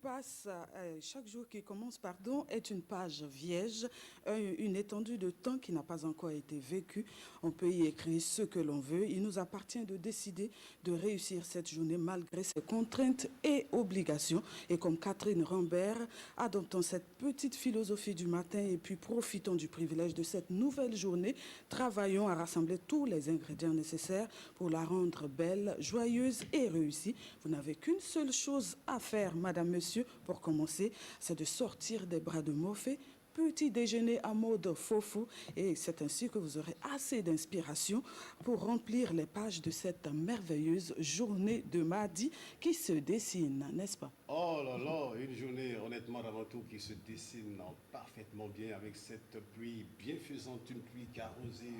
passe, chaque jour qui commence, pardon, est une page vierge, une étendue de temps qui n'a pas encore été vécue. On peut y écrire ce que l'on veut. Il nous appartient de décider de réussir cette journée malgré ses contraintes et obligations. Et comme Catherine Rambert, adoptons cette petite philosophie du matin et puis profitons du privilège de cette nouvelle journée. Travaillons à rassembler tous les ingrédients nécessaires pour la rendre belle, joyeuse et réussie. Vous n'avez qu'une seule chose à faire, madame, monsieur, pour commencer, c'est de sortir des bras de Morphée. Petit déjeuner à mode faux-fou et c'est ainsi que vous aurez assez d'inspiration pour remplir les pages de cette merveilleuse journée de mardi qui se dessine, n'est-ce pas? Oh là là, une journée honnêtement avant tout qui se dessine parfaitement bien avec cette pluie bienfaisante, une pluie qui a arrosé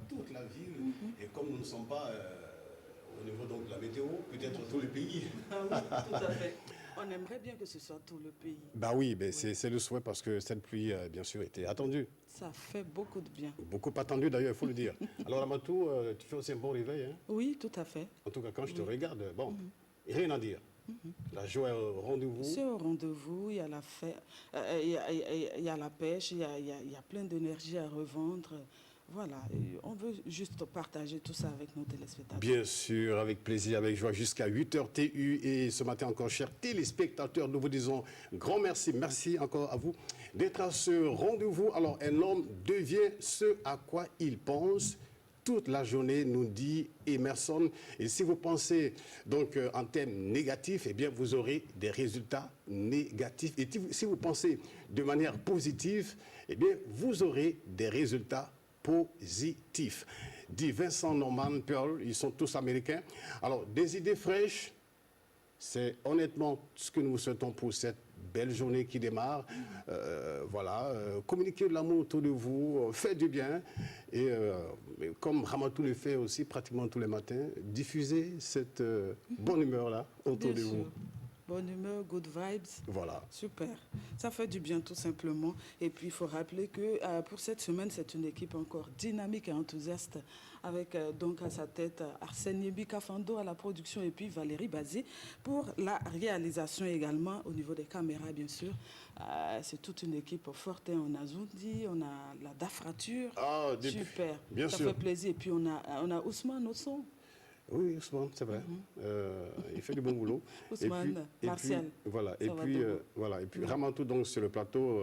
toute la ville. Et comme nous ne sommes pas au niveau donc de la météo, peut-être tout le pays. Ah oui, tout à fait. On aimerait bien que ce soit tout le pays. Bah oui, ben c'est le souhait parce que cette pluie, bien sûr, était attendue. Ça fait beaucoup de bien. Beaucoup attendue d'ailleurs, il faut le dire. Alors Amatou, tu fais aussi un bon réveil, hein? Oui, tout à fait. En tout cas, quand je te regarde, bon, rien à dire. La joie est au rendez-vous. C'est au rendez-vous, il y a la fête, il y a la pêche, il y a plein d'énergie à revendre. Voilà, et on veut juste partager tout ça avec nos téléspectateurs. Bien sûr, avec plaisir, avec joie, jusqu'à 8h TU. Et ce matin encore, chers téléspectateurs, nous vous disons grand merci. Merci encore à vous d'être à ce rendez-vous. Alors, un homme devient ce à quoi il pense toute la journée, nous dit Emerson. Et si vous pensez donc en termes négatifs, eh bien, vous aurez des résultats négatifs. Et si vous pensez de manière positive, eh bien, vous aurez des résultats positif, dit Vincent Norman Pearl, ils sont tous américains. Alors, des idées fraîches, c'est honnêtement ce que nous vous souhaitons pour cette belle journée qui démarre. Voilà, communiquez de l'amour autour de vous, faites du bien. Et comme Ramatou le fait aussi pratiquement tous les matins, diffusez cette bonne humeur-là autour de vous. Bonne humeur, good vibes. Voilà. Super. Ça fait du bien tout simplement. Et puis il faut rappeler que pour cette semaine, c'est une équipe encore dynamique et enthousiaste avec donc à sa tête Arsène Yebika-Fando à la production et puis Valérie Bazé pour la réalisation également au niveau des caméras bien sûr. C'est toute une équipe forte. On a Zundi, on a la Dafrature. Ah, super. Bien ça sûr. fait plaisir. Et puis on a Ousmane au son. Oui, Ousmane, c'est vrai. Il fait du bon boulot. Ousmane, Martial. Et puis Ramatou, donc, sur le plateau,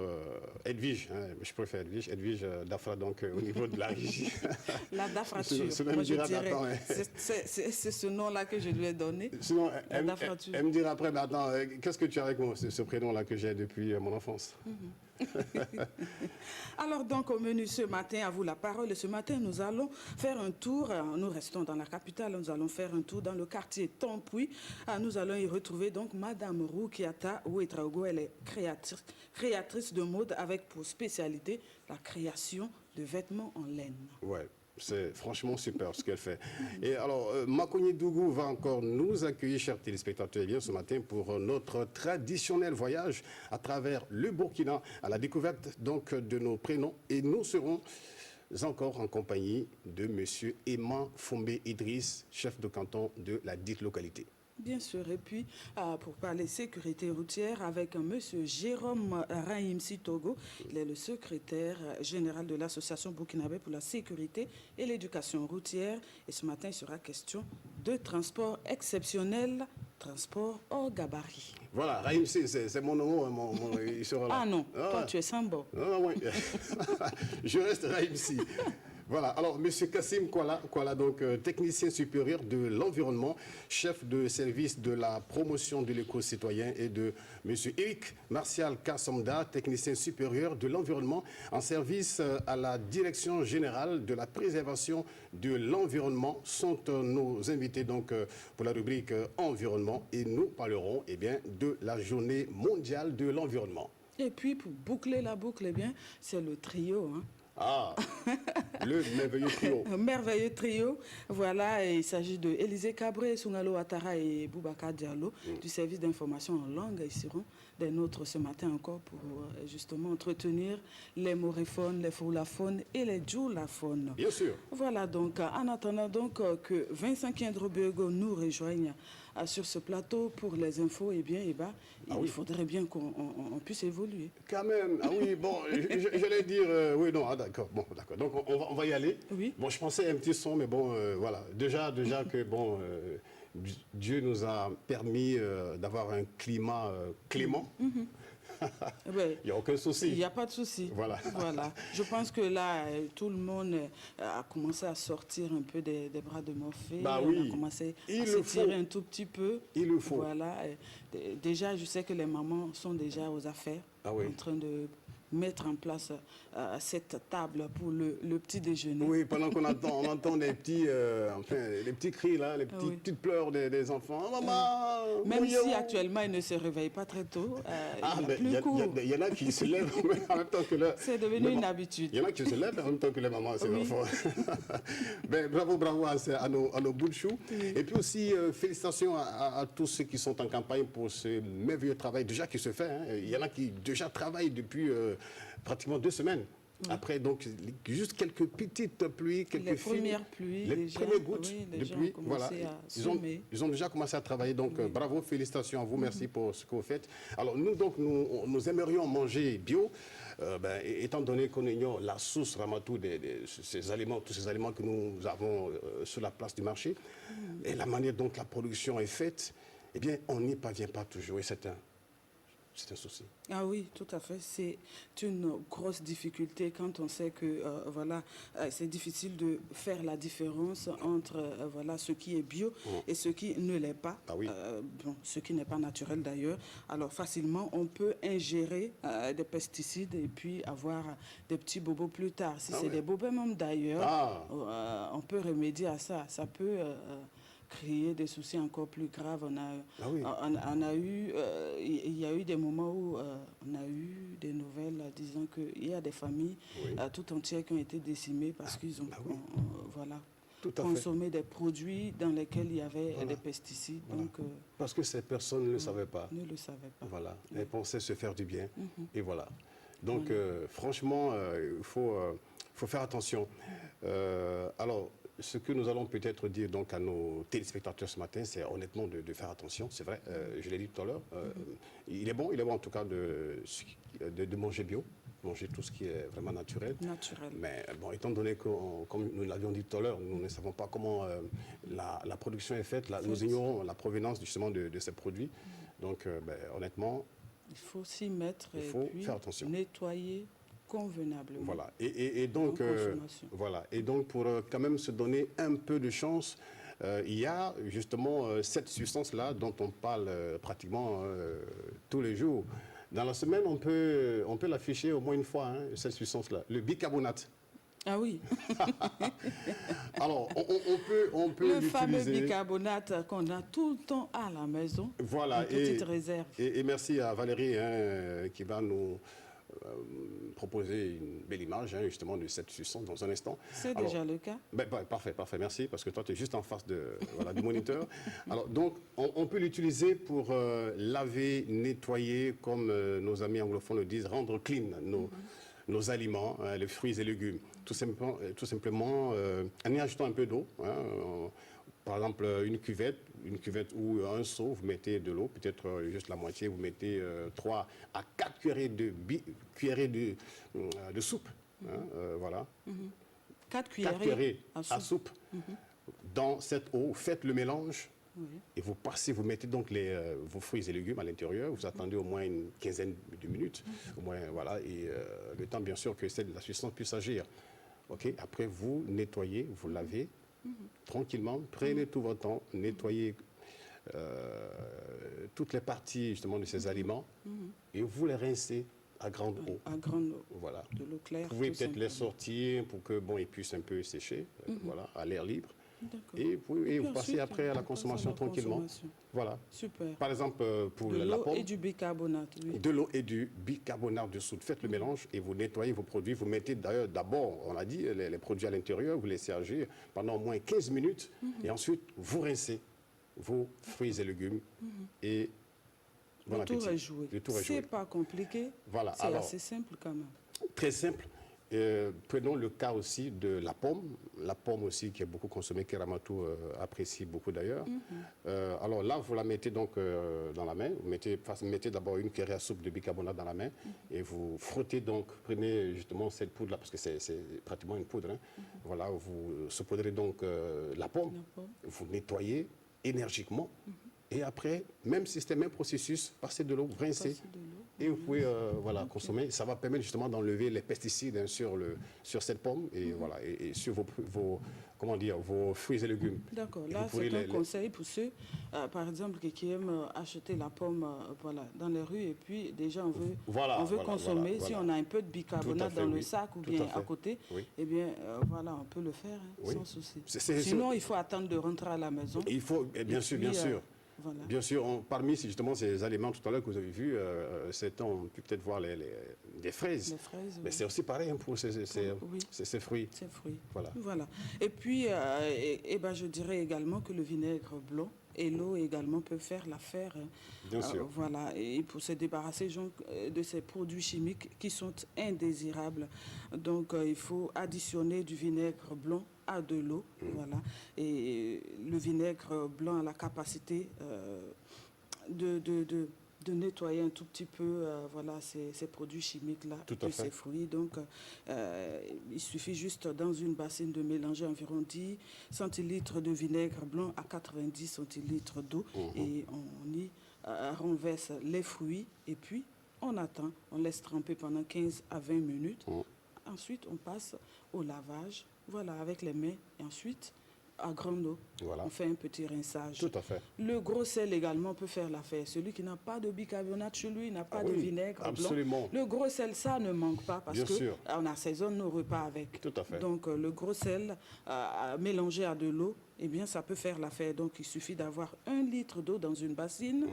Edwige, hein, je préfère Edwige Dafra, donc, au niveau de la régie. La Dafrature, moi je dirais. C'est ce nom-là que je lui ai donné. Sinon, elle me dira après, mais attends, qu'est-ce que tu as avec moi, ce prénom-là que j'ai depuis mon enfance? Alors donc au menu ce matin, à vous la parole. Et ce matin, nous allons faire un tour, nous restons dans la capitale, nous allons faire un tour dans le quartier Tampoui. Nous allons y retrouver donc Madame Roukiata Ouetraogo. Elle est créatrice de mode avec pour spécialité la création de vêtements en laine. Ouais. C'est franchement super ce qu'elle fait. Et alors, Makouni Dougou va encore nous accueillir, chers téléspectateurs, bien ce matin pour notre traditionnel voyage à travers le Burkina à la découverte donc de nos prénoms. Et nous serons encore en compagnie de monsieur Emma Fombe Idriss, chef de canton de la dite localité. Bien sûr, et puis pour parler sécurité routière avec monsieur Jérôme Rahim Sitogo, il est le secrétaire général de l'association burkinabé pour la sécurité et l'éducation routière. Et ce matin, il sera question de transport exceptionnel, transport hors gabarit. Voilà, Rahim, c'est mon nom, il sera là. Ah non, toi tu es Sambo. Non, oui. Je reste Rahim si. Voilà, alors M. Kassim Kwala, donc technicien supérieur de l'environnement, chef de service de la promotion de l'éco-citoyen, et de M. Eric Martial Kassomda, technicien supérieur de l'environnement en service à la direction générale de la préservation de l'environnement, sont nos invités donc pour la rubrique environnement, et nous parlerons bien de la journée mondiale de l'environnement. Et puis pour boucler la boucle, c'est le trio, hein. Ah, le merveilleux trio. Un merveilleux trio. Voilà, et il s'agit de Élisée Cabré, Sungalo Ouattara et Boubacar Diallo du service d'information en langue. Ils seront des nôtres ce matin encore pour justement entretenir les moréphones, les foulaphones et les djoulaphones. Bien sûr. Voilà donc, en attendant donc que Vincent Kiendro-Bego nous rejoigne sur ce plateau pour les infos, eh bien, il faudrait bien qu'on puisse évoluer. Quand même, ah oui, bon, j'allais dire, oui, non, ah, d'accord, bon, d'accord, donc on va y aller. Oui. Bon, je pensais à un petit son, mais bon, voilà, déjà que, bon, Dieu nous a permis d'avoir un climat clément. Ouais. Il n'y a aucun souci. Il n'y a pas de souci. Voilà. Voilà. Je pense que là, tout le monde a commencé à sortir un peu des bras de Morphée. Bah On oui. a commencé Il à le s'étirer faut. un tout petit peu. Il le faut. Voilà. Déjà, je sais que les mamans sont déjà aux affaires, Ah oui. en train de mettre en place cette table pour le petit déjeuner. Oui, pendant qu'on attend, on entend des petits, enfin, les petits cris là, les petits, Oui. petites pleurs des enfants. Oh, maman, Même mon si yo. actuellement, ils ne se réveillent pas très tôt, Ah, il y a mais plus court. il y en a qui se lèvent en même temps que le... C'est devenu une habitude. Il y en a qui se lèvent en même temps que les mamans, c'est Oui. enfants. Ben, bravo à nos bouts de chou. Et puis aussi, félicitations à tous ceux qui sont en campagne pour ce merveilleux travail déjà qui se fait. Hein. Il y en a qui déjà travaillent depuis pratiquement 2 semaines. Après, donc, juste quelques petites pluies, quelques Les fines, premières pluies, les déjà, premières gouttes oui, de les gens pluie. ont commencé Voilà. à semer. Ils ont déjà commencé à travailler, donc bravo, félicitations à vous, merci pour ce que vous faites. Alors nous, donc, nous aimerions manger bio, ben, étant donné qu'on ignore la source Ramatou ces aliments, tous ces aliments que nous avons sur la place du marché, et la manière dont la production est faite, eh bien, on n'y parvient pas toujours, et c'est un souci. Ah oui, tout à fait. C'est une grosse difficulté quand on sait que voilà, c'est difficile de faire la différence entre voilà, ce qui est bio et ce qui ne l'est pas. Ah oui. Bon, ce qui n'est pas naturel d'ailleurs. Alors facilement, on peut ingérer des pesticides et puis avoir des petits bobos plus tard. Si c'est des bobos même d'ailleurs, on peut remédier à ça. Ça peut créer des soucis encore plus graves. On a eu, il y a eu des moments où on a eu des nouvelles disant qu'il y a des familles tout entières qui ont été décimées parce qu'ils ont voilà, consommé des produits dans lesquels il y avait des pesticides. Voilà. Donc, parce que ces personnes ne le savaient pas. ne le savaient pas. Voilà, elles pensaient se faire du bien. Et voilà. Donc, franchement, il faut faire attention. Alors, ce que nous allons peut-être dire donc à nos téléspectateurs ce matin, c'est honnêtement de faire attention. C'est vrai, je l'ai dit tout à l'heure. Il est bon en tout cas de manger bio, manger tout ce qui est vraiment naturel. Mais bon, étant donné que, comme nous l'avions dit tout à l'heure, nous ne savons pas comment la production est faite, nous ignorons la provenance justement de ces produits. Donc, ben, honnêtement, il faut s'y mettre il et faut puis faire attention. Nettoyer convenablement. Voilà. Et donc, voilà. Et donc, pour quand même se donner un peu de chance, il y a justement cette substance-là dont on parle pratiquement tous les jours. Dans la semaine, on peut l'afficher au moins une fois, hein, cette substance-là, le bicarbonate. Ah oui. Alors, on peut le l'utiliser. fameux bicarbonate qu'on a tout le temps à la maison. Voilà. Une petite réserve. Et merci à Valérie qui va nous proposer une belle image justement de cette substance dans un instant. C'est déjà le cas. Ben, parfait, merci, parce que toi tu es juste en face du moniteur. Alors donc on peut l'utiliser pour laver, nettoyer, comme nos amis anglophones le disent, rendre clean nos aliments, les fruits et légumes. Tout simplement en y ajoutant un peu d'eau. Par exemple, une cuvette ou un seau, vous mettez de l'eau, peut-être juste la moitié, vous mettez 3 à 4 cuillerées de soupe. Voilà. 4 cuillerées à soupe. Dans cette eau, faites le mélange et vous mettez donc vos fruits et légumes à l'intérieur. Vous attendez au moins une quinzaine de minutes, au moins, voilà, et le temps bien sûr que la substance puisse agir. Okay. Après, vous nettoyez, vous lavez. Tranquillement, prenez tout votre temps, nettoyez toutes les parties justement de ces aliments et vous les rincez à grande eau. À grande eau. Voilà. De l'eau claire. Vous pouvez peut-être les sortir pour que ils puissent un peu sécher, voilà, à l'air libre. et vous passez ensuite, après à la on passe consommation tranquillement. consommation. Voilà. Super. Par exemple, pour De la l'eau pomme, et du bicarbonate, oui. de l'eau et du bicarbonate de soude. Faites le mélange et vous nettoyez vos produits. Vous mettez d'ailleurs d'abord, on l'a dit, les produits à l'intérieur, vous laissez agir pendant au moins 15 minutes et ensuite vous rincez vos fruits et légumes et bon Le tour appétit. est joué. Le tour est joué. C'est pas compliqué. Voilà. C'est Alors, assez simple quand même. très simple. Prenons le cas aussi de la pomme. La pomme aussi qui est beaucoup consommée, que Ramatou apprécie beaucoup d'ailleurs. Alors là, vous la mettez donc dans la main. Vous mettez d'abord une cuillère à soupe de bicarbonate dans la main et vous frottez donc, prenez justement cette poudre-là, parce que c'est pratiquement une poudre. Hein. Voilà, vous saupoudrez donc la pomme, vous nettoyez énergiquement. Et après, même système, même processus, passez de l'eau, rincez. Et vous pouvez voilà, consommer. Ça va permettre justement d'enlever les pesticides hein, sur cette pomme et, voilà, et sur comment dire, vos fruits et légumes. D'accord. Et Là, vous pourrez c'est un conseil pour ceux, par exemple, qui aiment acheter la pomme voilà, dans les rues et puis déjà on veut consommer. Si on a un peu de bicarbonate dans le sac ou bien à côté, eh bien voilà, on peut le faire hein, sans souci. Sinon, il faut attendre de rentrer à la maison. Il faut, bien sûr, bien sûr. Voilà. Bien sûr, parmi justement ces aliments tout à l'heure que vous avez vus, on peut peut-être voir des fraises. Les fraises, mais c'est aussi pareil hein, pour ces fruits. Ces fruits. Voilà. Et puis, je dirais également que le vinaigre blanc et l'eau également peuvent faire l'affaire. Bien sûr. Voilà. Et pour se débarrasser de ces produits chimiques qui sont indésirables. Donc, il faut additionner du vinaigre blanc à de l'eau. Voilà. Et le vinaigre blanc a la capacité de nettoyer un tout petit peu voilà, ces produits chimiques-là, de ces fruits. Donc, il suffit juste dans une bassine de mélanger environ 10 centilitres de vinaigre blanc à 90 centilitres d'eau et on y renverse les fruits et puis on attend, on laisse tremper pendant 15 à 20 minutes. Ensuite, on passe au lavage, voilà, avec les mains et ensuite à grande eau. Voilà. On fait un petit rinçage. Tout à fait. Le gros sel également peut faire l'affaire. Celui qui n'a pas de bicarbonate chez lui, n'a pas de vinaigre absolument. blanc. Le gros sel, ça ne manque pas parce qu'on assaisonne nos repas avec. Tout à fait. Donc le gros sel mélangé à de l'eau, eh bien ça peut faire l'affaire. Donc il suffit d'avoir 1 litre d'eau dans une bassine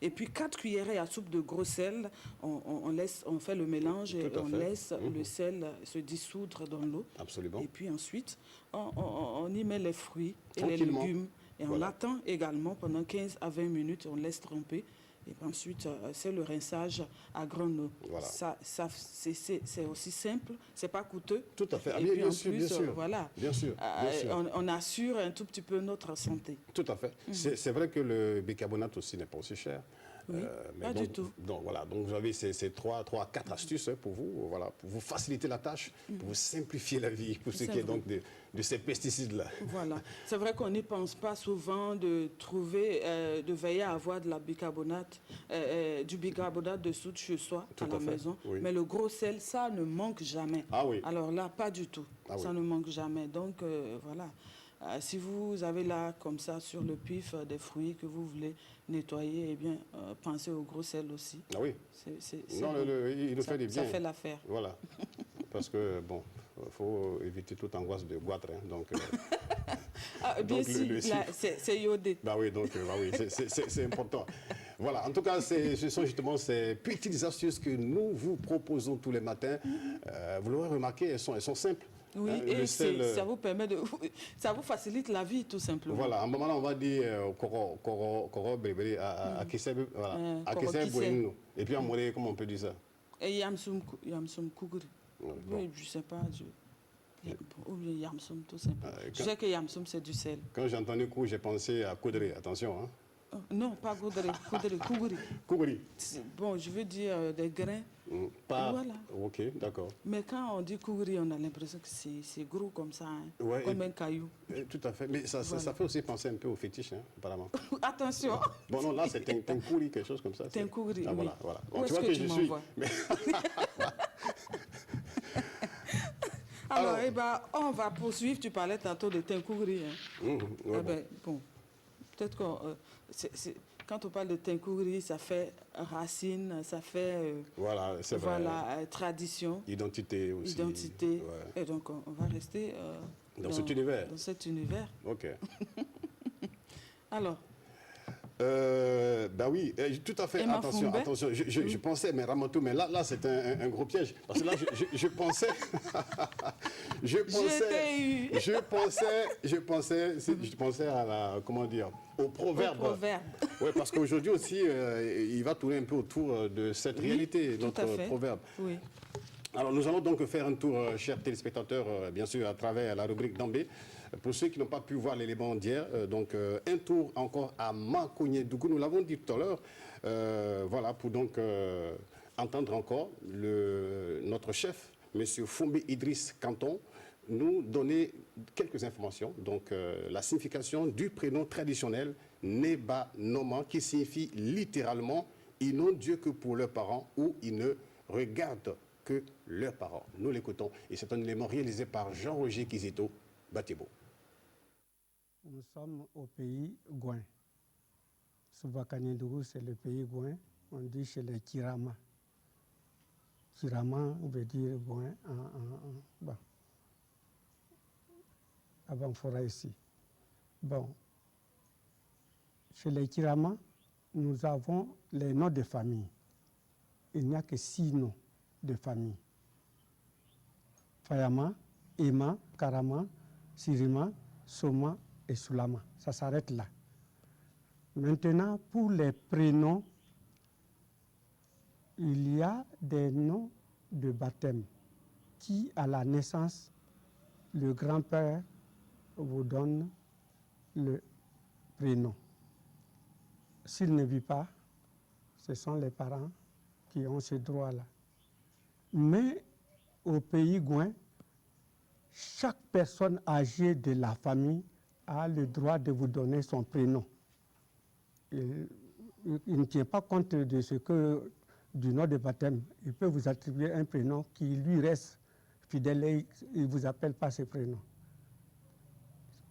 et puis 4 cuillerées à soupe de gros sel. On fait le mélange et on laisse le sel se dissoudre dans l'eau. Absolument. Et puis ensuite, on y met les fruits et les légumes. Et on attend également pendant 15 à 20 minutes, on laisse tremper. Et puis ensuite, c'est le rinçage à grande eau. Voilà. C'est aussi simple, c'est pas coûteux. Tout à fait. Et puis en plus, voilà, bien sûr. on assure un tout petit peu notre santé. Tout à fait. C'est vrai que le bicarbonate aussi n'est pas aussi cher. Oui, pas du tout. Donc voilà, donc vous avez ces 3 à 4 astuces hein, pour vous, voilà, pour vous faciliter la tâche, pour vous simplifier la vie, pour ce qui est donc de ces pesticides-là. Voilà, c'est vrai qu'on n'y pense pas souvent de veiller à avoir de la bicarbonate, du bicarbonate de soude chez soi à la maison. Oui. Mais le gros sel, ça ne manque jamais. Ah oui. Alors là, pas du tout. Ça ne manque jamais. Donc voilà. Si vous avez là, comme ça, sur le pif, des fruits que vous voulez nettoyer, eh bien, pensez au gros sel aussi. Ah oui. Il nous fait du bien. Ça fait l'affaire. Voilà. Parce que, bon, il faut éviter toute angoisse de goitre. Hein, donc, bien sûr, c'est iodé. Bah oui, donc, c'est important. Voilà, en tout cas, ce sont justement ces petites astuces que nous vous proposons tous les matins. Vous l'aurez remarqué, elles sont simples. Oui, et ça vous permet ça vous facilite la vie, tout simplement. Voilà, à un moment là, on va dire koro bébé à Kissebe, voilà, à Kissebe Bueno. Et puis à Moré, comment on peut dire ça? Et Yamsum Kougri. Oui, je sais pas. Ou bien Yamsum, tout simplement. Je sais que Yamsum, c'est du sel. Quand j'ai entendu Kou, j'ai pensé à Koudri, attention. Hein. Non, pas Koudri, Kougri. Kougri. Bon, je veux dire des grains. Voilà. Ok, d'accord. Mais quand on dit Kougri, on a l'impression que c'est gros comme ça, hein, comme un caillou. Tout à fait. Mais ça fait aussi penser un peu au fétiche, hein, apparemment. Attention. Bon, non, là, c'est un Kougri, quelque chose comme ça. Un Kougri, oui. Voilà. Bon, où est-ce que tu m'envoies? Alors, on va poursuivre. Tu parlais tantôt de Tenkougri. Hein. Bon, peut-être que quand on parle de Tenkougri, ça fait racine, ça fait voilà, tradition. Identité aussi. Identité. Ouais. Et donc, on va rester Dans cet univers. Dans cet univers. OK. Alors, Ben oui, tout à fait. Emma Attention, Fumbe. attention. Je pensais, mais Ramatou, mais là c'est un gros piège. Parce que là, je pensais, je pensais à la, comment dire, au proverbe. Au proverbe. Oui, parce qu'aujourd'hui aussi, il va tourner un peu autour de cette réalité, tout notre à fait. proverbe. Oui. Alors nous allons donc faire un tour, chers téléspectateurs, bien sûr, à travers la rubrique d'Ambé. Pour ceux qui n'ont pas pu voir l'élément d'hier, donc un tour encore à Makogne-Dougou. Nous l'avons dit tout à l'heure, voilà, pour donc entendre encore notre chef, M. Fumbe Idriss Canton, nous donner quelques informations. Donc la signification du prénom traditionnel Neba Noma, qui signifie littéralement « ils n'ont Dieu que pour leurs parents » ou « ils ne regardent que leurs parents ». Nous l'écoutons et c'est un élément réalisé par Jean-Roger Kizito Batebo. Nous sommes au pays Gouin. Soubakane-Dougou, c'est le pays Gouin. On dit chez les Kirama. Kirama veut dire Gouin bon, avant Fora ici. Bon, chez les Kirama, nous avons les noms de famille. Il n'y a que 6 noms de famille. Fayama, Ema, Karama, Sirima, Soma et Soulama. Ça s'arrête là. Maintenant, pour les prénoms, il y a des noms de baptême qui, à la naissance, le grand-père vous donne le prénom. S'il ne vit pas, ce sont les parents qui ont ce droit-là. Mais au pays Gouin, chaque personne âgée de la famille a le droit de vous donner son prénom. Il ne tient pas compte de ce que du nom de baptême. Il peut vous attribuer un prénom qui lui reste fidèle et il ne vous appelle pas ce prénom.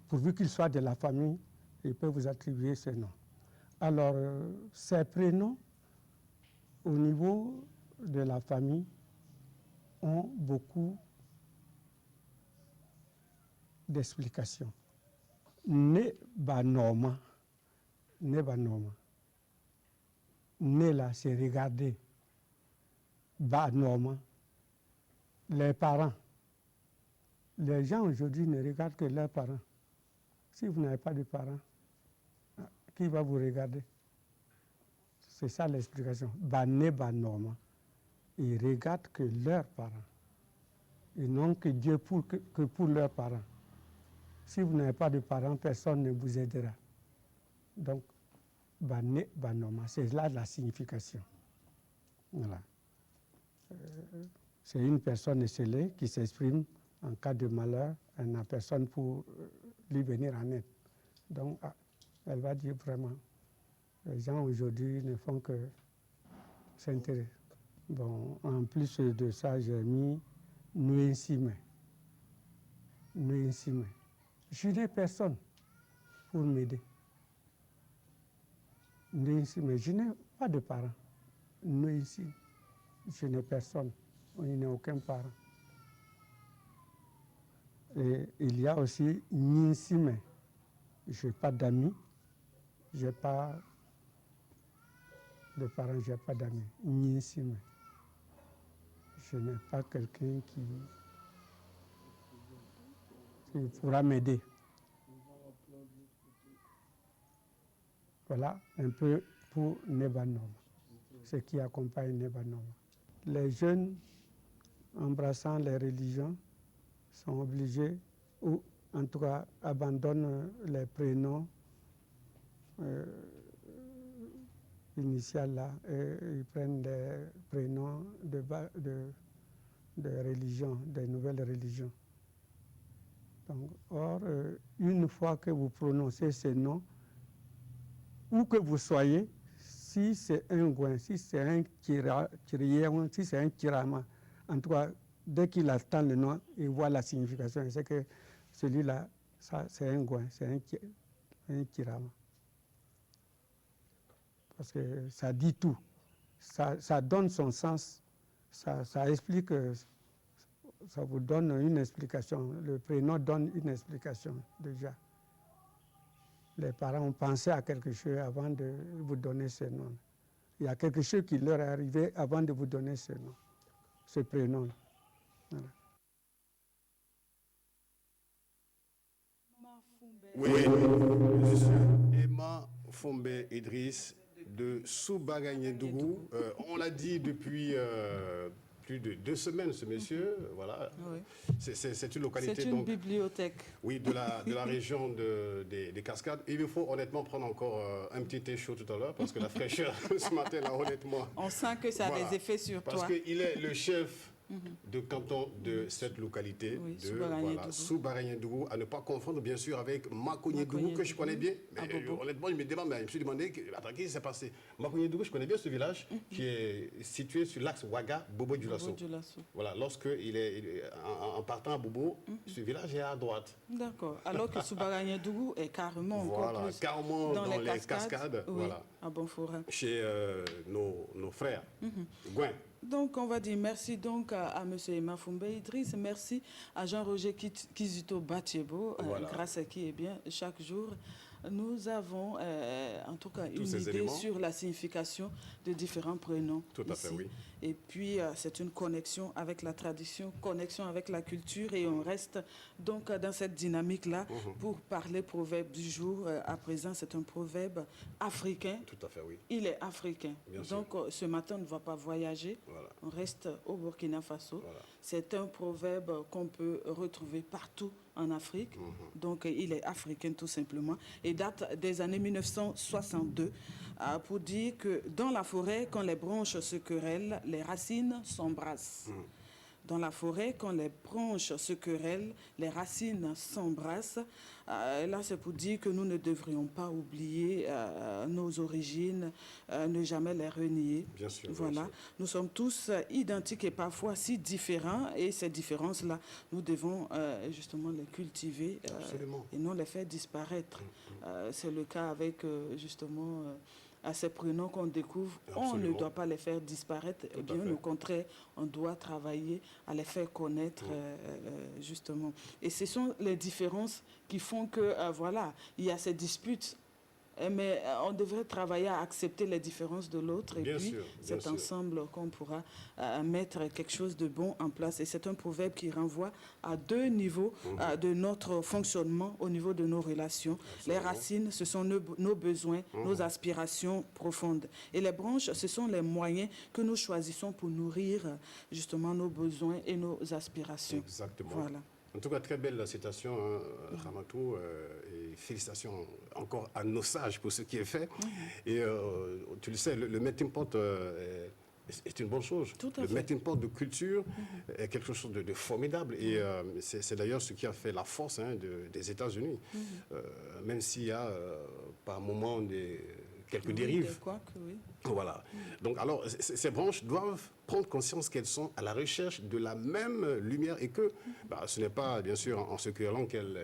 Pourvu qu'il soit de la famille, il peut vous attribuer ce nom. Alors, ces prénoms, au niveau de la famille, ont beaucoup d'explications. Nebanoma. Nebanoma. Né là, c'est regarder. Banoma. Les parents. Les gens aujourd'hui ne regardent que leurs parents. Si vous n'avez pas de parents, qui va vous regarder? C'est ça l'explication. Banebanoma. Ils regardent que leurs parents. Ils n'ont que Dieu que pour leurs parents. Si vous n'avez pas de parents, personne ne vous aidera. Donc, Banoma, c'est là la signification. Voilà. C'est une personne esselée qui s'exprime en cas de malheur, elle n'a personne pour lui venir en aide. Donc, elle va dire vraiment, les gens aujourd'hui ne font que s'intéresser. Bon, en plus de ça, j'ai mis Nuensime. Nuensime. Je n'ai personne pour m'aider. Nuensime, je n'ai pas de parents. Nuensime, je n'ai personne. Il n'y a aucun parent. Et il y a aussi Ninsime. Je n'ai pas d'amis, je n'ai pas de parents, je n'ai pas d'amis. Ninsime. Je n'ai pas quelqu'un qui pourra m'aider. Voilà un peu pour Nebanoma, ce qui accompagne Nebanoma. Les jeunes embrassant les religions sont obligés, ou en tout cas abandonnent les prénoms initiaux là, et ils prennent des prénoms de religion, des nouvelles religions. Donc, or, une fois que vous prononcez ces noms, où que vous soyez, si c'est un Gouin, si c'est un Kirien, si c'est un Kirama, en tout cas, dès qu'il attend le nom, il voit la signification. C'est que celui-là, c'est un Gouin, c'est un Kirama. Parce que ça dit tout. Ça donne son sens. Ça explique ça vous donne une explication. Le prénom donne une explication déjà. Les parents ont pensé à quelque chose avant de vous donner ce nom. Il y a quelque chose qui leur est arrivé avant de vous donner ce nom, ce prénom. Voilà. Oui, Emma Fombe Idriss de Soubagagné-Dougou. On l'a dit depuis plus de 2 semaines, ce monsieur. Voilà. Oui. C'est une localité. C'est une bibliothèque. Oui, de la région des Cascades. Il me faut honnêtement prendre encore un petit thé chaud tout à l'heure parce que la fraîcheur ce matin, là, honnêtement. On sent que ça a des effets sur parce toi. Parce qu'il est le chef de canton de cette localité, oui, de Soubagagné-Dougou, à ne pas confondre bien sûr avec Makogné-Dougou, que je connais bien. Mais honnêtement, je me suis demandé, attends, qu'est-ce qui s'est passé? Makogné-Dougou, je connais bien ce village qui est situé sur l'axe Ouaga-Bobo-Dioulasso. Voilà, lorsqu'il est en partant à Bobo, ce village est à droite. D'accord, alors que Soubagagné-Dougou est carrément encore plus carrément dans les cascades oui, voilà, à Bonfora. Chez nos frères, Gouin. Donc, on va dire merci donc à M. Emma Fombe Idriss, merci à Jean-Roger Kizito Bachebo, voilà. Grâce à qui, eh bien, chaque jour, nous avons en tout cas une idée éléments sur la signification de différents prénoms. Tout à fait, oui. Et puis, c'est une connexion avec la tradition, connexion avec la culture, et on reste donc dans cette dynamique-là pour parler proverbe du jour. À présent, c'est un proverbe africain. Tout à fait, oui. Il est africain. Bien donc, ce matin, on ne va pas voyager. Voilà. On reste au Burkina Faso. Voilà. C'est un proverbe qu'on peut retrouver partout en Afrique. Donc, il est africain tout simplement. Et date des années 1962 pour dire que dans la forêt, quand les branches se querellent, les racines s'embrassent. Dans la forêt, quand les branches se querellent, les racines s'embrassent. Là, c'est pour dire que nous ne devrions pas oublier nos origines, ne jamais les renier. Bien sûr. Voilà. Bien sûr. Nous sommes tous identiques et parfois si différents. Et ces différences-là, nous devons justement les cultiver et non les faire disparaître. C'est le cas avec justement... à ces prénoms qu'on découvre, on ne doit pas les faire disparaître. Eh bien, au contraire, on doit travailler à les faire connaître, justement. Et ce sont les différences qui font que, voilà, il y a ces disputes. Mais on devrait travailler à accepter les différences de l'autre. Et puis, c'est ensemble qu'on pourra mettre quelque chose de bon en place. Et c'est un proverbe qui renvoie à 2 niveaux de notre fonctionnement au niveau de nos relations. Les racines, ce sont nos besoins, nos aspirations profondes. Et les branches, ce sont les moyens que nous choisissons pour nourrir justement nos besoins et nos aspirations. Exactement. Voilà. En tout cas, très belle citation, Ramatou, et félicitations encore à nos sages pour ce qui est fait. Et tu le sais, le melting pot est une bonne chose. Le melting pot de culture est quelque chose de formidable. Et c'est d'ailleurs ce qui a fait la force des États-Unis. Même s'il y a par moments quelques dérives. Voilà. Donc, alors, ces branches doivent prendre conscience qu'elles sont à la recherche de la même lumière et que ce n'est pas, bien sûr, en se querellant qu'elles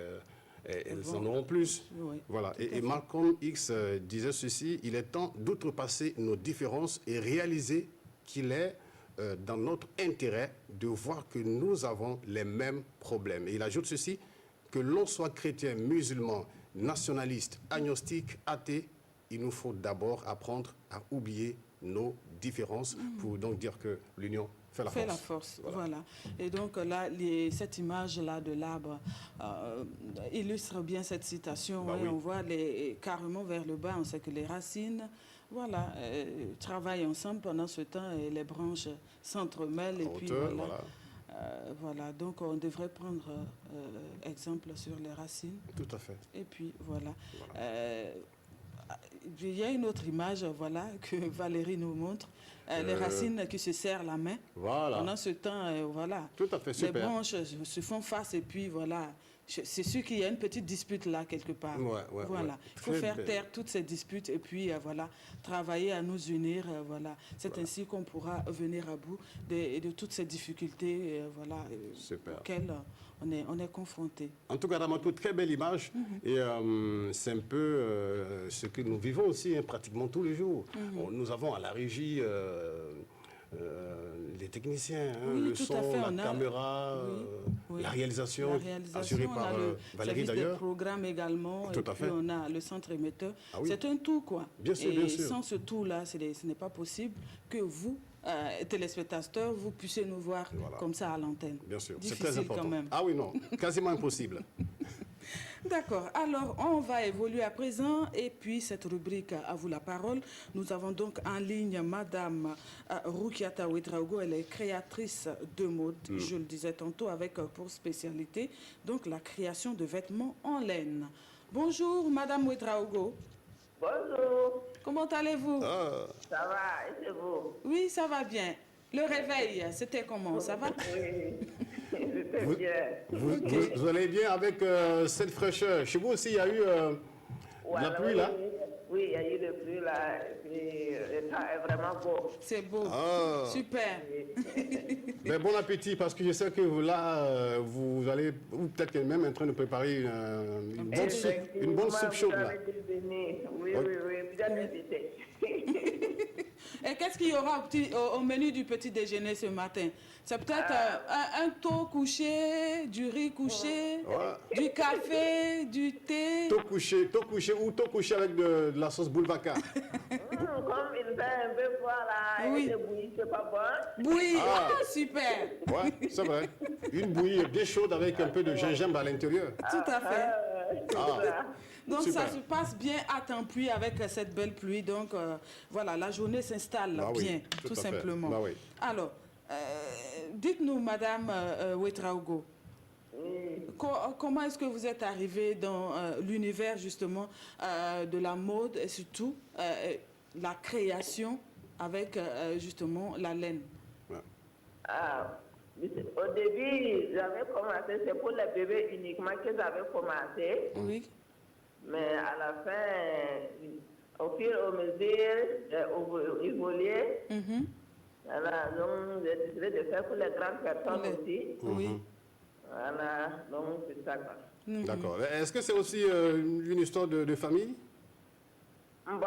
en auront plus. Voilà. Et Malcolm X disait ceci: il est temps d'outrepasser nos différences et réaliser qu'il est dans notre intérêt de voir que nous avons les mêmes problèmes. Et il ajoute ceci: que l'on soit chrétien, musulman, nationaliste, agnostique, athée, il nous faut d'abord apprendre à oublier nos différences pour donc dire que l'union fait la force. Voilà. Et donc là, cette image-là de l'arbre illustre bien cette citation. Oui. On voit carrément vers le bas, on sait que les racines travaillent ensemble pendant ce temps et les branches s'entremêlent. Et puis voilà, donc on devrait prendre exemple sur les racines. Tout à fait. Et puis voilà. Il y a une autre image, voilà, que Valérie nous montre. Les racines qui se serrent la main. Voilà. Pendant ce temps, voilà. Tout à fait, super. Les branches se font face et puis voilà. C'est sûr qu'il y a une petite dispute là quelque part. Voilà. Il faut faire taire toutes ces disputes et puis voilà, travailler à nous unir. Voilà. C'est ainsi qu'on pourra venir à bout de toutes ces difficultés auxquelles on est confronté. En tout cas, Ramatou, très belle image. Et c'est un peu ce que nous vivons aussi pratiquement tous les jours. Nous avons à la régie les techniciens, hein, Oui, le tout son, à fait, la on a- caméra, oui. la réalisation, La réalisation, assurée on par a le Valérie service des d'ailleurs. programmes également, Tout et à puis fait. on a le centre émetteur. Ah oui. C'est un tout, quoi. Bien sûr, et bien sûr. sans ce tout-là, ce n'est pas possible que vous, téléspectateurs, vous puissiez nous voir Voilà. comme ça à l'antenne. Bien sûr, c'est Difficile très important. quand même. Ah oui, non, quasiment impossible. D'accord. Alors, on va évoluer à présent. Et puis, cette rubrique, à vous la parole. Nous avons donc en ligne Madame Rukiata Ouedraogo. Elle est créatrice de mode, je le disais tantôt, avec pour spécialité donc la création de vêtements en laine. Bonjour, Madame Ouedraogo. Bonjour, Comment allez-vous? Ah, ça va, et c'est vous? Oui, ça va bien. Le réveil, c'était comment? Ça va? Oui, c'était Vous- bien. vous allez bien avec cette fraîcheur. Chez vous aussi, il y a eu de la Voilà, pluie là? Oui, il y a eu de pluie là, et puis le temps est vraiment beau. C'est beau. Ah. Super. Mais bon appétit, parce que je sais que vous, là, vous allez, ou peut-être que même en train de préparer une bonne soupe chaude Vous là. avez dû venir. Oui, Oui. oui, oui, vous êtes invité. Et qu'est-ce qu'il y aura au menu du petit déjeuner ce matin? C'est peut-être un thon couché, du riz couché, Ouais. du café, du thé. Tôt couché ou tôt couché avec de la sauce boulvaca. Comme il fait un peu froid là, Oui. et c'est bouilli, c'est pas bon. Bouillie. Ah. Ah, super. Ouais, c'est vrai. Une bouillie bien chaude avec un peu de gingembre à l'intérieur. Tout à fait. Ah. Donc Super. ça se passe bien à temps pluie avec cette belle pluie. Donc voilà, la journée s'installe Bah oui, bien, tout tout à fait. simplement. Bah oui. Alors, dites-nous, Madame Ouedraogo, comment est-ce que vous êtes arrivée dans l'univers justement de la mode et surtout la création avec justement la laine? Ah, au début, j'avais commencé, c'est pour les bébés uniquement que j'avais commencé. Oui. Mais à la fin, au fur et à mesure, évoluer. Mhm. Voilà, donc j'ai décidé de faire pour les grandes personnes aussi. Oui. Voilà, donc c'est ça quoi. D'accord. Est-ce que c'est aussi une histoire de famille? Bon,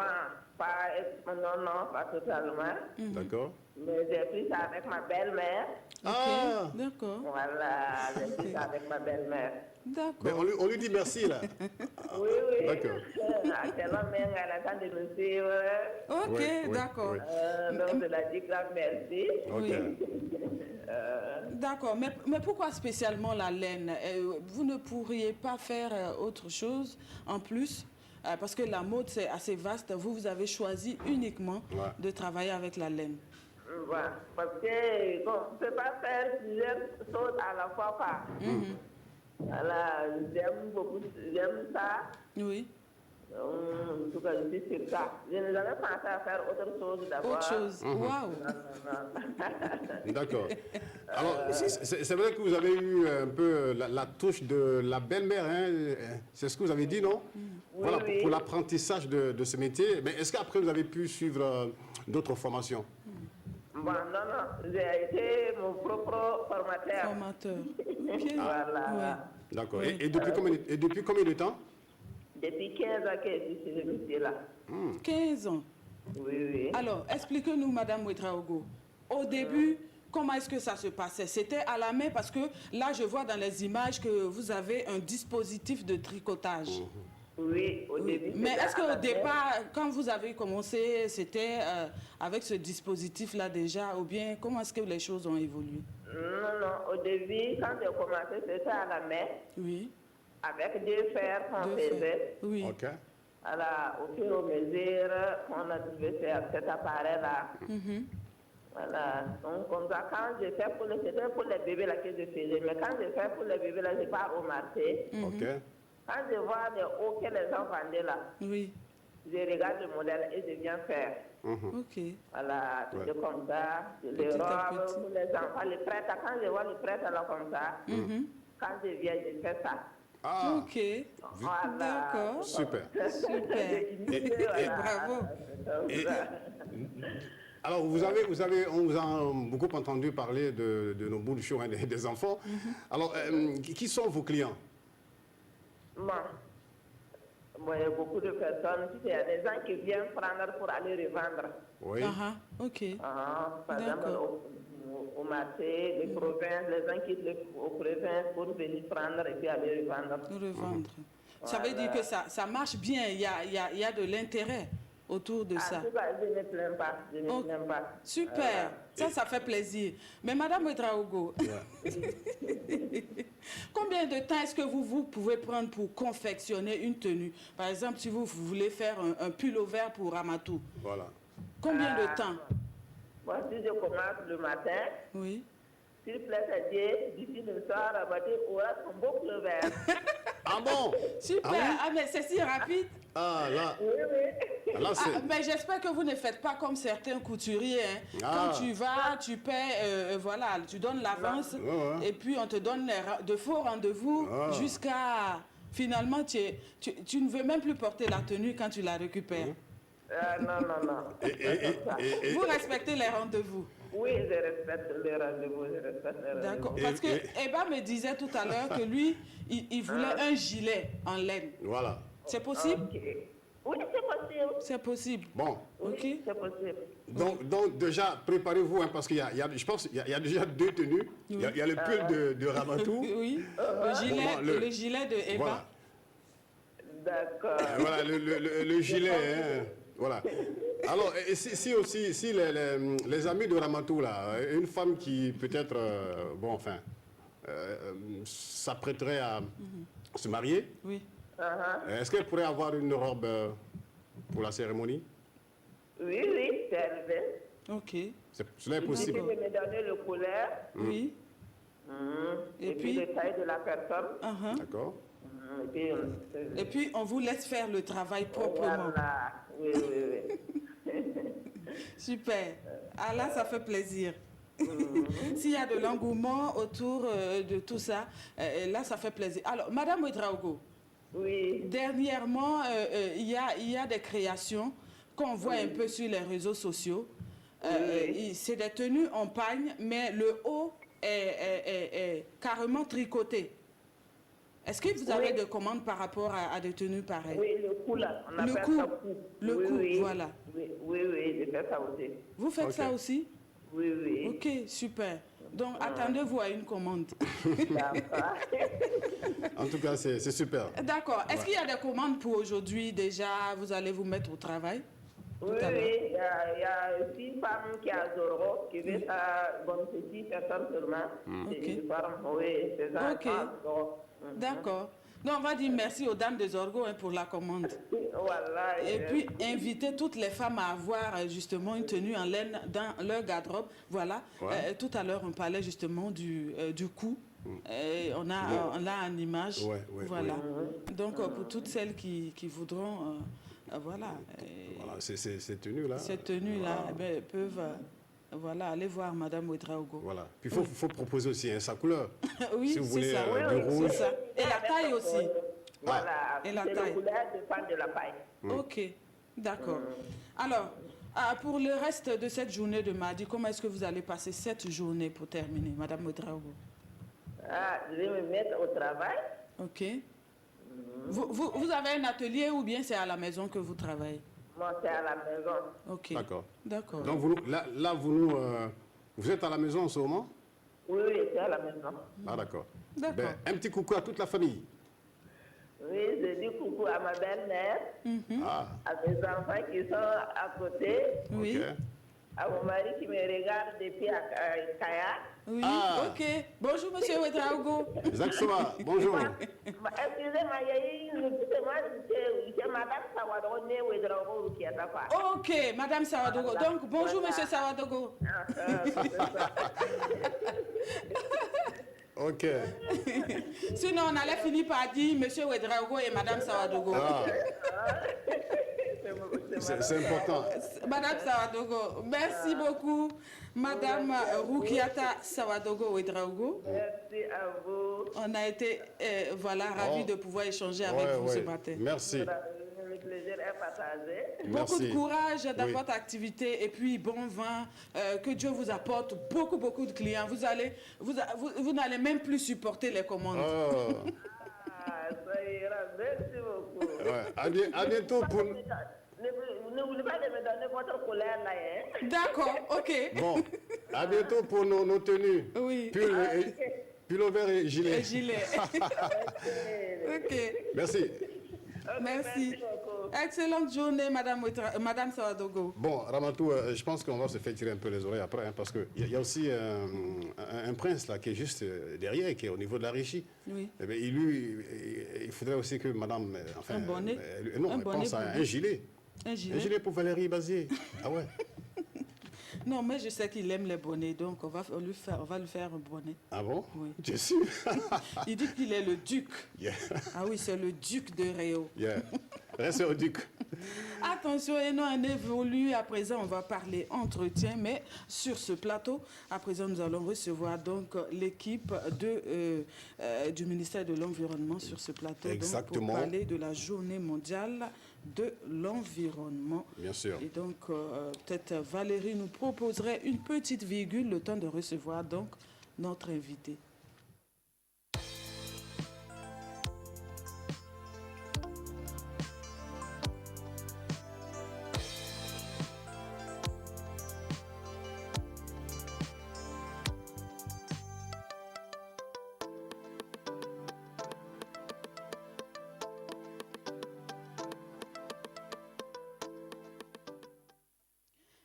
non, pas totalement. D'accord. Mais j'ai pris ça avec ma belle-mère. Ah, Ok, d'accord. Voilà, j'ai pris ça avec ma belle-mère. mais D'accord. on lui dit merci là. Oui, oui. D'accord. Actuellement, elle attend de nous suivre. Ok, Oui, oui, d'accord. oui. Donc, je la dis grand merci. Ok. D'accord, mais pourquoi spécialement la laine? Vous ne pourriez pas faire autre chose en plus? Parce que la mode, c'est assez vaste. Vous avez choisi uniquement Ouais. de travailler avec la laine. Voilà, parce que bon, on ne peut pas faire plusieurs choses à la fois. Quoi. Voilà, j'aime ça. Oui, En tout cas, je suis sur ça. Je n'ai jamais pensé à faire autre chose d'abord. autre chose. Waouh! Non. D'accord. Alors, c'est vrai que vous avez eu un peu la touche de la belle-mère, hein? C'est ce que vous avez dit, non? Voilà, oui. pour l'apprentissage de ce métier. Mais est-ce qu'après, vous avez pu suivre d'autres formations? Bon, non, j'ai été mon propre formateur. Formateur. Ok. Voilà. D'accord. Oui. Et depuis combien de temps? Depuis 15 ans que je suis sur ce métier-là. Ouais. 15 ans. Oui, oui. Alors, expliquez-nous, Madame Ouedraogo. Au début, comment est-ce que ça se passait? C'était à la main parce que là, je vois dans les images que vous avez un dispositif de tricotage. Oui, au début. Mais c'était est-ce à la qu'au main. départ, quand vous avez commencé, c'était avec ce dispositif-là déjà, ou bien comment est-ce que les choses ont évolué? Non, au début, quand j'ai commencé, c'était à la main, Oui. avec deux fers qu'on Deux faisait. faits. Oui. OK. Voilà, au fur et à mesure qu'on a trouvé cet appareil-là. Voilà, donc comme ça, quand je fais c'était pour les bébés là que je faisais, mais quand je fais pour les bébés là, je pars au marché. OK. Quand je vois les hauts que les gens vendaient là, Oui. je regarde le modèle et je viens faire. Ok. Voilà, Ouais. c'est comme ça, les Petit à robes petit. pour les enfants, les prêtres, quand je vois les prêtres là comme ça, quand je viens, je fais ça. Ah, Ok. Voilà. D'accord. super. Super. Voilà. Bravo. Et- alors, on vous a beaucoup entendu parler de nos boules chaudes, hein, des enfants. Alors, qui sont vos clients? Bon. Bon, il y a beaucoup de personnes, tu sais, il y a des gens qui viennent prendre pour aller revendre. Oui. Ok. Par exemple, au marché, les provinces, les gens quittent aux provinces pour venir prendre et puis aller revendre. Revendre. Ça veut dire que ça marche bien, il y a de l'intérêt autour de ça. En tout cas, je ne me plains pas. Je ne me plains pas. Super, ça fait plaisir. Mais Madame Ouedraogo, combien de temps est-ce que vous pouvez prendre pour confectionner une tenue? Par exemple, si vous voulez faire un pull-over pour Ramatou. Voilà. Combien de temps? Moi, si je commence le matin, Oui. s'il plaît à Dieu, d'ici le soir, Ramatou aura son beau pull-over. Ah bon? Super, mais c'est si rapide. Ah là, Oui. là c'est... Mais j'espère que vous ne faites pas comme certains couturiers. Hein. Quand tu vas, tu paies, voilà, tu donnes l'avance et puis on te donne de faux rendez-vous jusqu'à... Finalement, tu ne veux même plus porter la tenue quand tu la récupères. Non. Vous respectez les rendez-vous? Oui, je respecte les rendez-vous, D'accord. Parce que Eba me disait tout à l'heure que lui, il voulait un gilet en laine. Voilà. C'est possible? Okay. Oui, c'est possible. C'est possible. Bon. Ok. C'est possible. Donc déjà, préparez-vous, hein, parce qu'il y a, je pense qu'il y a déjà 2 tenues. Il y a le pull de Ramatou. Oui. Le gilet de Eba. Voilà. D'accord. Voilà, le gilet. Hein, voilà. Alors, et si aussi, si les amis de Ramatou, là, une femme qui peut-être, s'apprêterait à se marier, Oui. est-ce qu'elle pourrait avoir une robe pour la cérémonie? Oui, c'est arrivé. Ok. Cela est possible. Je vais me donner le couleur. Oui. Et puis le taille de la personne. D'accord. Et puis, on vous laisse faire le travail proprement. Voilà. Oui. Super. Ah là, ça fait plaisir. S'il y a de l'engouement autour de tout ça, là, ça fait plaisir. Alors, Madame Ouedraogo, Oui. dernièrement, il y a des créations qu'on voit un peu sur les réseaux sociaux. C'est des tenues en pagne, mais le haut est carrément tricoté. Est-ce que vous avez des commandes par rapport à des tenues pareilles? Oui, le cou là, on appelle ça cou. Le cou, voilà. Oui, je fais ça aussi. Vous faites ça aussi? Oui. Ok, super. Donc, attendez-vous à une commande. En tout cas, c'est super. D'accord. Est-ce qu'il y a des commandes pour aujourd'hui déjà? Vous allez vous mettre au travail? Oui, il y a une femme qui a Zoro, qui veut ça, bon, c'est 10 personnes seulement. Oui, c'est ça. Ok. D'accord. Donc, on va dire merci aux dames de Zorgo pour la commande. Voilà. Et puis, inviter toutes les femmes à avoir justement une tenue en laine dans leur garde-robe. Voilà. Tout à l'heure, on parlait justement du cou. On a en image. Voilà. Donc, pour toutes celles qui voudront... voilà. Voilà, ces tenues-là. Ces tenues-là peuvent aller voir Madame Ouedraogo. Voilà. Puis il faut proposer aussi sa couleur. Oui, si vous voulez ça. du rouge. Ça. Et la taille aussi. Voilà. Et la taille. taille. La couleur dépend de la taille. Ok, d'accord. Alors, pour le reste de cette journée de mardi, comment est-ce que vous allez passer cette journée pour terminer, Madame Ouedraogo? Je vais me mettre au travail. Ok. Vous avez un atelier ou bien c'est à la maison que vous travaillez? Moi, c'est à la maison. Ok. D'accord. Donc, vous êtes à la maison en ce moment? Oui, c'est à la maison. Ah, d'accord. D'accord. Un petit coucou à toute la famille. Oui, je dis coucou à ma belle-mère, à mes enfants qui sont à côté, Oui. à mon mari qui me regarde depuis à Kaya. Oui, ok. Bonjour, Monsieur Ouedraogo. Jacques Soa, bonjour. Excusez-moi, c'est Madame Sawadogo, née Ouedraogo, qui est à part. Ok, Madame Sawadogo. Donc, bonjour, Monsieur Sawadogo. Ok. Sinon, on allait finir par dire Monsieur Ouedraogo et Madame Sawadogo. C'est important. Madame Sawadogo, merci beaucoup. Madame Roukiata Sawadogo Ouedraogo. Merci à vous. On a été ravis de pouvoir échanger avec vous ce matin. Merci. Le plaisir est partagé. Beaucoup de courage dans votre activité et puis bon vent. Que Dieu vous apporte beaucoup de clients. Vous n'allez même plus supporter les commandes. Ça ira. Merci beaucoup. Ouais. À bientôt pour... N'oubliez pas de me donner votre couleur là. Hein? D'accord, ok. Bon, à bientôt pour nos tenues. Oui. Pull vert et gilet. Un gilet. Ok. Merci. Merci. beaucoup. Excellente journée, Madame Sawadogo. Bon, Ramatou, je pense qu'on va se faire tirer un peu les oreilles après, hein, parce qu'il y a aussi un prince là qui est juste derrière, qui est au niveau de la régie. Oui. Eh bien, il faudrait aussi que Madame... enfin, Un bonnet. Non, Un elle bonnet pense à pour un lui. gilet. Un Un gilet. gilet pour Valérie Bazier. Ah ouais. Non, mais je sais qu'il aime les bonnets, donc on va lui faire un bonnet. Ah bon? Oui. Tu es sûr? Il dit qu'il est le duc. Yeah. Ah oui, c'est le duc de Réau. Yeah. Reste au duc. Attention, et non, on évolue. À présent, on va parler entretien, mais sur ce plateau, à présent, nous allons recevoir donc l'équipe du ministère de l'Environnement sur ce plateau. Exactement. Donc, pour parler de la journée mondiale de l'environnement. Bien sûr. Et donc, peut-être Valérie nous proposerait une petite virgule, le temps de recevoir donc notre invité.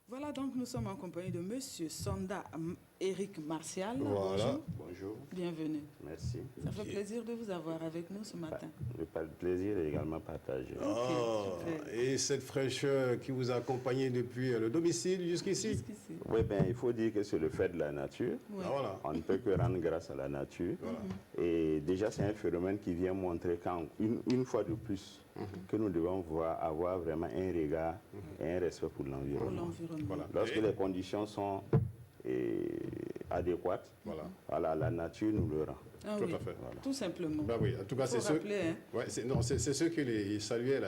Voilà, donc nous sommes en compagnie de Monsieur Sonda Éric Martial. Voilà. Bonjour. Bonjour, Bienvenue. merci. Ça fait plaisir de vous avoir avec nous ce matin. Le plaisir est également partagé. Oh, super. et cette fraîcheur qui vous a accompagné depuis le domicile jusqu'ici. Jusqu'ici. Oui, ben, il faut dire que c'est le fait de la nature. Oui. Ah, voilà. On ne peut que rendre grâce à la nature. Et déjà, c'est un phénomène qui vient montrer une fois de plus que nous devons avoir vraiment un regard et un respect pour Pour l'environnement. l'environnement. Voilà. Lorsque Et- les conditions sont adéquates, Voilà. la nature nous le rend. Ah Tout oui, à fait. tout simplement. Ben oui, en tout cas, Faut c'est ceux... rappeler, hein. Ouais, c'est ceux qui saluaient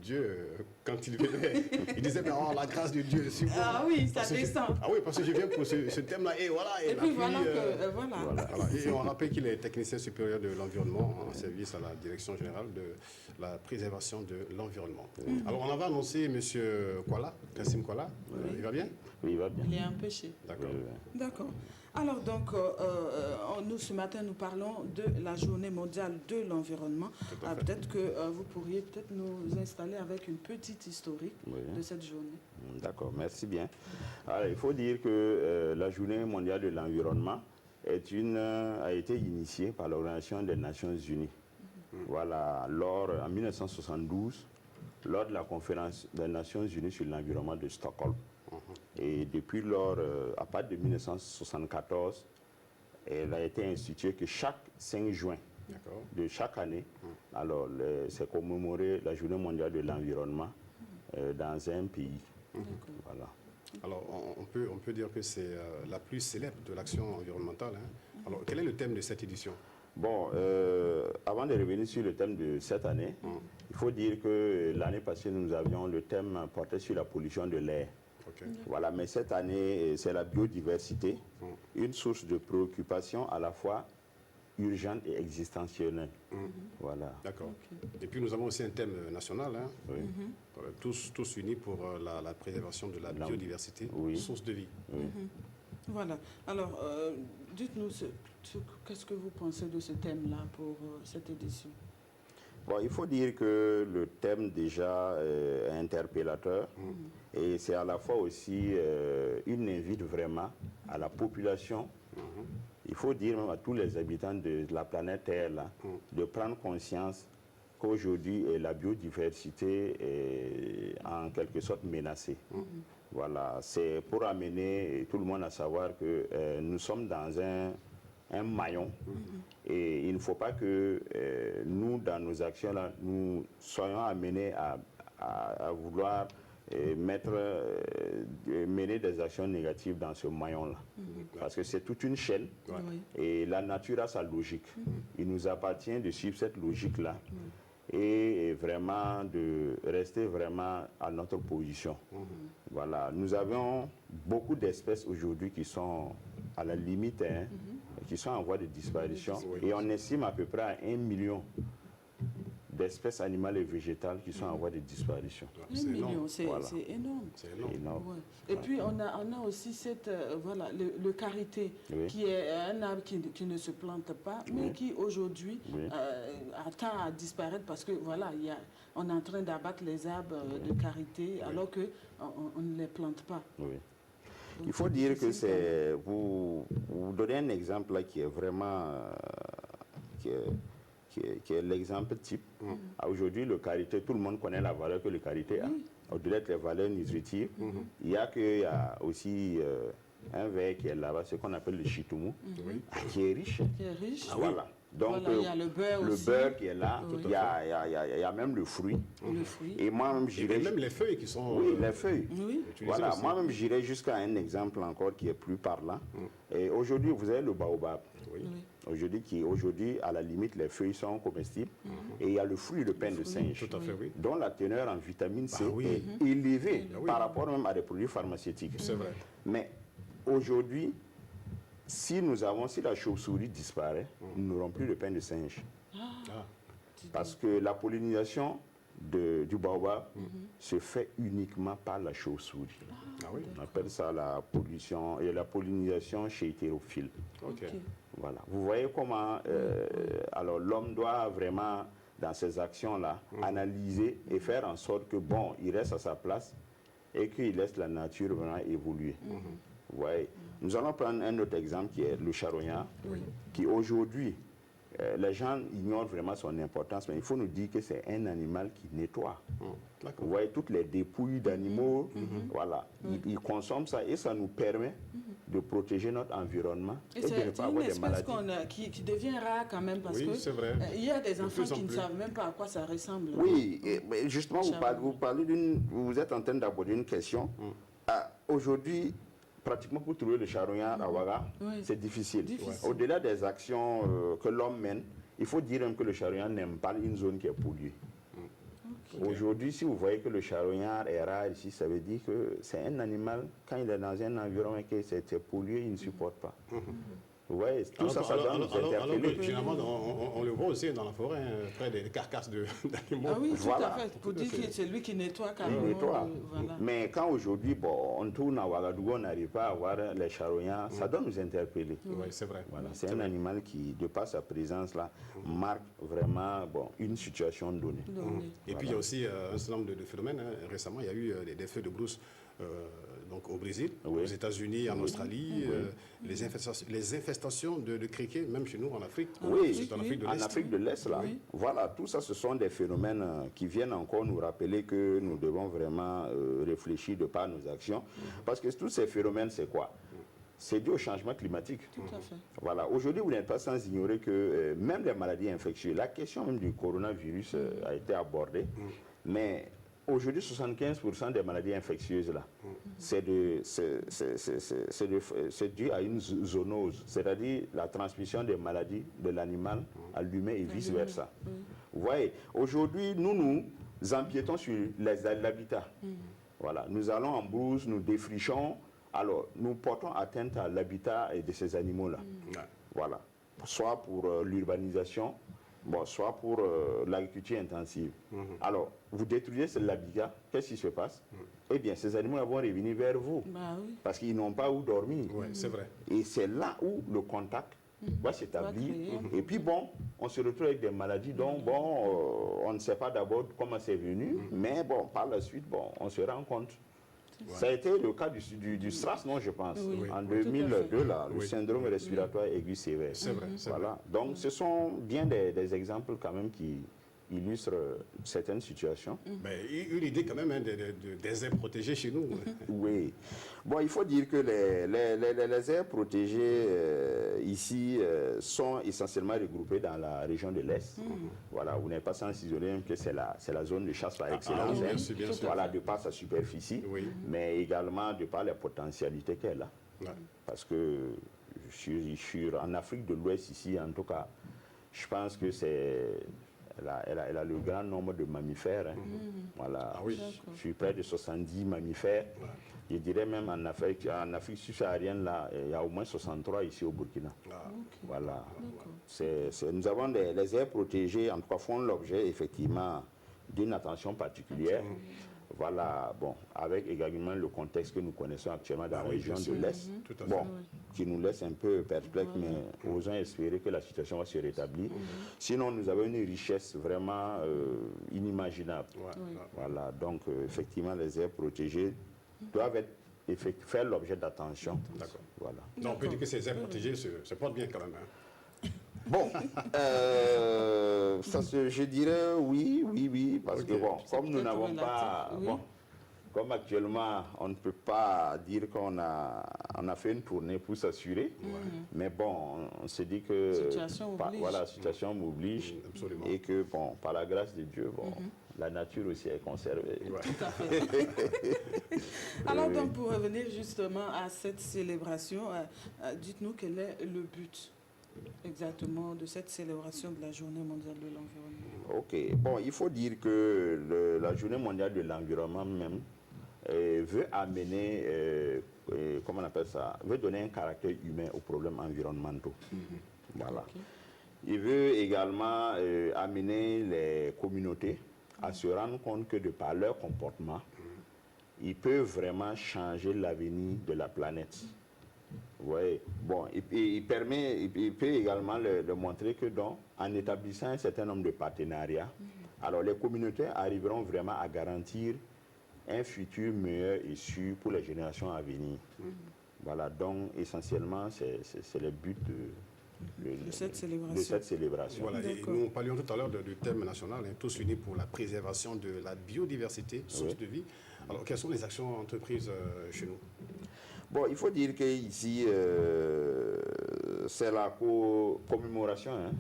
Dieu quand il venait. Il disait, mais oh, la grâce de Dieu, sur moi. Ah oui, ça Parce que descend. Ah oui, parce que je viens pour ce thème-là, et voilà. Et la puis pluie, voilà que, voilà. Voilà. Et on rappelle qu'il est technicien supérieur de l'environnement en service à la direction générale de la préservation de l'environnement. Alors, on avait annoncé M. Kuala, Kassim Kuala. Il va bien? Oui, il va bien. Il est empêché. D'accord. D'accord. Alors donc, nous ce matin, nous parlons de la journée mondiale de l'environnement. Peut-être que vous pourriez peut-être nous installer avec une petite historique Oui. de cette journée. D'accord, merci bien. Alors, il faut dire que la journée mondiale de l'environnement a été initiée par l'Organisation des Nations Unies. Voilà, en 1972, lors de la conférence des Nations Unies sur l'environnement de Stockholm. Et depuis lors, à partir de 1974, elle a été instituée que chaque 5 juin D'accord. de chaque année, alors c'est commémoré la journée mondiale de l'environnement dans un pays. Voilà. Alors, on peut dire que c'est la plus célèbre de l'action environnementale. Hein. Alors, quel est le thème de cette édition? Bon, avant de revenir sur le thème de cette année, il faut dire que l'année passée, nous avions le thème porté sur la pollution de l'air. Ok. Voilà, mais cette année, c'est la biodiversité, une source de préoccupation à la fois urgente et existentielle. Voilà. D'accord. Et puis, nous avons aussi un thème national, hein. Tous unis pour la préservation de la biodiversité, Oui. source de vie. Voilà. Alors, dites-nous qu'est-ce que vous pensez de ce thème-là pour cette édition? Bon, il faut dire que le thème déjà est interpellateur et c'est à la fois aussi une invite vraiment à la population. Il faut dire même à tous les habitants de la planète Terre là, de prendre conscience qu'aujourd'hui la biodiversité est en quelque sorte menacée. Voilà, c'est pour amener tout le monde à savoir que nous sommes dans un maillon et il ne faut pas que nous, dans nos actions là, nous soyons amenés à vouloir mener des actions négatives dans ce maillon-là. Parce que c'est toute une chaîne et la nature a sa logique. Il nous appartient de suivre cette logique-là et vraiment de rester vraiment à notre position. Voilà. Nous avons beaucoup d'espèces aujourd'hui qui sont à la limite, hein, qui sont en voie de disparition et on estime à peu près à 1 million d'espèces animales et végétales qui sont en voie de disparition. 1 million, c'est Voilà. énorme. C'est énorme. Énorme. Ouais. Et puis on a aussi cette, voilà, le karité, Oui. qui est un arbre qui ne se plante pas, mais qui aujourd'hui Oui. attend à disparaître parce que voilà, on est en train d'abattre les arbres de karité alors que on ne les plante pas. Oui. Donc, Il faut dire que difficile quand même. c'est... Vous donnez un exemple là qui est vraiment... qui est l'exemple type. Aujourd'hui, le karité, tout le monde connaît la valeur que le karité a. Au-delà des valeurs nutritives, il y a aussi un verre qui est là-bas, ce qu'on appelle le chitoumou, qui est riche. Qui est riche. Voilà. Donc, Voilà, il y a le beurre aussi. beurre qui est là, Oui. il y a même le fruit. Le fruit. Et moi-même, Et j'irais... même les feuilles qui sont Oui, les feuilles. Oui. utilisées Voilà, aussi. moi-même j'irais jusqu'à un exemple encore qui est plus parlant. Et aujourd'hui, vous avez le baobab. Oui. Aujourd'hui, à la limite, les feuilles sont comestibles. Et il y a le fruit, le pain de singe, Tout à fait, oui. dont la teneur en vitamine C oui. est élevée Ah oui. par rapport même à des produits pharmaceutiques. C'est vrai. Mais aujourd'hui, si la chauve-souris disparaît, nous n'aurons plus de pain de singe. Ah, Parce que la pollinisation du baobab se fait uniquement par la chauve-souris. ah oui. On appelle ça la pollinisation chez hétérophile. Ok. Voilà. Vous voyez comment alors l'homme doit vraiment, dans ses actions-là, analyser et faire en sorte que, bon, il reste à sa place et qu'il laisse la nature vraiment évoluer. Vous voyez. Nous allons prendre un autre exemple qui est le charognard, qui aujourd'hui, les gens ignorent vraiment son importance, mais il faut nous dire que c'est un animal qui nettoie. D'accord. Vous voyez, toutes les dépouilles d'animaux, voilà, ils consomment ça et ça nous permet de protéger notre environnement Et et de ne c'est pas une avoir des espèce maladies. qui devient rare quand même parce Oui, que c'est vrai. il y a des enfants plus en qui ne plus. savent même pas à quoi ça ressemble. Oui, mais justement, Charognard. vous êtes en train d'aborder une question. Aujourd'hui, pratiquement pour trouver le charognard à Ouaga, Oui. c'est difficile. Difficile. Au-delà des actions que l'homme mène, il faut dire même que le charognard n'aime pas une zone qui est polluée. Aujourd'hui, si vous voyez que le charognard est rare ici, ça veut dire que c'est un animal, quand il est dans un environnement qui est pollué, il ne supporte pas. Vous voyez, tout ça doit nous alors interpeller. que finalement, on le voit aussi dans la forêt, hein, près des carcasses d'animaux. Ah oui, tout Voilà. à fait. Pour dire que c'est lui qui nettoie carrément. Il nettoie. Voilà. Mais quand aujourd'hui, bon, on tourne à Ouagadougou, on n'arrive pas à voir les charognards, ça doit nous interpeller. Oui, c'est vrai. Voilà, c'est un animal qui, de par sa présence là, marque vraiment une situation donnée. Et puis il y a aussi un certain nombre de phénomènes. Hein. Récemment, il y a eu des feux de brousse donc au Brésil, Oui. aux États-Unis, en Australie, les infestations de criquets, même chez nous en Afrique. Oui, C'est en Afrique de en l'Est. Afrique de l'Est, là. Oui. Voilà, tout ça, ce sont des phénomènes qui viennent encore nous rappeler que nous devons vraiment réfléchir de par nos actions. Parce que tous ces phénomènes, c'est quoi? C'est dû au changement climatique. Tout à fait. Voilà. Aujourd'hui, vous n'êtes pas sans ignorer que même les maladies infectieuses, la question même du coronavirus a été abordée, mais aujourd'hui, 75% des maladies infectieuses, là, c'est dû à une zoonose, c'est-à-dire la transmission des maladies de l'animal à l'humain et vice-versa. Vous voyez, aujourd'hui, nous empiétons sur l'habitat. Voilà. Nous allons en brousse, nous défrichons, alors nous portons atteinte à l'habitat de ces animaux-là. Ouais. Voilà. Soit pour l'urbanisation, soit pour l'agriculture intensive. Alors, vous détruisez l'habitat, qu'est-ce qui se passe? Eh bien, ces animaux vont revenir vers vous. Bah oui. Parce qu'ils n'ont pas où dormir. Oui, c'est vrai. Et c'est là où le contact va s'établir. créer. Et puis on se retrouve avec des maladies dont, on ne sait pas d'abord comment c'est venu, mais par la suite, on se rend compte. Ça a été le cas du SRAS, non, je pense, Oui. en Oui, tout à 2002, là, le Oui. syndrome respiratoire aigu sévère. C'est vrai, c'est Voilà. Donc, ce sont bien des exemples quand même qui illustrent certaines situations. Mais une idée quand même hein, des aires protégées chez nous. Oui. Bon, il faut dire que les aires protégées ici sont essentiellement regroupées dans la région de l'Est. Voilà, vous n'êtes pas sans isoler que c'est la zone de chasse par excellence. oui, hein. c'est bien sûr. Voilà, de par sa superficie, Oui. mais également de par les potentialités qu'elle a. Ouais. Parce que en Afrique de l'Ouest ici, en tout cas, je pense que c'est elle a le grand nombre de mammifères. Hein. Voilà, je suis près de 70 mammifères. Je dirais même en Afrique subsaharienne, là, il y a au moins 63 ici au Burkina. Voilà. Nous avons les aires protégées, en tout cas, font l'objet effectivement d'une attention particulière. Voilà, bon, avec également le contexte que nous connaissons actuellement dans la région de l'Est, bon, qui nous laisse un peu perplexes, mais osons espérer que la situation va se rétablir. Sinon, nous avons une richesse vraiment inimaginable. Voilà, donc effectivement, les aires protégées doivent faire l'objet d'attention. D'accord. Voilà. Donc, on peut dire que ces aires protégées se portent bien quand même. Hein. Bon, je dirais oui, parce que bon, comme nous n'avons pas, bon, comme actuellement, on ne peut pas dire qu'on a fait une tournée pour s'assurer, mais bon, on se dit que la situation m'oblige et que bon, par la grâce de Dieu, bon, la nature aussi est conservée. Tout à fait. Alors donc, pour revenir justement à cette célébration, dites-nous quel est le but exactement de cette célébration de la Journée mondiale de l'environnement. Ok, bon, il faut dire que la Journée mondiale de l'environnement même veut amener, comment on appelle ça, veut donner un caractère humain aux problèmes environnementaux. Voilà. Il veut également amener les communautés à se rendre compte que de par leur comportement, ils peuvent vraiment changer l'avenir de la planète. Oui, bon, il peut également leur montrer que donc, en établissant un certain nombre de partenariats, alors les communautés arriveront vraiment à garantir un futur meilleur et sûr pour les générations à venir. Voilà, donc essentiellement, c'est le but de cette célébration. Voilà, et nous parlions tout à l'heure du thème national, hein, tous unis pour la préservation de la biodiversité, source de vie. Alors, quelles sont les actions entreprises chez nous? Bon, il faut dire qu'ici, c'est la commémoration. Hein.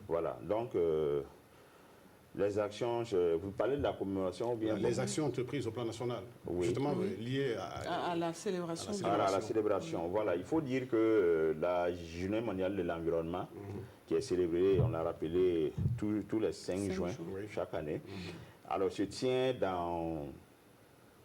Voilà, donc les actions, vous parlez de la commémoration ou bien... Les actions entreprises au plan national, justement liées à la célébration. À la célébration, voilà. Il faut dire que la Journée mondiale de l'environnement, qui est célébrée, on l'a rappelé, tous les 5 juin chaque année, alors se tient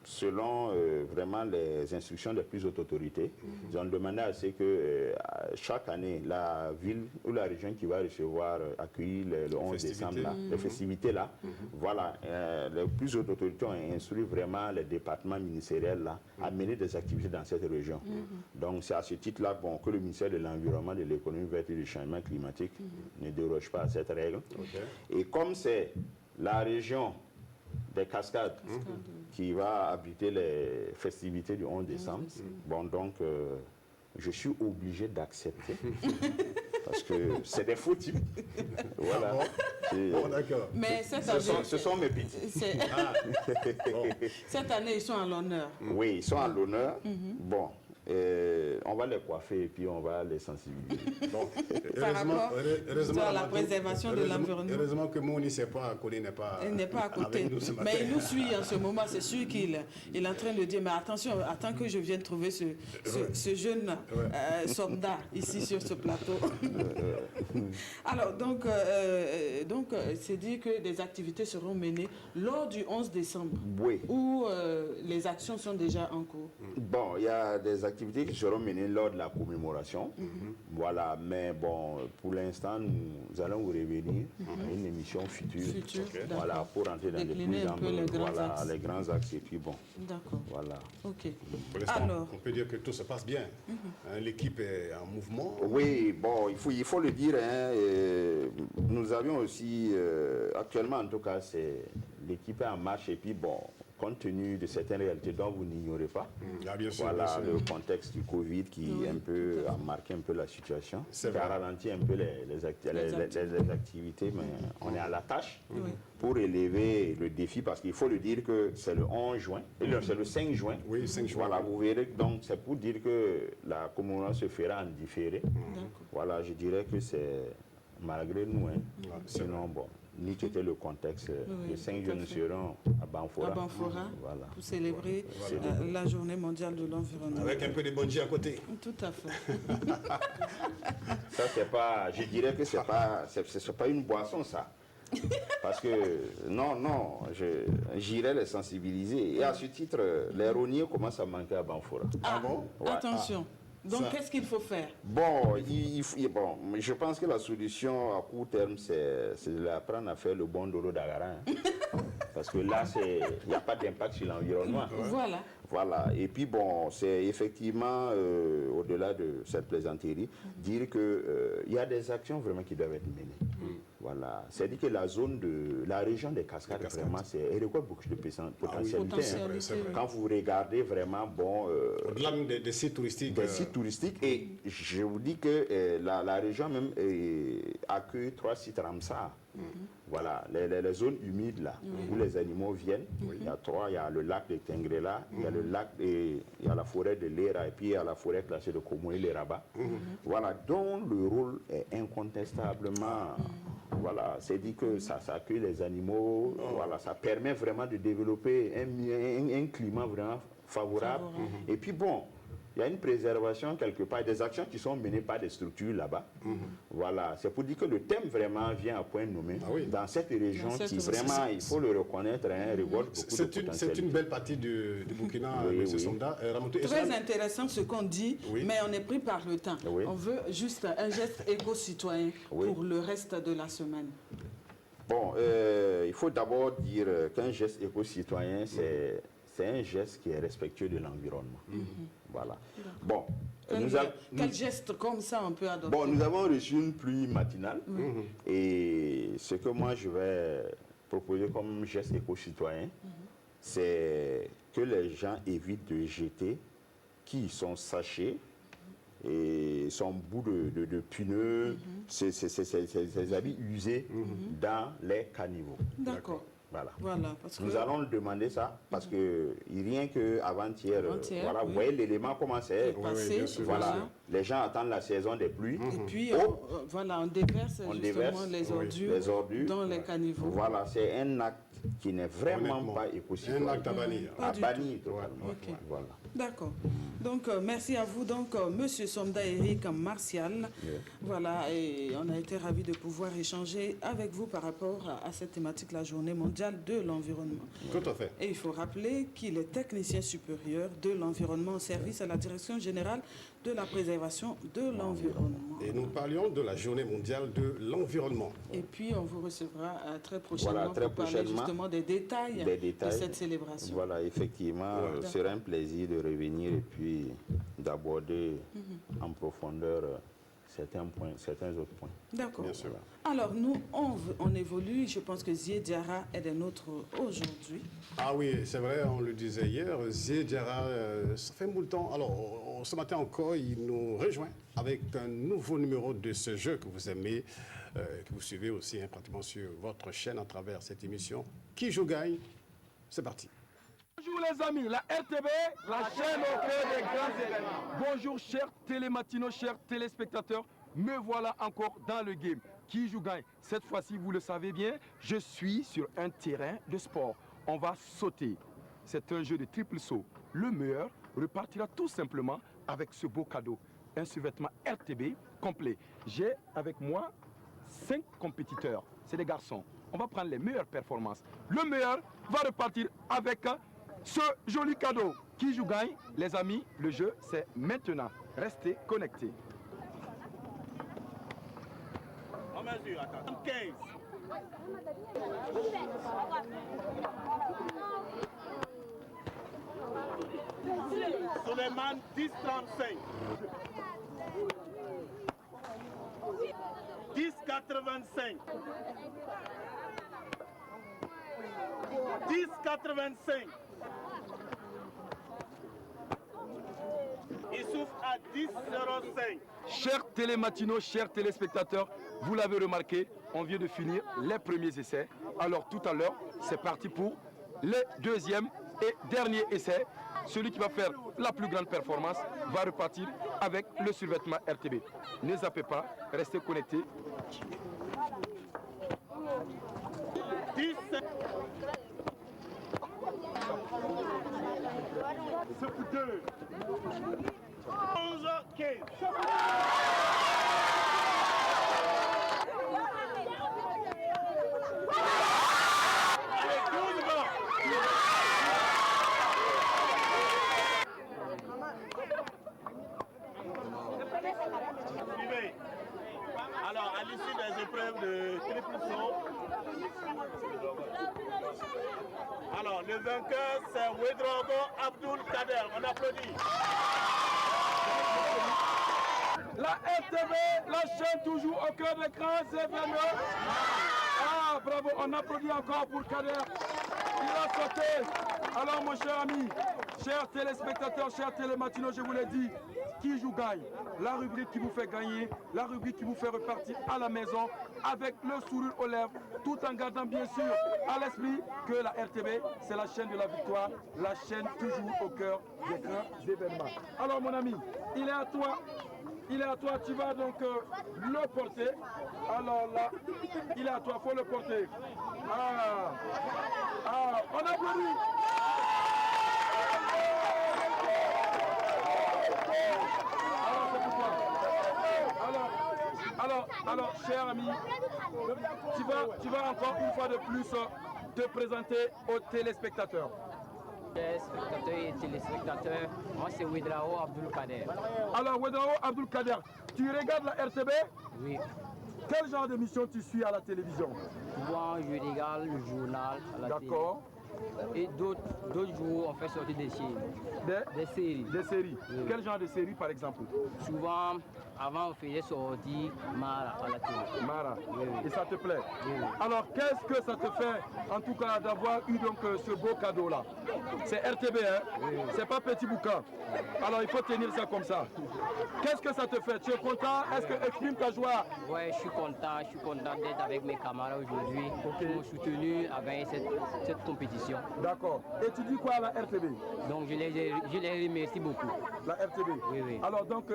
selon vraiment les instructions des plus hautes autorités. Ils ont demandé à ce que chaque année, la ville ou la région qui va recevoir, accueillir le 11 décembre, là, les festivités là, voilà, les plus hautes autorités ont instruit vraiment les départements ministériels là, à mener des activités dans cette région. Donc c'est à ce titre-là bon, que le ministère de l'Environnement, de l'Économie verte et du Changement climatique ne déroge pas à cette règle. Et comme c'est la région des Cascades qui va abriter les festivités du 11 décembre. Bon, donc, je suis obligé d'accepter parce que c'est des faux types. Voilà. Bon, d'accord. Mais ce sont mes petits. Cette année, ils sont à l'honneur. Oui, ils sont à l'honneur. Bon. On va les coiffer et puis on va les sensibiliser. Bon, heureusement à la préservation de l'environnement. Heureusement que Mouni n'est pas à côté. Mais il nous suit en ce moment. C'est sûr qu'il est en train de dire, mais attention, attends que je vienne trouver ce jeune soldat ici sur ce plateau. Alors, donc c'est dit que des activités seront menées lors du 11 décembre. Oui. Où les actions sont déjà en cours. Bon, il y a des activités qui seront menées lors de la commémoration. Voilà, mais bon, pour l'instant, nous allons vous revenir à une émission future. Voilà, pour rentrer dans les grands axes. Et puis bon. D'accord. Voilà. Ok. Pour l'instant, on peut dire que tout se passe bien. L'équipe est en mouvement. Oui, bon, il faut le dire. Hein, nous avions aussi, actuellement en tout cas, l'équipe est en marche. Et puis bon, compte tenu de certaines réalités dont vous n'ignorez pas. Bien sûr, voilà le contexte du Covid qui un peu a marqué un peu la situation, qui a ralenti un peu les activités, mais on est à la tâche pour élever le défi, parce qu'il faut le dire que c'est le 11 juin, c'est le 5 juin. Oui, 5 juin. Voilà, vous verrez, donc c'est pour dire que la commémoration se fera en différé. Voilà, je dirais que c'est malgré nous, hein. Sinon, bon. Ni c'était le contexte. Les 5 jeunes seront à Banfora. Voilà. Pour célébrer la Journée mondiale de l'environnement. Avec un peu de bungee à côté. Tout à fait. Ça, c'est pas, je dirais que c'est pas une boisson, ça. Parce que, non, j'irai les sensibiliser. Et à ce titre, les rogniers commencent à manquer à Banfora. Ah bon? Ouais. Attention. Donc, Ça- qu'est-ce qu'il faut faire? Bon, bon, je pense que la solution à court terme, c'est d'apprendre à faire le bon dolo d'Agara. Parce que là, il n'y a pas d'impact sur l'environnement. Voilà. Voilà. Et puis, bon, c'est effectivement, au-delà de cette plaisanterie, dire qu'il y a des actions vraiment qui doivent être menées. Voilà. C'est-à-dire que la région des Cascades, vraiment, elle recueille beaucoup de potentialités. Potentialité, c'est vrai. oui. Quand vous regardez vraiment, bon... Au-delà même des sites touristiques. des sites touristiques, et je vous dis que la région même accueille 3 sites Ramsar. Voilà, les zones humides là, où les animaux viennent. Il y a 3, il y a le lac de Tengrela, il y a le lac, il y a la forêt de Lera, et puis il y a la forêt classée de Komoé, les Rabat. Voilà, dont le rôle est incontestablement, voilà, c'est dit que ça accueille les animaux, voilà, ça permet vraiment de développer un climat vraiment favorable. Et puis bon, il y a une préservation quelque part, des actions qui sont menées par des structures là-bas. Voilà, c'est pour dire que le thème vraiment vient à point nommé dans cette région qui vraiment, il faut le reconnaître, regorge beaucoup de potentiel. C'est une belle partie du Burkina, Oui, M. oui. Sonda. Ramoutou, Très intéressant ce qu'on dit, Oui. mais on est pris par le temps. Oui. On veut juste un geste éco-citoyen Oui. pour le reste de la semaine. Bon, il faut d'abord dire qu'un geste éco-citoyen, c'est un geste qui est respectueux de l'environnement. Voilà. Bon, Quel geste comme ça on peut adopter? bon, nous avons reçu une pluie matinale et ce que moi je vais proposer comme geste éco-citoyen, c'est que les gens évitent de jeter qui sont sachets et son bout de pneus, ces habits usés dans les caniveaux. D'accord. Voilà. Voilà, parce que Nous allons demander ça parce que rien qu'avant-hier, Avant-hier, voilà, oui. vous voyez l'élément comment c'est. passé, bien sûr. Voilà. voilà. Les gens attendent la saison des pluies. Et puis, Oh. voilà, on déverse On justement déverse, les ordures dans les caniveaux. Voilà, c'est un acte qui n'est vraiment Honnêtement, pas éco-citoyen. un acte à bannir. Pas À du bannir totalement. Ok. Voilà. D'accord. Donc, merci à vous. Donc, Monsieur Somda Eric Martial. Voilà, et on a été ravis de pouvoir échanger avec vous par rapport à cette thématique, la Journée mondiale de l'environnement. Tout à fait. Et il faut rappeler qu'il est technicien supérieur de l'environnement au service à la Direction générale de la préservation de l'environnement. Et nous parlions de la Journée mondiale de l'environnement. Et puis, on vous recevra très prochainement Voilà, très pour parler prochainement justement des détails de cette célébration. Voilà, effectivement, ce serait un plaisir de revenir et puis d'aborder en profondeur certains autres points. D'accord. Bien sûr. Alors, nous, on évolue. Je pense que Zié Diarra est des nôtres aujourd'hui. Ah oui, c'est vrai, on le disait hier, Zié Diarra, ça fait beaucoup de temps. Alors, ce matin encore, il nous rejoint avec un nouveau numéro de ce jeu que vous aimez, que vous suivez aussi pratiquement sur votre chaîne à travers cette émission. Qui joue gagne? C'est parti. Bonjour les amis, la RTB, la chaîne au cœur des grands événements. Bonjour chers télématinos, chers téléspectateurs, me voilà encore dans le game. Qui joue gagne? Cette fois-ci, vous le savez bien, je suis sur un terrain de sport. On va sauter. C'est un jeu de triple saut. Le meilleur repartira tout simplement avec ce beau cadeau. Un survêtement RTB complet. J'ai avec moi 5 compétiteurs. C'est des garçons. On va prendre les meilleures performances. Le meilleur va repartir avec ce joli cadeau. Qui joue gagne? Les amis, le jeu c'est maintenant. Restez connectés. On mesure, attends. 15. Suleiman 10,35. 10,85. 10,85. Il souffle à 10,05. Chers télématinos, chers téléspectateurs, vous l'avez remarqué, on vient de finir les premiers essais. Alors tout à l'heure, c'est parti pour le deuxième et dernier essai. Celui qui va faire la plus grande performance va repartir avec le survêtement RTB. Ne zappez pas, restez connectés. 17. C'est pour 2. 11, 15. Le vainqueur, c'est Ouedraogo Abdul Kader. On applaudit. La RTV, la chaîne toujours au cœur des grands événements. Ah, bravo, on applaudit encore pour Kader. Il a sauté. Alors, mon cher ami, chers téléspectateurs, chers télématinaux, je vous l'ai dit, qui joue gagne. La rubrique qui vous fait gagner, la rubrique qui vous fait repartir à la maison avec le sourire aux lèvres, tout en gardant bien sûr à l'esprit que la RTV, c'est la chaîne de la victoire, la chaîne toujours au cœur des grands événements. Alors, mon ami, il est à toi. Il est à toi, tu vas donc le porter. Alors là, il est à toi, il faut le porter. On applaudit. Alors, c'est pour toi. Alors, cher ami, tu vas encore une fois de plus te présenter aux téléspectateurs. Spectateurs et téléspectateurs, moi c'est Ouedraogo Abdul Kader. Alors Ouedraogo Abdul Kader, tu regardes la RTB? Oui. Quel genre d'émission tu suis à la télévision? Souvent je regarde le journal à la télé. D'accord. Et d'autres jours on fait sortir des séries. Des séries. Des séries. Oui. Quel genre de série par exemple? Souvent, avant on faisait sortir Mara à la télé. Mara. Oui. Et ça te plaît? Oui. Alors qu'est-ce que ça te fait en tout cas d'avoir eu donc ce beau cadeau là? C'est RTB, hein? Oui. C'est pas petit bouquin. Alors il faut tenir ça comme ça. Qu'est-ce que ça te fait? Tu es content? Est-ce que exprime ta joie? Oui, je suis content d'être avec mes camarades aujourd'hui qui m'ont soutenu à gagner cette compétition. D'accord. Et tu dis quoi à la RTB? Donc je les remercie beaucoup. La RTB? Oui, oui.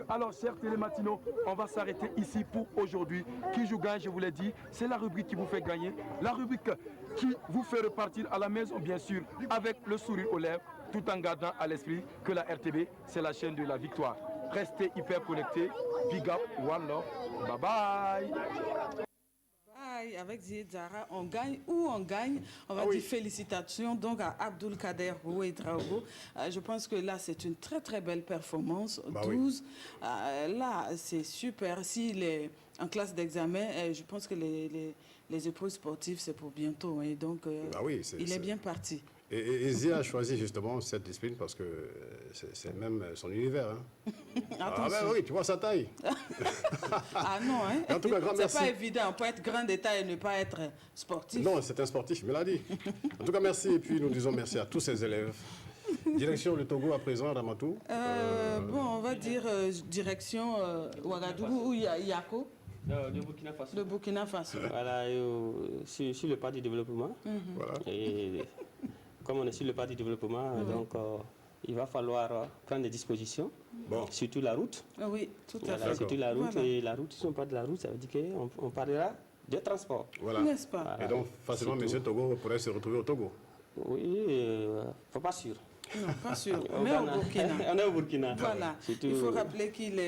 Alors chers télématinaux, on va s'arrêter ici pour aujourd'hui. Qui joue gagne, je vous l'ai dit, c'est la rubrique qui vous fait gagner. La rubrique qui vous fait repartir à la maison, bien sûr, avec le sourire aux lèvres, tout en gardant à l'esprit que la RTB, c'est la chaîne de la victoire. Restez hyper connectés. Big up, one love. Bye bye. Avec Zied Zara, on gagne ou on gagne. On va dire félicitations donc à Abdul Kader Ouedraogo. Je pense que là, c'est une très très belle performance. 12. Là, c'est super. S'il est en classe d'examen, je pense que les épreuves sportives, c'est pour bientôt. Et donc, il est bien parti. Et Zia a choisi justement cette discipline parce que c'est même son univers. Hein. Ah ben oui, tu vois sa taille. Ah non, hein. En tout cas, grand merci. C'est pas évident, on peut être grand de taille et ne pas être sportif. Non, c'est un sportif, il me l'a dit. En tout cas, merci. Et puis, nous disons merci à tous ces élèves. Direction le Togo à présent, Ramatou. Bon, on va dire direction Ouagadougou ou Yako. De Burkina Faso. De Burkina Faso. Voilà, sur le pas du développement. Voilà. Et comme on est sur le pas du développement, donc il va falloir prendre des dispositions, surtout la route. Oui, tout à fait. Surtout la route. Voilà. Et la route, si on parle de la route, ça veut dire qu'on parlera de transport. Voilà. N'est-ce pas? Voilà. Et donc, facilement, M. Togo pourrait se retrouver au Togo. Oui, pas sûr. Non, pas sûr. Mais au Burkina. On est au Burkina. Voilà. Surtout... Il faut rappeler qu'il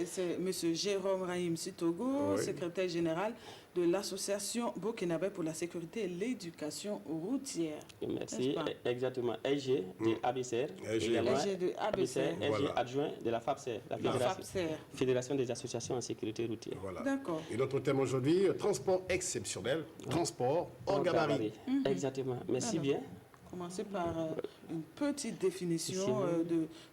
c'est M. Jérôme Rahim Sitogo, secrétaire général de l'association burkinabé pour la sécurité et l'éducation routière. Merci. Exactement. EG de ABCR. EG de ABCR. EG adjoint de la FAPSER, la Fédération des associations en sécurité routière. Voilà. D'accord. Et notre thème aujourd'hui, transport exceptionnel, transport hors gabarit. Exactement. Merci bien. Commencer par une petite définition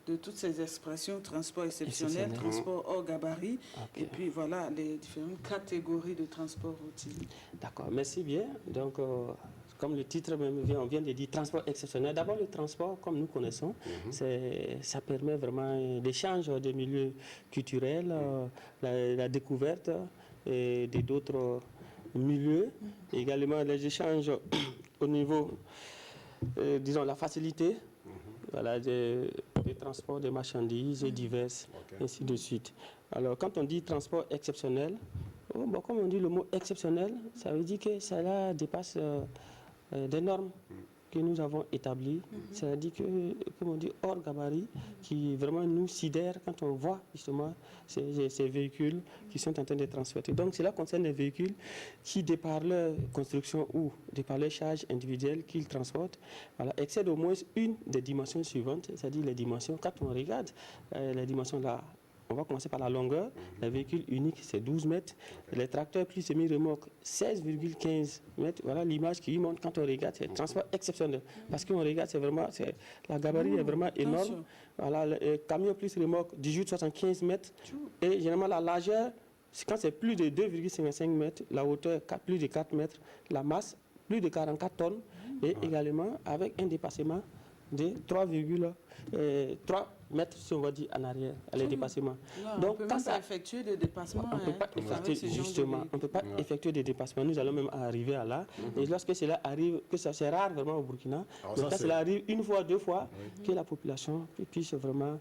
de toutes ces expressions, transport exceptionnel, transport hors gabarit, et puis voilà les différentes catégories de transport routier. D'accord, merci bien. Donc, comme le titre même vient, on vient de dire transport exceptionnel. D'abord, le transport, comme nous connaissons, ça permet vraiment l'échange des milieux culturels, la découverte d'autres milieux, également les échanges au niveau... disons la facilité voilà, des transports de marchandises diverses, ainsi de suite. Alors, quand on dit transport exceptionnel, comme on dit le mot exceptionnel, ça veut dire que cela dépasse des normes que nous avons établies. C'est-à-dire que, comme on dit, hors gabarit, qui vraiment nous sidère quand on voit justement ces véhicules qui sont en train de transporter. Donc cela concerne les véhicules qui, de par leur construction ou de par leur charge individuelle qu'ils transportent, excèdent au moins une des dimensions suivantes, c'est-à-dire les dimensions, quand on regarde les dimensions là, On va commencer par la longueur. Les véhicules uniques, c'est 12 mètres. Les tracteurs plus semi-remorques, 16,15 mètres. Voilà l'image qui montre quand on regarde. C'est un transport exceptionnel. Parce qu'on regarde, c'est vraiment, la gabarit est vraiment énorme. Voilà, le camion plus remorque, 18,75 mètres. Et généralement, la largeur, quand c'est plus de 2,55 mètres, la hauteur, plus de 4 mètres, la masse, plus de 44 tonnes. Et également, avec un dépassement de 3,3 mètres, si on va dire, en arrière, les dépassements. Là, donc, on ne peut pas effectuer des dépassements. On ne peut pas effectuer, justement, on peut pas effectuer des dépassements. Nous allons même arriver à là. Et lorsque cela arrive, que ça c'est rare vraiment au Burkina, mais quand cela arrive une fois, deux fois, que la population puisse vraiment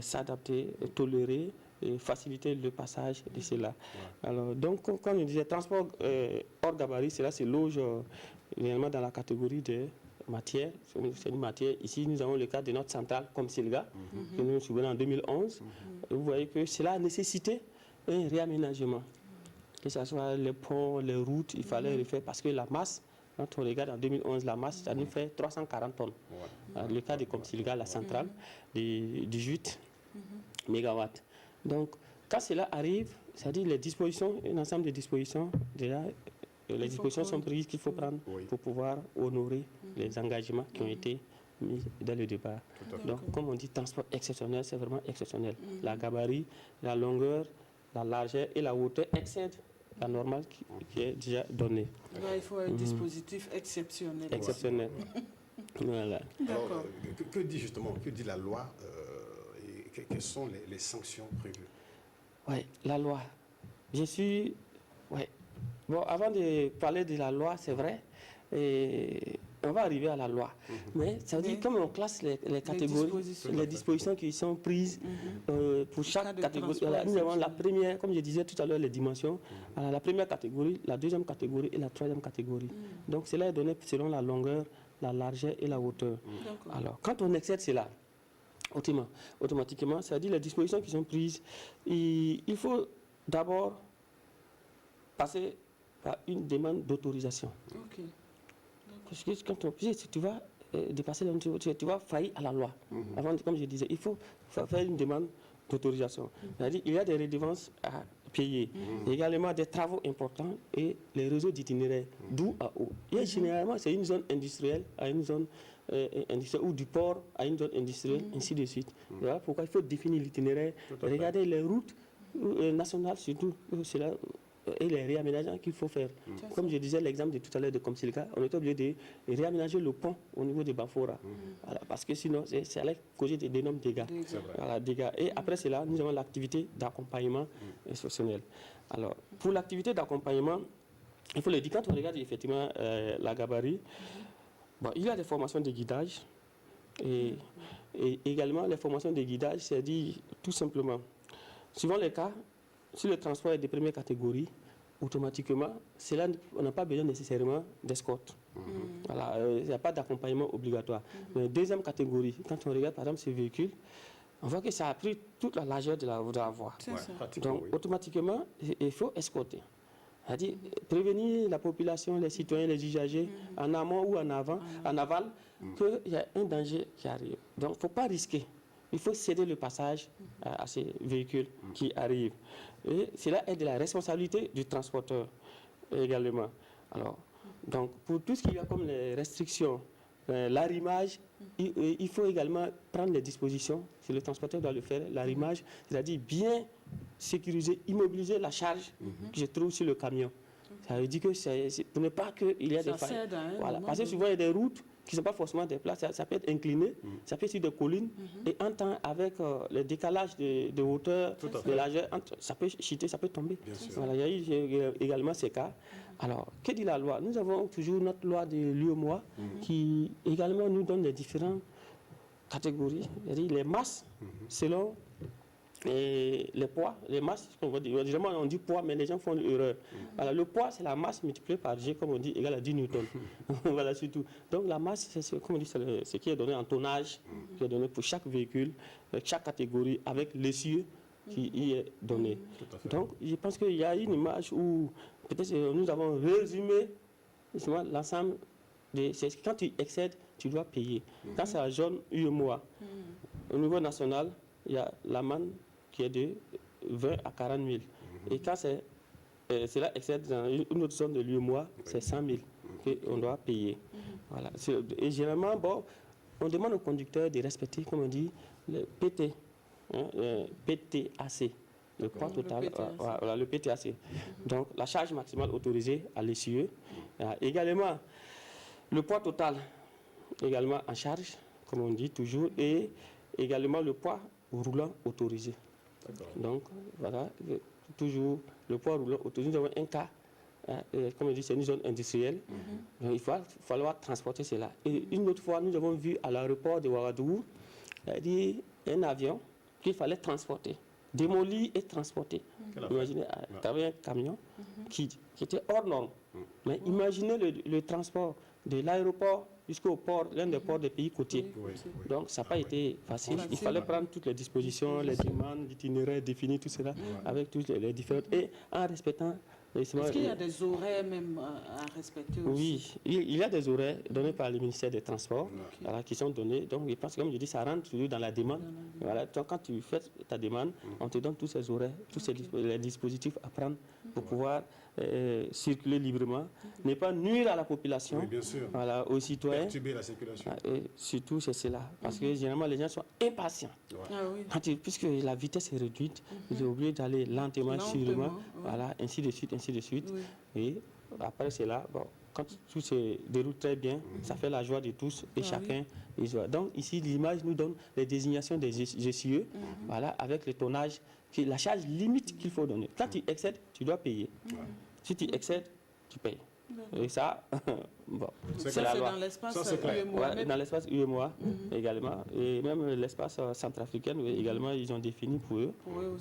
s'adapter, tolérer, et faciliter le passage de cela. Alors, donc, comme on disait, transport hors gabarit, cela se loge réellement dans la catégorie de matière. C'est une matière. Ici, nous avons le cas de notre centrale comme Silga, que nous nous souvenons en 2011. Vous voyez que cela a nécessité un réaménagement. Que ce soit les ponts, les routes, il fallait refaire parce que la masse, quand on regarde en 2011, la masse, ça nous fait 340 tonnes. Le cas de Comsilga, la centrale, de 18 mégawatts. Donc, quand cela arrive, c'est-à-dire les dispositions, un ensemble de dispositions, déjà, les dispositions sont prises qu'il faut prendre pour pouvoir honorer les engagements qui ont été mis dans le débat. Donc, comme on dit, transport exceptionnel, c'est vraiment exceptionnel. La gabarit, la longueur, la largeur et la hauteur excèdent la normale qui est déjà donnée. Là, il faut un dispositif exceptionnel. Exceptionnel. Voilà. Alors, que dit justement, que dit la loi et quelles sont les sanctions prévues? Oui, la loi. Je suis... Ouais. Bon, avant de parler de la loi, c'est vrai, on va arriver à la loi. Mais ça veut dire, comme on classe les catégories, les dispositions qui sont prises pour chaque catégorie. Nous avons la première, comme je disais tout à l'heure, les dimensions. La première catégorie, la deuxième catégorie et la troisième catégorie. Donc, cela est donné selon la longueur, la largeur et la hauteur. Alors, quand on excède cela, automatiquement, ça veut dire les dispositions qui sont prises, il faut d'abord passer par une demande d'autorisation. Parce que quand tu vas dépasser, tu vas faillir à la loi. Avant, comme je disais, il faut faire une demande d'autorisation. C'est-à-dire il y a des redevances à payer, également des travaux importants et les réseaux d'itinéraires d'où à où. Et généralement, c'est une zone industrielle à une zone industrielle ou du port à une zone industrielle, ainsi de suite. Voilà pourquoi il faut définir l'itinéraire, regarder les routes nationales surtout, cela et les réaménagements qu'il faut faire. Comme je disais l'exemple de tout à l'heure de Comsilga, on est obligé de réaménager le pont au niveau de Bafora. Voilà, parce que sinon, ça allait causer d'énormes dégâts. Voilà, dégâts. Et après cela, nous avons l'activité d'accompagnement institutionnel. Alors, pour l'activité d'accompagnement, il faut le dire, quand on regarde effectivement la gabarit, bon, il y a des formations de guidage. Et également, les formations de guidage, c'est dit tout simplement, suivant les cas, si le transport est de première catégorie, automatiquement, on n'a pas besoin nécessairement d'escorte. Voilà, il n'y a pas d'accompagnement obligatoire. Mais deuxième catégorie, quand on regarde par exemple ce véhicule, on voit que ça a pris toute la largeur de la voie. Donc automatiquement, il faut escorter. C'est-à-dire prévenir la population, les citoyens, les usagers, en amont ou en aval, qu'il y a un danger qui arrive. Donc il ne faut pas risquer. Il faut céder le passage à ces véhicules qui arrivent. Et cela est de la responsabilité du transporteur également. Alors, donc, pour tout ce qu'il y a comme les restrictions, l'arrimage, il faut également prendre les dispositions, si le transporteur doit le faire, l'arrimage, c'est-à-dire bien sécuriser, immobiliser la charge que je trouve sur le camion. Ça veut dire que pour ne pas qu'il y ait des failles. Voilà, parce que souvent il y a des routes qui ne sont pas forcément des places, ça peut être incliné, ça peut être sur des collines, et en temps avec le décalage de hauteur, de largeur, ça peut chuter, ça peut tomber. Voilà, il y a eu également ces cas. Alors, que dit la loi? Nous avons toujours notre loi de l'UEMOA qui également nous donne les différentes catégories, c'est-à-dire les masses selon les poids, les masses, généralement on dit poids, mais les gens font l'erreur. Voilà, le poids, c'est la masse multipliée par G, comme on dit, égale à 10 newtons. Voilà, surtout. Donc la masse, c'est ce qui est donné en tonnage, qui est donné pour chaque véhicule, chaque catégorie, avec l'essieu qui y est donné. Donc je pense qu'il y a une image où peut-être nous avons résumé l'ensemble de... Quand tu excèdes, tu dois payer. Quand c'est la zone UEMOA, au niveau national, il y a l'amende qui est de 20 à 40 000. Et quand cela excède dans une autre zone de l'UEMOA, c'est 100 000 qu'on doit payer. Voilà. Et généralement, bon, on demande aux conducteurs de respecter, comme on dit, le PT, PTAC, le poids total, voilà, le PTAC. Donc, la charge maximale autorisée à l'essieu. Également, le poids total, également en charge, comme on dit toujours, et également le poids roulant autorisé. Donc, voilà, toujours le poids roulant autorisé. Nous avons un cas, comme on dit, c'est une zone industrielle. Donc, il va falloir transporter cela. Et une autre fois, nous avons vu à l'aéroport de Ouagadougou, un avion qu'il fallait transporter, démolir et transporter. Imaginez, à travers un camion qui était hors norme. Mais imaginez le transport de l'aéroport jusqu'au port, l'un des ports des pays côtiers. Donc, ça n'a pas été facile. Il fallait prendre toutes les dispositions, les demandes, l'itinéraire défini, tout cela, avec toutes les différentes. Et en respectant. Est-ce qu'il y a des horaires même à respecter aussi? Oui, il y a des horaires donnés par le ministère des Transports voilà, qui sont donnés. Donc, je pense que, comme je dis, ça rentre toujours dans la demande. Voilà, donc, quand tu fais ta demande, on te donne tous ces horaires, tous les dispositifs à prendre pour pouvoir circuler librement, ne pas nuire à la population, voilà, aux citoyens. Perturber la circulation. Et surtout, c'est cela. Parce que généralement, les gens sont impatients. Puisque la vitesse est réduite, ils ont oublié d'aller lentement, sûrement, voilà, ainsi de suite, ainsi de suite. Et après cela, bon, quand tout se déroule très bien, ça fait la joie de tous et chacun. Donc ici, l'image nous donne les désignations des essieux, voilà, avec le tonnage, la charge limite qu'il faut donner. Quand tu excèdes, tu dois payer. Si tu excèdes, tu payes. Et ça, bon, c'est la loi. Dans l'espace UEMOA. Ouais, dans l'espace UEMOA également. Et même l'espace centrafricain également, ils ont défini pour eux.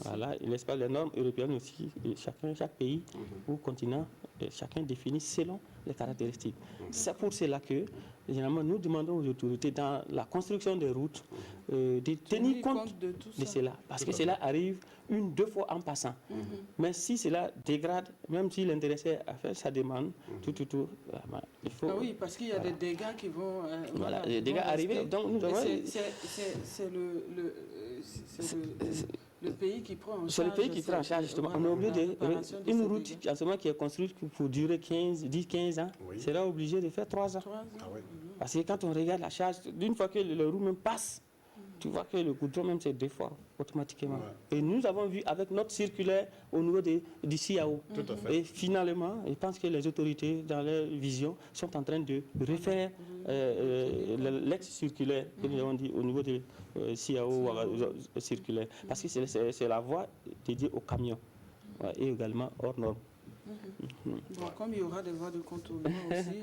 Voilà, l'espace, les normes européennes aussi, chaque pays ou continent, chacun définit selon les caractéristiques. C'est pour cela que, généralement, nous demandons aux autorités dans la construction des routes de tenir compte de cela. Parce que cela arrive 1-2 fois en passant. Mais si cela dégrade, même si l'intéressé a fait sa demande, il faut... oui, parce qu'il y a des dégâts qui vont... voilà, les dégâts arrivés. Donc, c'est le pays qui prend en charge. C'est le pays qui prend en charge, justement. On est obligé une route en ce moment qui est construite pour durer 10-15 ans, sera obligé de faire 3 ans. Parce que quand on regarde la charge, d'une fois que le roue même passe, tu vois que le goudron même se déforme automatiquement. Et nous avons vu avec notre circulaire au niveau du CIAO. Et finalement, je pense que les autorités, dans leur vision, sont en train de refaire l'ex-circulaire que nous avons dit au niveau du CIAO circulaire. Parce que c'est la voie dédiée aux camions et également hors normes. Bon, comme il y aura des voies de contournement aussi,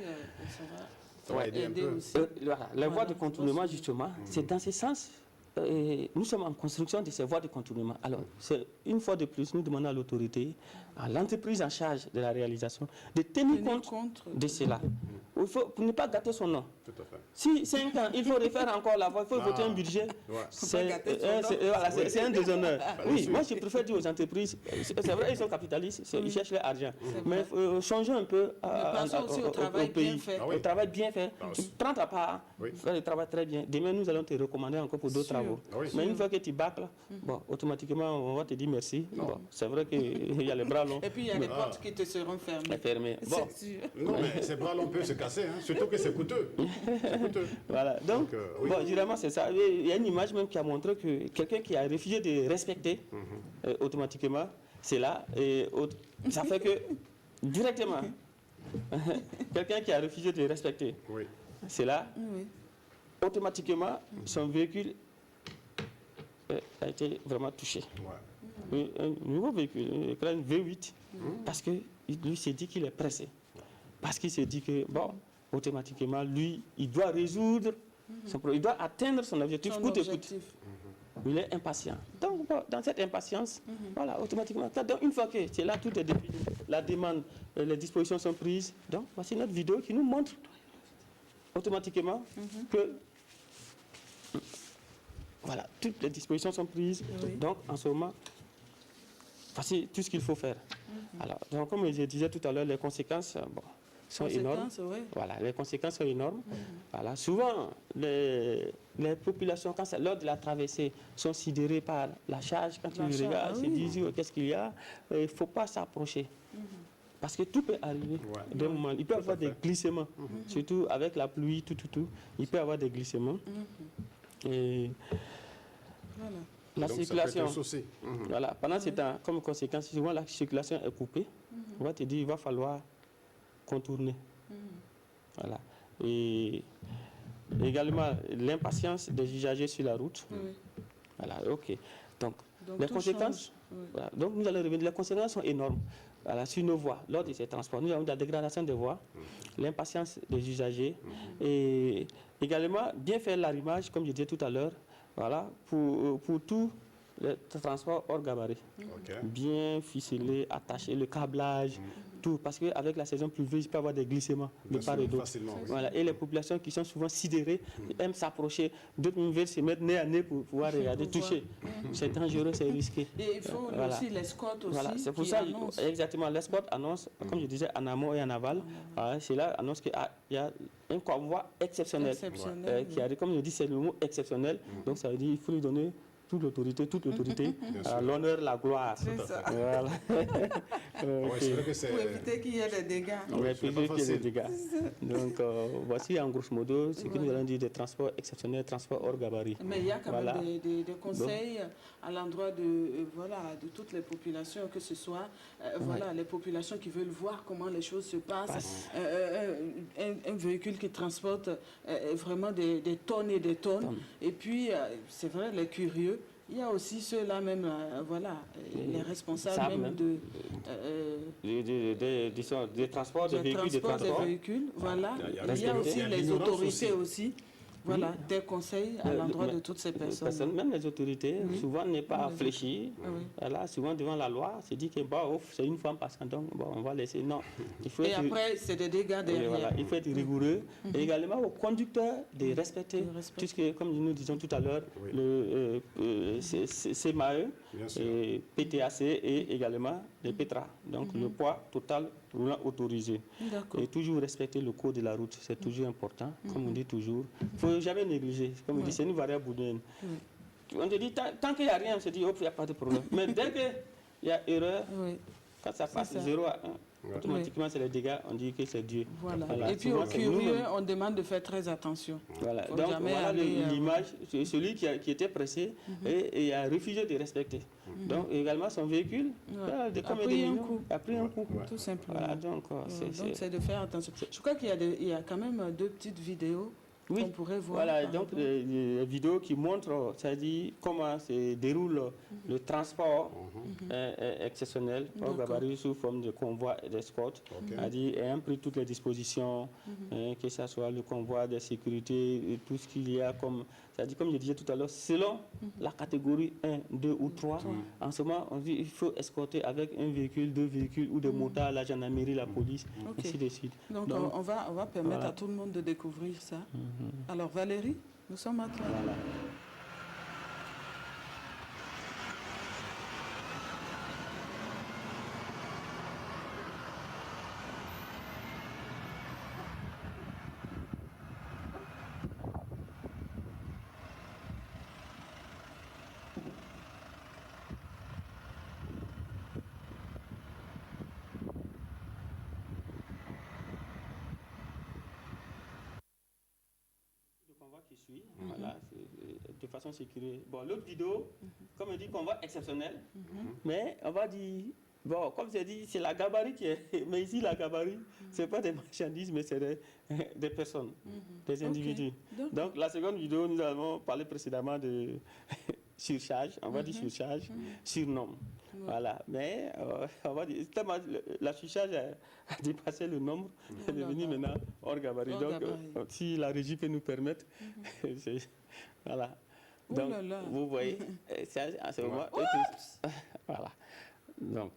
ça va aider aussi. Les voies de contournement, justement, c'est dans ce sens. Nous sommes en construction de ces voies de contournement. Alors, une fois de plus, nous demandons à l'autorité, à l'entreprise en charge de la réalisation, de tenir compte de cela. Pour ne pas gâter son nom. Si 5 ans, il faut refaire encore la voie, il faut voter un budget. C'est un déshonneur. Oui, moi je préfère dire aux entreprises, c'est vrai, ils sont capitalistes, ils cherchent leur argent. Mais changeons un peu au pays. Au travail bien fait. Tu prends ta part, fais le travail très bien. Demain, nous allons te recommander encore pour d'autres travaux. Mais une fois que tu bâcles, bon, automatiquement, on va te dire merci. Bon, c'est vrai qu'il y a les bras longs. Et puis il y a des portes qui te seront fermées. Bon. Non, mais ces bras longs peuvent se casser, hein, surtout que c'est coûteux. Voilà, donc, bon, généralement, c'est ça. Il y a une image même qui a montré que quelqu'un qui a refusé de respecter automatiquement, c'est là. Et ça fait que, directement, quelqu'un qui a refusé de respecter, c'est là, automatiquement, son véhicule a été vraiment touché. Un nouveau véhicule, un V8, parce que lui s'est dit qu'il est pressé. Parce qu'il s'est dit que, bon, automatiquement, lui, il doit résoudre son problème, il doit atteindre son objectif coûte et coûte. Il est impatient. Donc, bon, dans cette impatience, voilà, automatiquement, donc, une fois que c'est là, tout est défini, la demande, les dispositions sont prises. Donc, voici notre vidéo qui nous montre automatiquement que voilà, toutes les dispositions sont prises. Donc, en ce moment, voici tout ce qu'il faut faire. Alors, donc, comme je disais tout à l'heure, les conséquences sont énormes. Voilà, les conséquences sont énormes. Voilà, souvent, les les populations, lors de la traversée, sont sidérées par la charge. Quand tu regardes, se disent qu'est-ce qu'il y a, il ne faut pas s'approcher. Parce que tout peut arriver. D'un moment. Il peut y avoir des glissements, surtout avec la pluie, tout. Il peut y avoir des glissements. Et la donc, circulation, voilà, pendant ce temps, comme conséquence, souvent la circulation est coupée. On va te dire il va falloir contourner. Voilà. Et également l'impatience des usagers sur la route. Voilà, ok. Donc les conséquences, voilà. Donc nous allons revenir. Les conséquences sont énormes. Voilà, sur nos voies, lors de ces transports. Nous avons de la dégradation des voies, l'impatience des usagers et également bien faire l'arrimage, comme je disais tout à l'heure, voilà, pour tout le transport hors gabarit. Bien ficeler, attacher le câblage, tout, parce qu'avec la saison pluvieuse, il peut y avoir des glissements de part et d'autre. Voilà. Et les populations qui sont souvent sidérées aiment s'approcher, d'autres veulent se mettre nez à nez pour pouvoir regarder, toucher. C'est dangereux, c'est risqué. Et il faut aussi l'escorte aussi. Voilà. C'est pour ça, exactement, l'escorte annonce, comme je disais, en amont et en aval. Voilà, c'est là annonce qu'il y a un convoi exceptionnel. Qui arrive, comme je dis, c'est le mot exceptionnel. Donc ça veut dire qu'il faut lui donner toute l'autorité, l'honneur, la gloire. C'est ça. Voilà. C'est vrai que pour éviter qu'il y ait des dégâts. Oui, pour éviter qu'il y ait des dégâts. Donc, voici en grosso modo ce que nous allons dire des transports exceptionnels, transports hors gabarit. Mais il y a quand même des conseils à l'endroit de toutes les populations, que ce soit les populations qui veulent voir comment les choses se passent. Un véhicule qui transporte vraiment des tonnes et des tonnes. Et puis, c'est vrai, les curieux. Il y a aussi ceux-là même, les responsables même des transports de véhicules. Voilà. Il y a aussi les autorités aussi. Voilà, des conseils à l'endroit de toutes ces personnes. Même les autorités, souvent n'est pas fléchie. Voilà, souvent devant la loi, c'est dit que c'est une femme passante, donc on va laisser. Non. Et après, c'est des dégâts derrière. Voilà, il faut être rigoureux. Et également aux conducteurs de respecter tout ce que, comme nous disions tout à l'heure, le CMAE, PTAC et également les PETRA. Donc le poids total roulant autorisé. Et toujours respecter le code de la route, c'est toujours important, comme on dit toujours. Il ne faut jamais négliger. Comme on dit, c'est une variable booléenne. On te dit, tant qu'il n'y a rien, on se dit, il n'y a pas de problème. Mais dès qu'il y a erreur, quand ça passe de 0 à 1, automatiquement, c'est les dégâts, on dit que c'est Dieu. Voilà. Et puis aux curieux, on demande de faire très attention. Voilà. Donc voilà l'image, celui qui était pressé et a refusé de respecter. Donc également son véhicule a pris un coup. Tout simplement. Voilà, donc c'est de faire attention. Je crois qu'il y a quand même 2 petites vidéos qu'on pourrait voir. Voilà, donc les vidéos qui montrent, c'est-à-dire comment se déroule le transport exceptionnel au gabarit sous forme de convoi et d'escorte. C'est-à-dire ayant pris toutes les dispositions, que ce soit le convoi de sécurité, et tout ce qu'il y a comme... C'est-à-dire, comme je disais tout à l'heure, selon la catégorie 1, 2 ou 3, en ce moment, on dit qu'il faut escorter avec un véhicule, 2 véhicules ou des motards, la gendarmerie, la police, ainsi de suite. Donc on va permettre à tout le monde de découvrir ça. Alors Valérie, nous sommes à toi. Qui suit, voilà, de façon sécurisée. Bon, l'autre vidéo, comme on dit, convoi exceptionnel, mais on va dire, bon, comme c'est dit, c'est la gabarit qui est, mais ici la gabarit, c'est pas des marchandises, mais c'est des personnes, des individus. Donc la seconde vidéo, nous avons parlé précédemment de surcharge, on va dire surcharge, surnombre. Voilà, mais on va dire, la surcharge a dépassé le nombre, est devenu maintenant hors gabarit. Donc, si la régie peut nous permettre, voilà. Donc, vous voyez, c'est à ce moment. Voilà. Donc,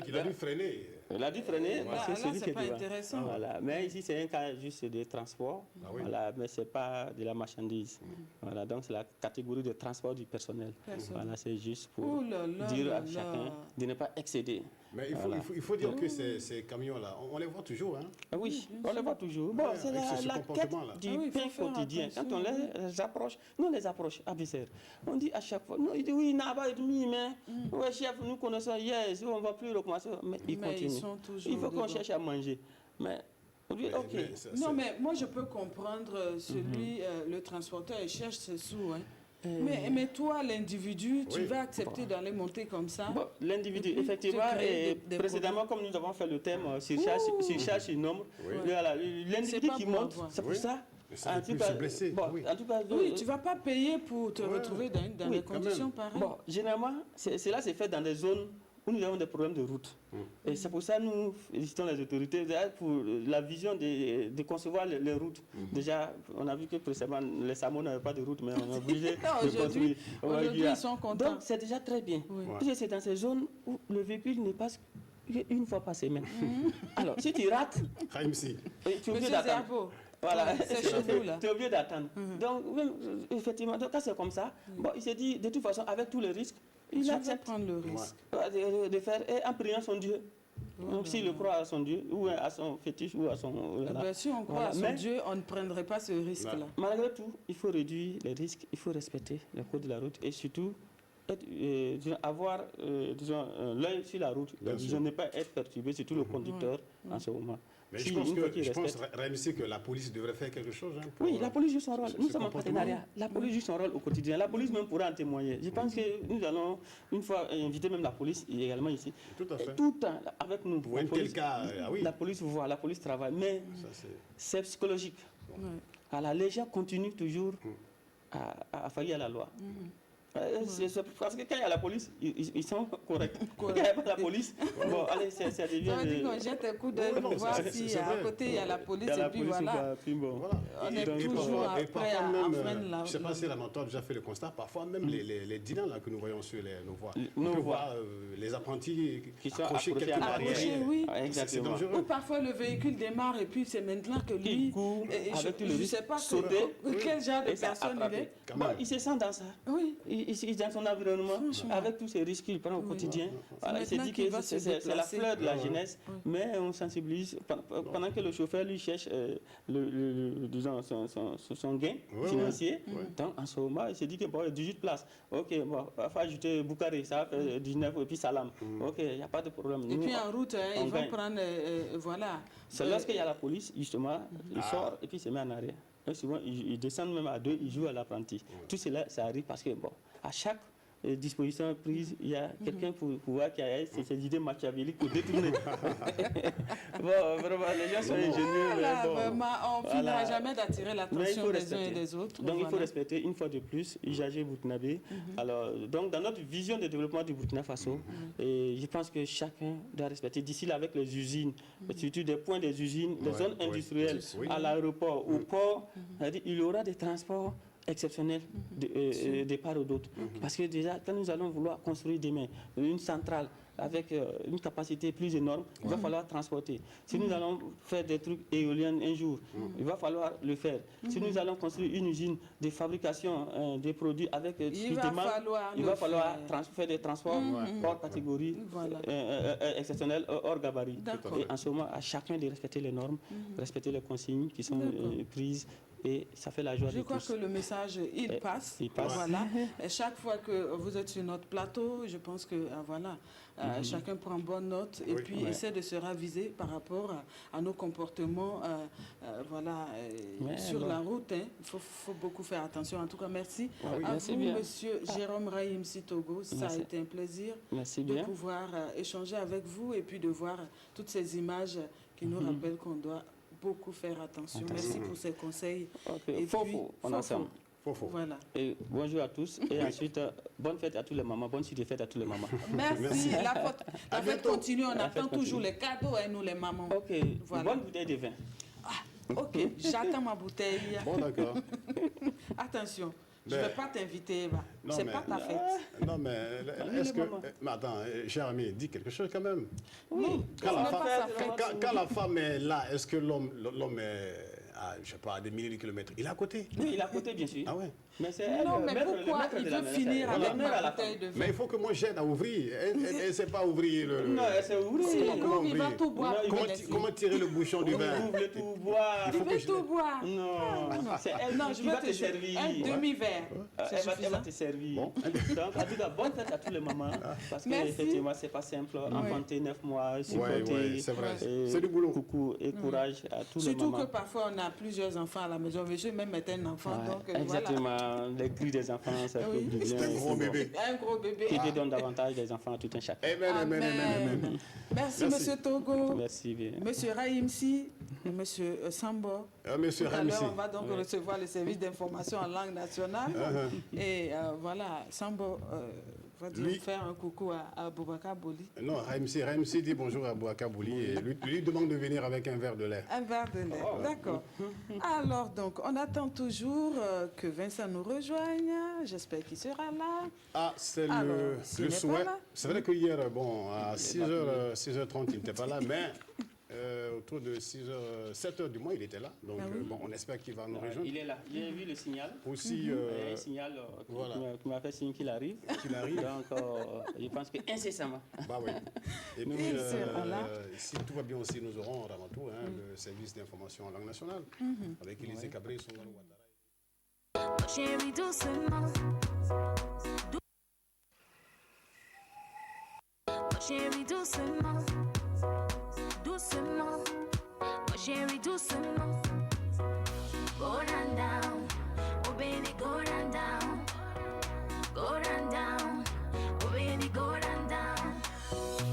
il a dû freiner. Il a dû freiner parce que Là, celui qui c'est est pas devant. intéressant. Voilà. Mais ici, c'est un cas juste de transport. oui. Voilà. Mais ce n'est pas de la marchandise. Voilà. Donc, c'est la catégorie de transport du personnel. Voilà. C'est juste pour Oh là là dire là à là. chacun de ne pas excéder. Mais Voilà. il faut dire que ces camions-là, on les voit toujours. Hein. Ah oui, on les voit toujours. Bon, Ouais, c'est avec ce la quête comportement-là. du Ah oui, il faut pain faire quotidien. Quand on attention, les approche, nous on les approche à Bisser. On dit à chaque fois, non, il dit oui, il n'a pas de demi, mais ouais, chef, nous connaissons, yes, on ne va plus recommencer. Mais ils Mais ils continuent. sont toujours Il faut qu'on dedans. cherche à manger. Mais on dit, ok. Non, mais moi, je peux comprendre celui, le transporteur, il cherche ses sous. Hein. Mais toi, l'individu, tu Oui. vas accepter d'aller monter comme ça. Bon, l'individu, Et puis, effectivement, tu crées et des précédemment, comme nous avons fait le thème sur charge sur nombre, voilà, l'individu C'est pas qui bon monte, à voir. c'est pour Oui. ça. Et ça peut se blesser, bon, oui. en tout cas, Oui, tu ne vas pas payer pour te retrouver dans Oui, des quand conditions même. pareilles. Bon, généralement, cela s'est fait dans des zones où nous avons des problèmes de route. Et c'est pour ça que nous félicitons les autorités pour la vision de concevoir les routes. Déjà, on a vu que précédemment, les Samoa n'avaient pas de route, mais on a obligé Non, de construire. aujourd'hui, ils sont contents. Donc, c'est déjà très bien. Oui. Parce que c'est dans ces zones où le véhicule ne passe qu'une fois par semaine. Alors, si tu rates, Raïmsi. tu es obligé Monsieur d'attendre. Zerbo, Voilà, c'est chez vous, là. tu es obligé d'attendre. Donc, même, effectivement, donc, quand c'est comme ça, bon, il s'est dit, de toute façon, avec tous les risques, il Tu vas accepte prendre le risque. de faire, et en priant son Dieu. Donc, s'il le croit à son Dieu, ou à son fétiche, ou à son... Eh voilà. ben, si on croit Voilà. à son Mais- Dieu, on ne prendrait pas ce risque-là. Malgré tout, il faut réduire les risques, il faut respecter le code de la route et surtout être, disons, avoir disons, l'œil sur la route. Bien Disons, sûr. ne pas être perturbé, surtout le conducteur en ce moment. Mais Si, je pense, une fois qu'il respecte- Raïmsi, que la police devrait faire quelque chose. Hein, pour, Oui, la police joue son rôle. ce Nous sommes en comportement. partenariat. La police joue son rôle au quotidien. La police même pourra en témoigner. Je pense que nous allons, une fois, inviter même la police également ici. Tout à fait. Et tout le temps avec nous. Pour La un tel police- cas, ah oui. La police voit, la police travaille. Mais Ça, c'est- c'est psychologique. Alors, les gens continuent toujours à faillir à la loi. C'est parce que quand il y a la police, ils sont corrects. Quand il n'y a pas la police, bon, allez, ça devient... Ça veut dire qu'on jette un coup d'œil Oui, pour non, voir c'est si à vrai. côté il y a la police Il y a la et puis police ou voilà. pas, puis bon. Voilà. On est Et toujours parfois prêt à même, enfreindre la- je ne sais pas la- si la mentor a déjà fait le constat, parfois même les dîners là, que nous voyons sur nos voies, Nos on peut voies. voir les apprentis Qui sont accrochés accrochés quelque en part arrière. derrière. oui. Ah, C'est exactement. dangereux. Ou parfois le véhicule démarre et puis c'est maintenant que lui, Il court avec tout le je ne risque, sais pas sauter, quel genre de et ça personne il attraper. est. Quand Bon, même. il se sent dans ça. Oui. Il est dans son environnement, Franchement. avec tous ces risques qu'il prend au quotidien. Voilà, il s'est maintenant dit qu'il que va se c'est la déplacer. fleur de la jeunesse, mais on sensibilise pendant que le chauffeur lui cherche disons, son gain financier. Donc en ce moment, il s'est dit que bon, 18 places. Ok, bon, il faut ajouter Boukhari, ça va faire 19 et puis Salam. Ok, il n'y a pas de problème. Et Nous, puis en route, hein, on ils vont gagne. prendre, voilà. C'est lorsqu'il y a la police, justement, il sort et puis il se met en arrêt. Et souvent, ils descendent même à deux, ils jouent à l'apprenti. Tout cela, ça arrive parce que, bon, à chaque disposition prise, il y a quelqu'un pour pouvoir qui a ces idées machiavéliques pour détourner. Bon, vraiment, les gens sont ingénieux. Voilà, mais bon, vraiment, on ne finira voilà. jamais d'attirer Mais il l'attention faut des uns et respecter. des autres. Donc il faut Voilà. respecter une fois de plus Ijagé Burkinabé. Alors, donc dans notre vision de développement du Burkina Faso, et je pense que chacun doit respecter d'ici là avec les usines, surtout des points des usines, des zones industrielles, Oui. à l'aéroport, au port, c'est-à-dire, il y aura des transports exceptionnels de part ou d'autre. Parce que déjà, quand nous allons vouloir construire demain une centrale avec une capacité plus énorme, il va falloir transporter. Si nous allons faire des trucs éoliennes un jour, il va falloir le faire. Si nous allons construire une usine de fabrication des produits avec Il va falloir il le va falloir faire. faire des transports hors catégorie, Voilà. exceptionnels, hors gabarit. D'accord. Et en ce moment, à chacun de respecter les normes, respecter les consignes qui sont prises. Et ça fait la joie Je de crois tous. que le message, il passe. il passe. Voilà. Et chaque fois que vous êtes sur notre plateau, je pense que voilà, chacun prend bonne note et puis essaie de se raviser par rapport à nos comportements voilà, sur la route. Hein. Il faut beaucoup faire attention. En tout cas, merci à merci vous, bien. Monsieur Jérôme Rahim Sitogo. Ça a Merci. été un plaisir Merci de bien. pouvoir échanger avec vous et puis de voir toutes ces images qui nous rappellent qu'on doit beaucoup faire attention. Merci pour ces conseils. Ok. Et Faux, puis, faux, on faux, ensemble. Faux. Voilà. Et bonjour à tous. Et ensuite, bonne fête à tous les mamans. Bonne suite de fête à tous les mamans. Merci. La fête continue. On La attend fête toujours continue. les cadeaux, hein, nous les mamans. Ok. Voilà. Bonne bouteille de vin. Ok, j'attends ma bouteille. Bon, d'accord. Attention, Je ne vais pas t'inviter, Eva. Non, C'est mais- pas ta fête. Non, mais est-ce que... Mais attends, cher ami, dis quelque chose quand même. Oui, Quand ce la n'est femme- pas sa fête. quand la femme est là, est-ce que l'homme est à, je sais pas, à des milliers de kilomètres? Il est à côté. Oui, il est à côté, bien sûr. Ah ouais. Mais c'est elle, Non, le mais maître- le pourquoi maître il de la veut maison, finir c'est avec l'honneur à ma la bouteille femme. de vin? Mais il faut que moi j'aide à ouvrir. Elle ne sait pas ouvrir le... Non, elle s'est ouvrie. Si, Comment il va ouvrir? tout boire. Non, il pour va- laisser. Comment tirer le bouchon du vin? Ouvre le tout boire. Il veut tout boire. Non, c'est elle Non, je qui vais va te servir. un demi-verre. C'est Elle va suffisant. te servir. Bon. Donc, en tout cas, bonne fête à tous les mamans. Parce que, Merci. effectivement, c'est pas simple. Enfanter 9 mois, Ouais, supporter. c'est vrai. et C'est du boulot. Coucou et courage à tous les Surtout mamans. que parfois on a plusieurs enfants à la maison. Monsieur même est un enfant, Ouais, donc voilà. exactement. Les cris des enfants, ça fait Oui. du bien. C'est un gros bon. bébé. Un gros bébé. Qui te donne davantage des enfants à tout un chacun. Amen, amen, amen, amen. Amen. Merci, Merci. Monsieur Togo. Merci bien. Monsieur Raïmsi, Monsieur Sambo. Monsieur Tout à l'heure, Ramsey. on va donc recevoir le service d'information en langue nationale. Et voilà, Sambo va dire Lui- faire un coucou à Boubacar Boli. Non, Ramsey dit bonjour à Bouaka Bouli et lui demande de venir avec un verre de lait. Un verre de lait, d'accord. Alors donc, on attend toujours que Vincent nous rejoigne. J'espère qu'il sera là. Ah, c'est Alors, le s'il n'est pas souhait. là. C'est vrai que hier, bon, à 6h30, il n'était pas là, mais autour de 7h du mois, il était là. Donc, bon, on espère qu'il va nous rejoindre. Il est là. J'ai vu le signal. Aussi, Il y a un signal voilà. qui m'a fait signe qu'il arrive. Qu'il arrive. Donc, je pense que incessamment. Bah oui. Et puis, Il sera là. si tout va bien aussi, nous aurons en retour le service d'information en langue nationale avec Élisée Cabré et Songalo Ouattara. Chérie, doucement. Chérie, doucement. Doucement. Chérie, doucement. Go down, down. Oh, baby, go down, down. Go down, down. Oh, baby, go down, down.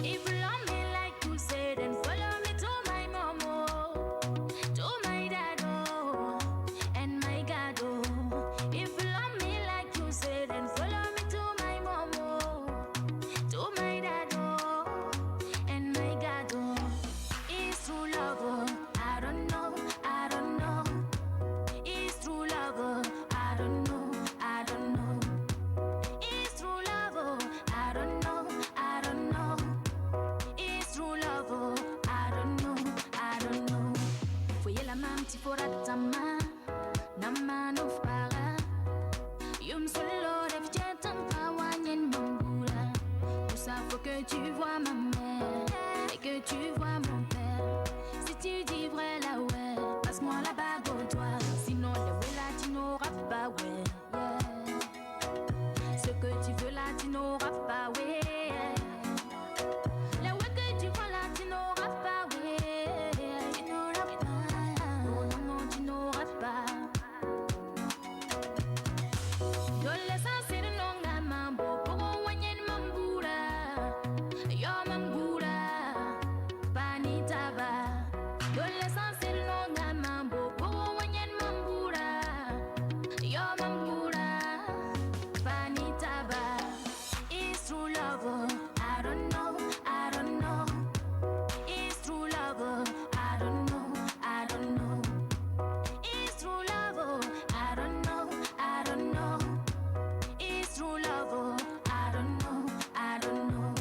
If you love me like you said, then follow me to my mama, to my dado, and my gado. If you love me like you said, then follow me to my mama, to my dado, and my gado. It's true love, oh, I don't know, I don't know. It's true love, oh, I don't know, I don't know. It's true love, oh, I don't know, I don't know. It's true love, oh, I don't know, I don't know. Voyez la main petit pour attama, nama no para. Yum solo ref jetan kawanyen mambula. Tout ça faut que tu vois ma mère et que tu vois mon père. Si tu dis vrai là ouais, passe-moi la bague au doigt. Sinon le ouais là tu n'auras pas ouais. Yeah. Ce que tu veux là tu n'auras pas ouais. Le ouais que tu vois là tu n'auras pas ouais. Tu n'auras pas. Non non non tu n'auras pas. Dole sanse nonga mambo pogo wanyen mambura. Yo mambura. Panitaba. Dole sanse nonga mambo pogo wanyen mambura. Yo mambura. Panitaba. It's true love, oh, I don't know, I don't know. It's true love, oh, I don't know, I don't know. It's true love, oh, I don't know, I don't know. It's true love, oh, I don't know, I don't know.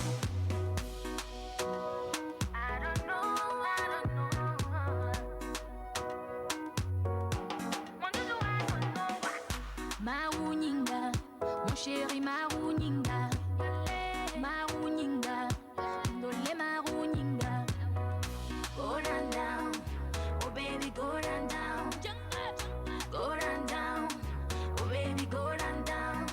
I don't know, I don't know. Mon doudou, I don't know. Marouninga, mon chéri Marouninga. Marouninga, ndole Marouninga. Go down, down, oh baby, go down, down. Go down, down, oh baby, go down, down.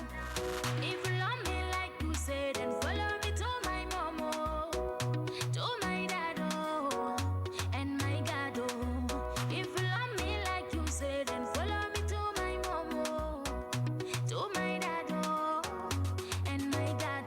If you love me like you said, then follow me to my mama, to my dado, and my gado. If you love me like you said, then follow me to my mama, to my dado, and my gado.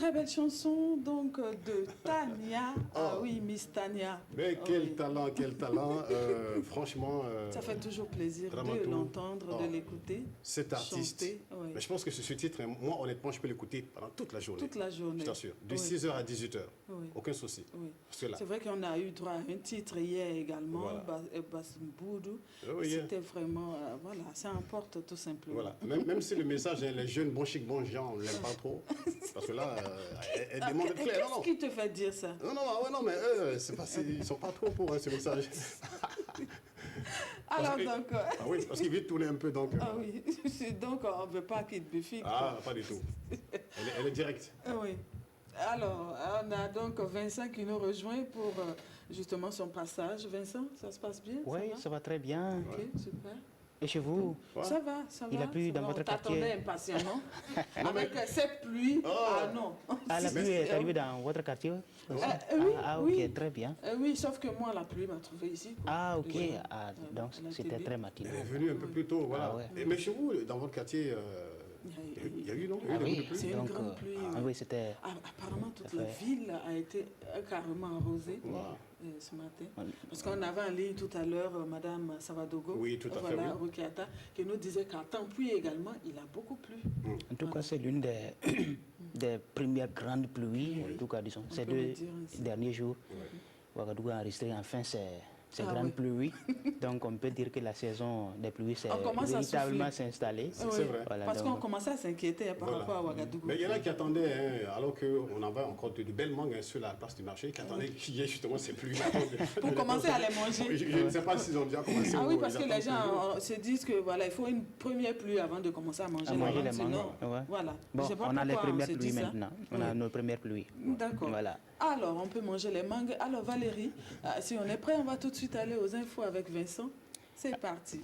très belle chanson donc de Tania. Ah oui, Miss Tania. Mais quel talent, quel talent. Franchement. Ça fait toujours plaisir de Ramatoulaye. l'entendre, de l'écouter. Cet artiste. Chanter, oui. Mais je pense que ce titre, moi honnêtement, je peux l'écouter pendant toute la journée. Toute la journée. Je t'assure. De Oui. 6h à 18h. Oui. Aucun souci. Oui. Parce que là, C'est vrai qu'on a eu droit à un titre hier également, Voilà. Basmboudou. Oui, hier. C'était vraiment, voilà, ça importe tout simplement. voilà. Même si le message, hein, les jeunes bons chic, bons gens, on ne l'aime pas trop. Parce que là, elle demande Et clair. qu'est-ce qui te fait dire ça? Non, mais eux, ils ne sont pas trop pour ce message. Alors que- donc... Ah oui, parce qu'il veut tourner un peu, donc... Ah oui, donc on ne veut pas qu'il biffique. Ah, pas du tout. Elle est directe. Oui. Alors, on a donc Vincent qui nous rejoint pour justement son passage. Vincent, ça se passe bien? Oui, ça va très bien. Ok, super. Et chez vous? Ça va, ça va. Il a plu ça dans va. votre On t'attendait quartier? impatiemment. Avec cette pluie, ah non. Ah, la pluie est arrivée dans votre quartier aussi? Oui, Ah, ok, oui. très bien. Oui, sauf que moi, la pluie m'a trouvé ici. quoi. Ah, ok. Déjà. Ah, donc, elle a été c'était bien. très matinal. Elle est venue un peu plus tôt, voilà. Ah ouais. Mais chez vous, dans votre quartier, il y a eu, non? Il y a eu Ah des oui, coups de pluie? C'est une donc, grande pluie. ah oui, c'était... Ah, apparemment, toute Ça la fait- ville a été carrément arrosée ce matin. Parce qu'on avait en ligne tout à l'heure Madame Savadogo, Oui, tout à fait, voilà, oui. Rukiata, qui nous disait qu'à Tempuy également, il a beaucoup plu. En tout cas, c'est l'une des premières grandes pluies, en tout cas, disons, ces peut le deux dire ainsi. derniers jours. Ouagadougou a enregistré enfin ces Ah grandes oui. pluies. Donc, on peut dire que la saison des pluies s'est On commence à véritablement souffler. s'installer. C'est vrai. Voilà, Parce donc- qu'on commençait à s'inquiéter par Voilà. rapport à Ouagadougou. Mais il y en a qui attendaient, hein, alors qu'on avait encore de belles mangues hein, sur la place du marché, qui attendaient qu'il y ait justement ces pluies. Pour commencer à les manger. Je ne sais pas s'ils ont déjà commencé. Ah oui, ou parce ils que les attendent toujours. gens se disent que voilà, il faut une première pluie avant de commencer à manger, À manger les sinon, mangues, ouais. voilà. Bon, Je sais pas on a les pourquoi premières se dit pluies ça. maintenant. On a Oui. nos premières pluies. D'accord. Voilà. Alors, on peut manger les mangues. Alors, Valérie, si on est prêt, on va tout de suite aller aux infos avec Vincent. C'est parti.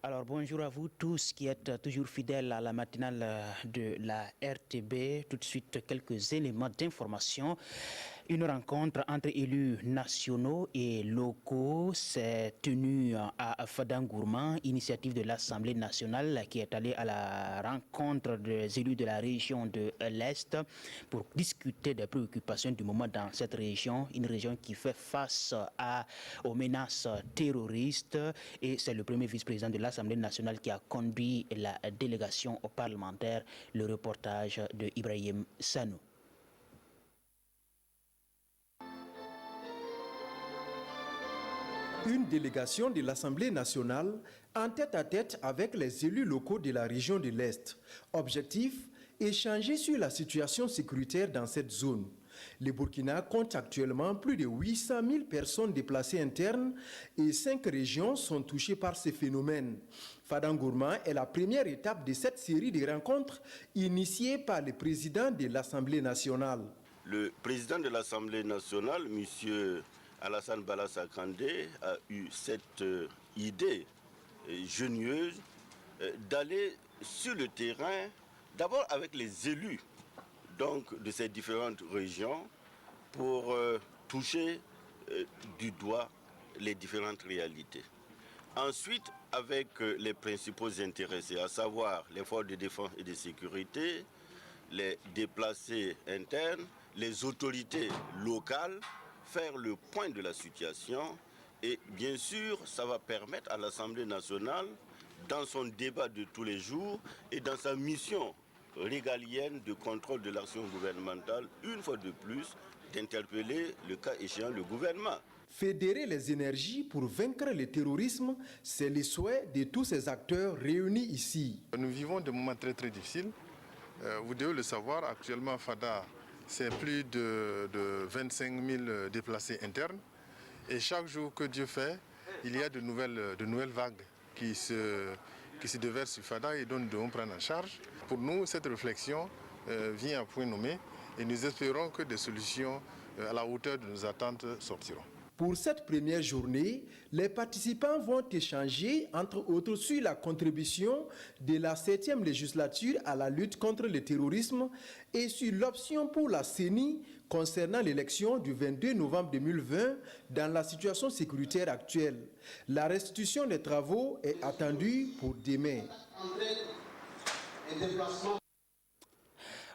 Alors bonjour à vous tous qui êtes toujours fidèles à la matinale de la RTB. Tout de suite, quelques éléments d'information. Une rencontre entre élus nationaux et locaux s'est tenue à Fadangourma, initiative de l'Assemblée nationale qui est allée à la rencontre des élus de la région de l'Est pour discuter des préoccupations du moment dans cette région, une région qui fait face aux menaces terroristes. Et c'est le premier vice-président de l'Assemblée nationale qui a conduit la délégation au parlementaire. Le reportage de Ibrahim Sanou. Une délégation de l'Assemblée nationale en tête-à-tête avec les élus locaux de la région de l'Est. Objectif, échanger sur la situation sécuritaire dans cette zone. Le Burkina compte actuellement plus de 800 000 personnes déplacées internes et 5 régions sont touchées par ces phénomènes. Fadangourma est la première étape de cette série de rencontres initiée par le président de l'Assemblée nationale. Le président de l'Assemblée nationale, M. Alassane Balassa Kandé, a eu cette idée génieuse d'aller sur le terrain, d'abord avec les élus donc, de ces différentes régions, pour toucher du doigt les différentes réalités. Ensuite, avec les principaux intéressés, à savoir les forces de défense et de sécurité, les déplacés internes, les autorités locales, faire le point de la situation et bien sûr, ça va permettre à l'Assemblée nationale, dans son débat de tous les jours et dans sa mission régalienne de contrôle de l'action gouvernementale, une fois de plus, d'interpeller le cas échéant le gouvernement. Fédérer les énergies pour vaincre le terrorisme, c'est le souhait de tous ces acteurs réunis ici. Nous vivons des moments très très difficiles. Vous devez le savoir, actuellement Fada, c'est plus de 25 000 déplacés internes. Et chaque jour que Dieu fait, il y a de nouvelles vagues qui se déversent sur Fada et dont nous devons prendre en charge. Pour nous, cette réflexion vient à point nommé et nous espérons que des solutions à la hauteur de nos attentes sortiront. Pour cette première journée, les participants vont échanger, entre autres, sur la contribution de la 7e législature à la lutte contre le terrorisme et sur l'option pour la CENI concernant l'élection du 22 novembre 2020 dans la situation sécuritaire actuelle. La restitution des travaux est attendue pour demain.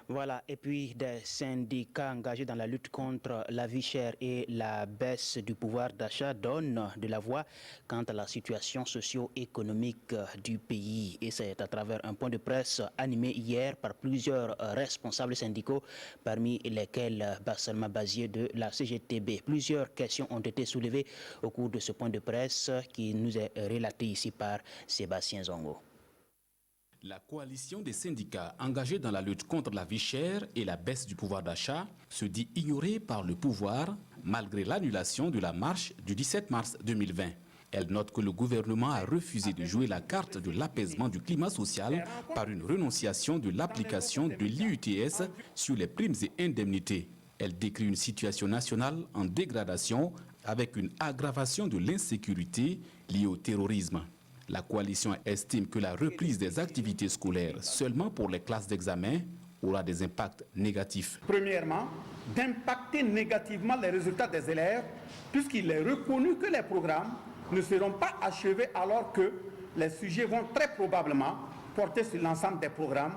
Voilà, et puis des syndicats engagés dans la lutte contre la vie chère et la baisse du pouvoir d'achat donnent de la voix quant à la situation socio-économique du pays. Et c'est à travers un point de presse animé hier par plusieurs responsables syndicaux, parmi lesquels Bassalma Bazier de la CGTB. Plusieurs questions ont été soulevées au cours de ce point de presse qui nous est relaté ici par Sébastien Zongo. La coalition des syndicats engagés dans la lutte contre la vie chère et la baisse du pouvoir d'achat se dit ignorée par le pouvoir malgré l'annulation de la marche du 17 mars 2020. Elle note que le gouvernement a refusé de jouer la carte de l'apaisement du climat social par une renonciation de l'application de l'IUTS sur les primes et indemnités. Elle décrit une situation nationale en dégradation avec une aggravation de l'insécurité liée au terrorisme. La coalition estime que la reprise des activités scolaires seulement pour les classes d'examen aura des impacts négatifs. Premièrement, d'impacter négativement les résultats des élèves, puisqu'il est reconnu que les programmes ne seront pas achevés alors que les sujets vont très probablement porter sur l'ensemble des programmes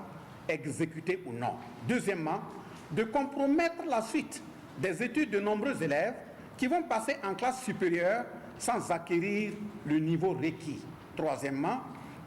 exécutés ou non. Deuxièmement, de compromettre la suite des études de nombreux élèves qui vont passer en classe supérieure sans acquérir le niveau requis. Troisièmement,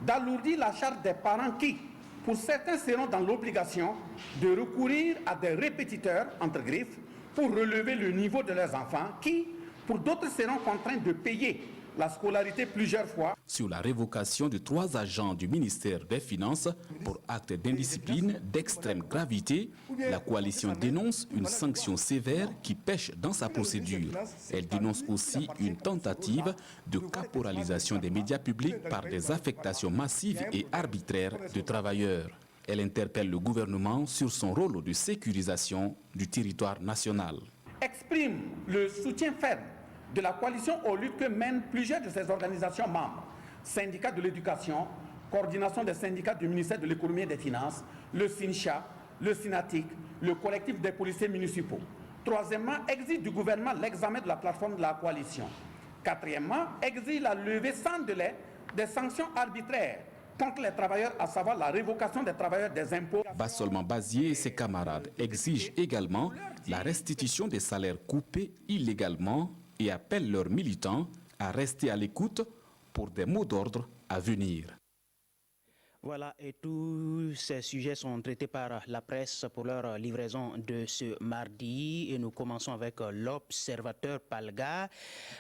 d'alourdir la charge des parents qui, pour certains, seront dans l'obligation de recourir à des répétiteurs, entre griffes, pour relever le niveau de leurs enfants, qui, pour d'autres, seront contraints de payer la scolarité plusieurs fois. Sur la révocation de 3 agents du ministère des Finances pour actes d'indiscipline d'extrême gravité, la coalition dénonce une sanction sévère qui pèche dans sa procédure. Elle dénonce aussi une tentative de caporalisation des médias publics par des affectations massives et arbitraires de travailleurs. Elle interpelle le gouvernement sur son rôle de sécurisation du territoire national. Exprime le soutien ferme de la coalition aux luttes que mènent plusieurs de ses organisations membres, syndicats de l'éducation, coordination des syndicats du ministère de l'économie et des finances, le SINCHA, le SINATIC, le collectif des policiers municipaux. Troisièmement, exige du gouvernement l'examen de la plateforme de la coalition. Quatrièmement, exige la levée sans délai des sanctions arbitraires contre les travailleurs, à savoir la révocation des travailleurs des impôts. Bassalma Bazier et ses camarades exigent également la restitution des salaires coupés illégalement et appellent leurs militants à rester à l'écoute pour des mots d'ordre à venir. Voilà, et tous ces sujets sont traités par la presse pour leur livraison de ce mardi. Et nous commençons avec l'Observateur Palga,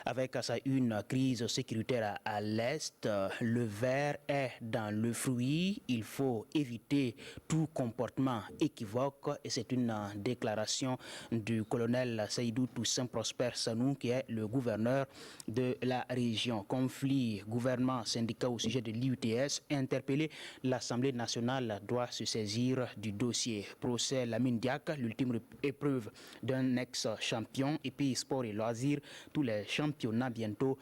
avec à sa une crise sécuritaire à l'Est. Le ver est dans le fruit. Il faut éviter tout comportement équivoque. Et c'est une déclaration du colonel Seydou Toussaint Prosper Sanou, qui est le gouverneur de la région. Conflit, gouvernement, syndicat au sujet de l'IUTS, interpellé. L'Assemblée nationale doit se saisir du dossier. Procès Lamine Diack, l'ultime épreuve d'un ex-champion. Et puis sport et loisirs, tous les championnats bientôt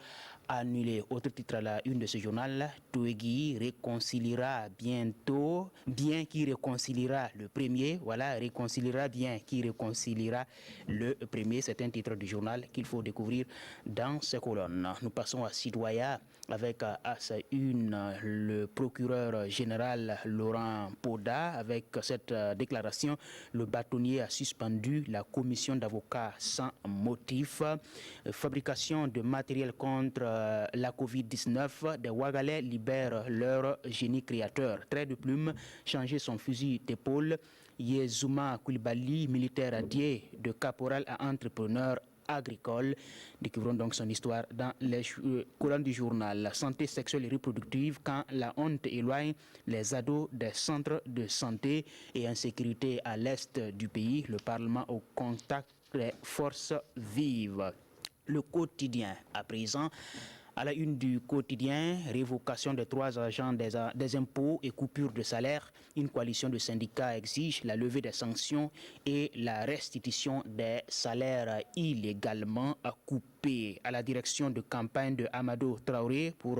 annulés. Autre titre à la une de ce journal, Touégui réconciliera bientôt, bien qui réconciliera le premier. Voilà, réconciliera bien qui réconciliera le premier. C'est un titre du journal qu'il faut découvrir dans ces colonnes. Nous passons à Sidoya avec à sa une le procureur général Laurent Poda. Avec cette déclaration, le bâtonnier a suspendu la commission d'avocats sans motif. Fabrication de matériel contre la Covid-19, des Ouagalais libèrent leur génie créateur. Trait de plume, changer son fusil d'épaule. Yezouma Koulibaly, militaire radié de caporal à entrepreneur agricole. Découvrons donc son histoire dans les colonnes du journal. Santé sexuelle et reproductive, quand la honte éloigne les ados des centres de santé, et insécurité à l'est du pays. Le Parlement au contact des forces vives. Le quotidien à présent, À la une du quotidien, révocation des 3 agents des impôts et coupure de salaire. Une coalition de syndicats exige la levée des sanctions et la restitution des salaires illégalement coupés. À la direction de campagne de Amadou Traoré pour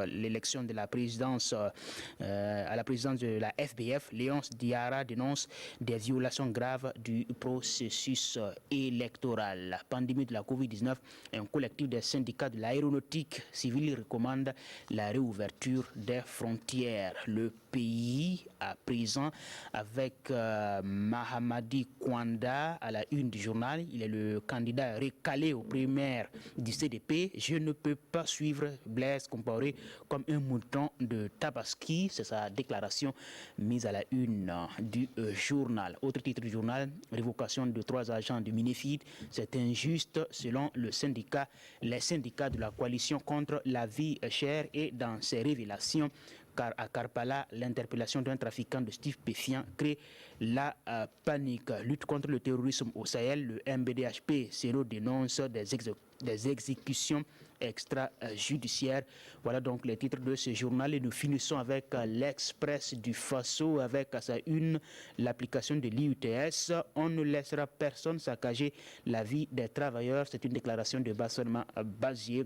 l'élection de la présidence, à la présidence de la FBF, Léonce Diarra dénonce des violations graves du processus électoral. La pandémie de la COVID-19, un collectif des syndicats de l'aéronautique civile recommande la réouverture des frontières. Le pays à présent avec Mahamadi Kwanda à la une du journal. Il est le candidat recalé aux primaires du CDP. Je ne peux pas suivre Blaise Compaoré comme un mouton de Tabaski. C'est sa déclaration mise à la une du journal. Autre titre du journal, révocation de 3 agents du Minefid. C'est injuste selon les syndicats de la coalition contre la vie chère. Et dans ses révélations, car à Karpala, l'interpellation d'un trafiquant de stupéfiants crée la panique. Lutte contre le terrorisme au Sahel, le MBDHP Seno dénonce des exécutions extrajudiciaires. Voilà donc les titres de ce journal et nous finissons avec l'Express du Faso avec à sa une l'application de l'IUTS. On ne laissera personne saccager la vie des travailleurs. C'est une déclaration de Bassolma Bazier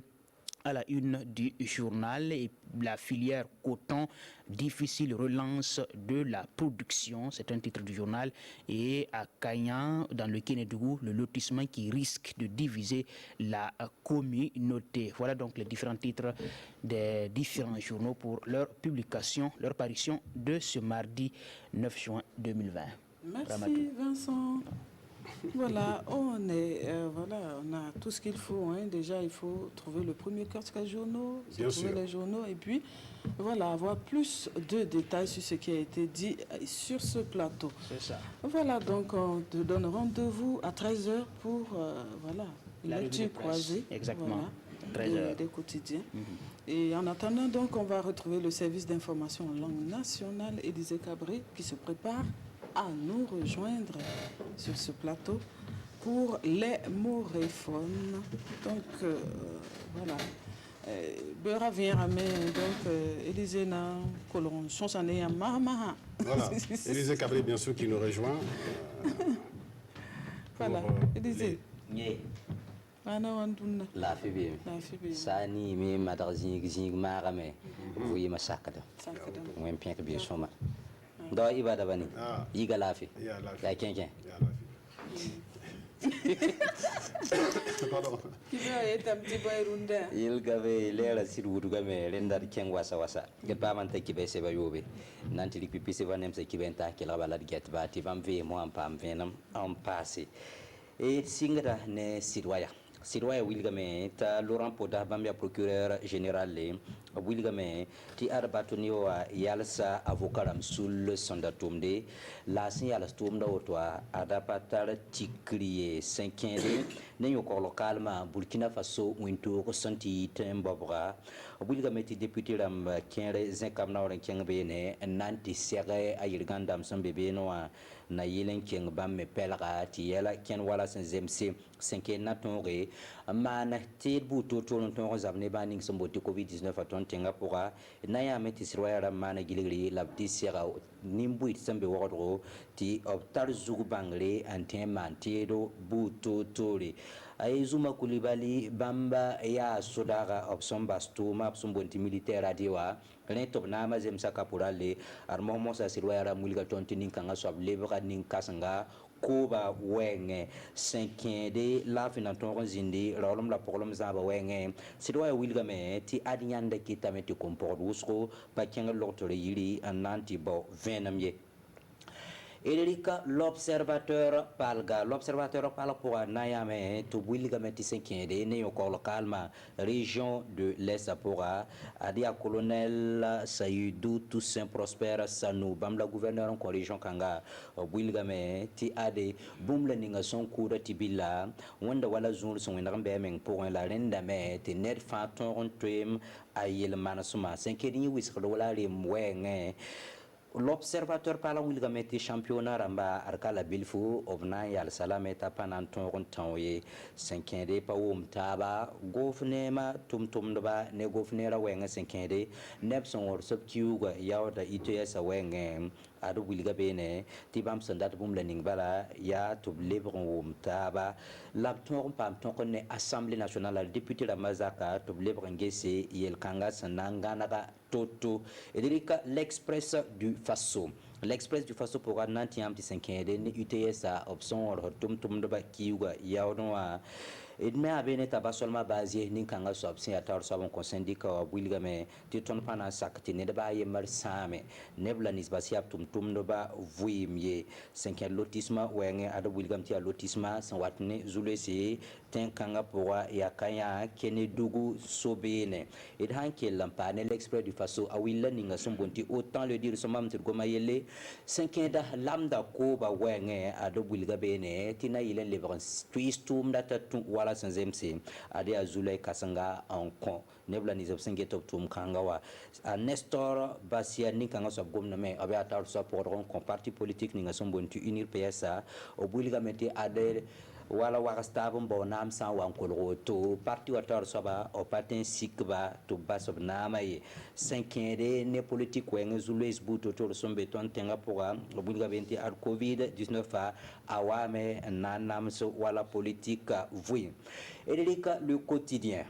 à la une du journal. Et la filière coton, difficile relance de la production, c'est un titre du journal. Et à Kayan, dans le Kénédougou, le lotissement qui risque de diviser la communauté. Voilà donc les différents titres des différents journaux pour leur publication, leur parution de ce mardi 9 juin 2020. Merci Vincent. Voilà, on a tout ce qu'il faut. Hein. Déjà, il faut trouver le premier kiosque à journaux, trouver les journaux et puis voilà, avoir plus de détails sur ce qui a été dit sur ce plateau. C'est ça. Voilà, donc on te donne rendez-vous à 13h pour la lecture croisée. Exactement. Voilà, des quotidiens. Et en attendant, donc, on va retrouver le service d'information en langue nationale, Élisée Cabré, qui se prépare à nous rejoindre sur ce plateau pour les moréphones. Donc, voilà. Beura vient ramener, donc, Élisée na colon, chansané à Mahamaha. Voilà, Élisée Cabré, bien sûr, qui nous rejoint. Voilà, Élisée. La fibi sani mi madarzi zing marame vuyi masakada mwen pien que bien soma do ibada bani yiga lafi ya kenken il gave lera sir wudu game rendar ken wasa wasa ke ba man taki be se ba yobe nanti lik pipi se vanem se kibenta ke la balad get ba ti vam ve mo am pam venam en passé et singra ne sirwaya Sirwaya Wilgame, ta Laurent Poda, Bambia procureur général, Wilgame, ti Arbatonio, Yalsa, avocat Sul, Sondatumde, la signal Stumda Otoa, Adapatar, Tikri, 5e, Néo localement, Burkina Faso, Wintour, Santi, Tembabra, Wilgame, député Ram, 15 Kamna, Kengabene, Nanti Serre, Ayirgandam, son bébé noir. Na yelen keng bam me pelga ti yela ken wala sen zemse 5 na tonre mana te buto to ton zabne baning somboti covid-19 aton tenga pora na ya meti sirwaya mana giligri labdi sera nimbu itsambe wodro ti optar zugu bangle anteman tedo buto tore Aizuma Koulibaly Bamba ya Sodara Opsomba Stuma Opsombonti militaire adiwa Lentop Nama Zemsa Kapurale Armomo Sa Sirwara Mulga Tontinin Kanga Swab Lebra Ninkasanga Koba Wenge 5 de la Finaton Zindi Rolom la Polom Zaba Wenge Sirwaya Wilgame Ti Adinyanda Kitameti Komport Usro Pakenga Lotore Yili Ananti Bo Venamye Erika l'observateur palga l'observateur parle pour Nayame to Wilgameti 5e de Néocor Calma région de l'Est Apora Adia colonel Saïdou Toussaint Prosper Sanou Bamla gouverneur en région Kanga Wilgame ti ade bumla ninga son cour tibilla wanda wala zul son ndambe men pour la renda me te net faton twem ayel manasuma 5e ni wisro wala le mwenge L'observateur parlant wilgameti championnat ramba arkala bilfu obna yal salameta pananton rontanwe 5e pa taba gofnema tumtum ba ne gofnera wenga 5e nepson or subkiuga yawda ITS wenga adu wilga bene tibam sandat bum lening bala ya tub lebron taba lapton pam ton ne assemblée nationale député la mazaka tub lebron gese yel kanga sananga Toto Ederica l'Express du Faso. L'Express du Faso pour Nantiam 5e UTS a option or tum de bakiwa yaonoa. Edme abene taba seulement basé ni kanga so option atar so bon syndicat wa wilgame titon pana sakti ne ba yemar same nebla nisbasi tum de ba vuimye 5e lotissement wenge ado wilgam ti lotissement san watne zulesi ten kanga pour ya kaya kene dugu sobene et hanke lampane l'Express du Faso a willa ninga sombonti autant le dire somam tir goma yele 5e da lambda ko ba wenge ado wilgabene tina yilen lebran twistum data wala sanzemse ade azulay kasanga en kon nebla ni zepsenge top tum kangawa a Nestor Basia ni kanga so gomna me abe atar so pour un parti politique ninga sombonti unir PSA o wilgamete ade wala wakastabon bonam san wankolo to parti watar soba o patin sikba to basob namaye 5e ne politique wenga zules buto to sombe ton tenga poga bulga benti ar covid 19 awame nanam so wala politique vui Erika le quotidien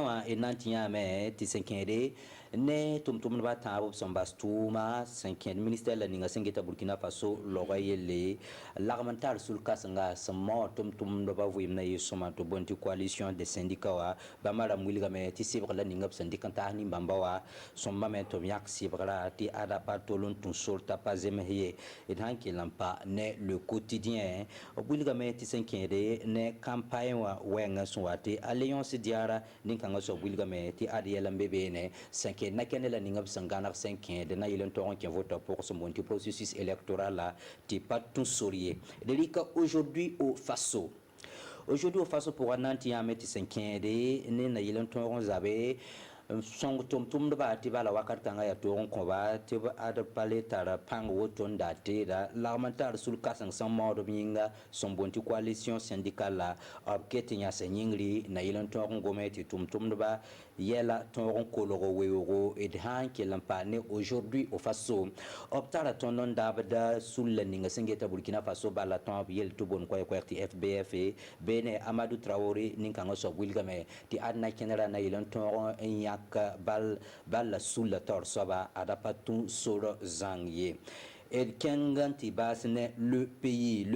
wa enantia me ti 5e ne tum ba tabo sombastuma 5e ministère la ninga sengeta Burkina Faso loyele l'armentar sul kasanga samo tum ba vuyim na yesoma to bonti coalition des syndicats wa ba mara mulga me ti sibra la ninga syndicat ta ni mbamba wa somma me to yak sibra ti ada patolon tun sorta pas emeye et hanki lampa ne le quotidien bulga me ti 5e ne campagne wa wenga swati alliance diara ninkanga so bulga me ti adiela mbebe ne 5 nakene la ninga sangana 5 de na yilen toron qui vote pour ce monti processus électoral là ti pas tout sourier delika aujourd'hui au Faso pour Nanti ameti 5 de ne na yilen toron zabe song tum de ba ti bala wakat kanga ya toron ko ba ti ada pale tara pang woton da te da l'armentar sul kasang sans mort minga son bonti coalition syndicale la obketi nya senyingri na yilen toron gometi tum de ba yela toron koloro weuro et hanke lampane aujourd'hui au Faso optara tonon dabda sul ninga sengeta Burkina Faso bala ton yel to bon ko ti FBF bene Amadou Traoré ninga so wilgame ti adna kenera na yilen toron yak bal sul tor soba adapatu soro zangye et kenganti basne le pays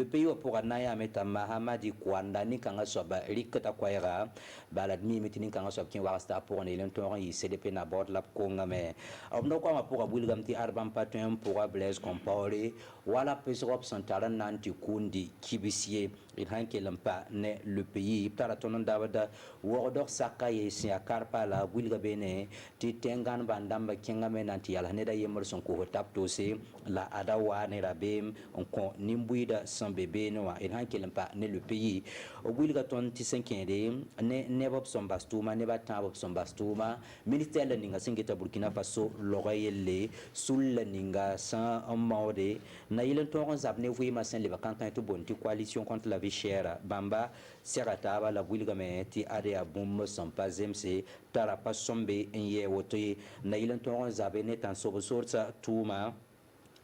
pour anaya meta Mahamadi Kwanda ni kanga soba rikata kwaira baladmi mitini kanga soba kin wasta pour ne lenton yi CDP na bord la konga me omno kwa pour abulgamti arbam patem pour Blaise Compaoré wala pesrop santara nanti kundi kibisie il hanke lampa ne le pays tara tonon dabada wordor sakaye si akarpa la bulga bene ti tengan bandamba kenga me nanti yala ne da yemor son ko tapto se la adawa ne rabem on kon nimbuida sans bébé no il hanke lampa ne le pays o bulga ton ti 5e ne bob son bastuma ne batta bob son bastuma ministère la ninga singeta Burkina Faso loyele sul la ninga sans mode na yilen toron zabne vui masin le vacantin to bonti coalition contre la vie chère bamba serataba la bulgame ti ade abum son pas MC tara pas sombe enye wote na yilen toron zabne tan sorsa tuma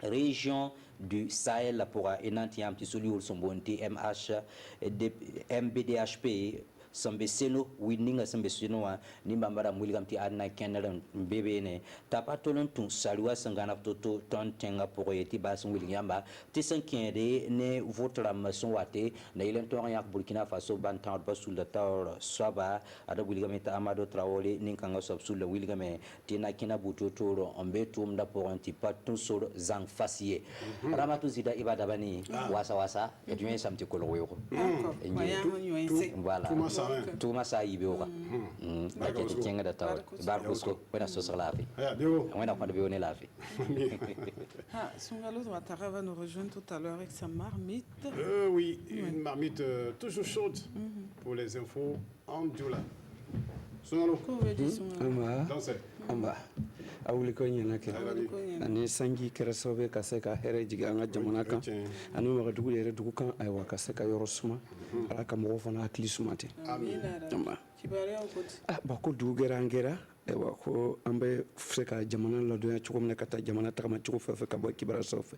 région du Sahel pour enantiam ti soli son bonti MBDHP sambe seno winninga sambe seno ni mbambara muligam ti adna kenere bebe ne tapatolon tun salwa sangana toto ton tenga pour yeti bas williamba ti 5 ne votra mason wate na ilen to yak Burkina Faso bantan basul da tor soba ada william ta Amadou Traoré ninkanga sob sul william ti na kina butotoro ombe tum da pour un ti patun sur zang facier ramatu zida ibada bani wasa et samti koloro voilà tout massa yibeoka baketi kenga da taw barbusko wena so lafi wena kwa bione lafi Sungalo Ouattara va nous rejoindre tout à l'heure avec sa marmite. Oui, une marmite toujours chaude pour les infos en Djoula. Sungalo. Dansez. a wuli ko ɲɛna kɛ ani sanji kɛra sababu ka se ka hɛrɛ jigin an ka jamana kan ani wagadugu yɛrɛ dugu kan ayiwa ka se ka yɔrɔ suma ala ka mɔgɔw fana hakili suma ten bon ko dugu kɛra an kɛra ayiwa ko an bɛ se ka jamana ladɔnya cogo min na ka taa jamana tagama cogo fɛn fɛn ka bɔ kibaruya sanfɛ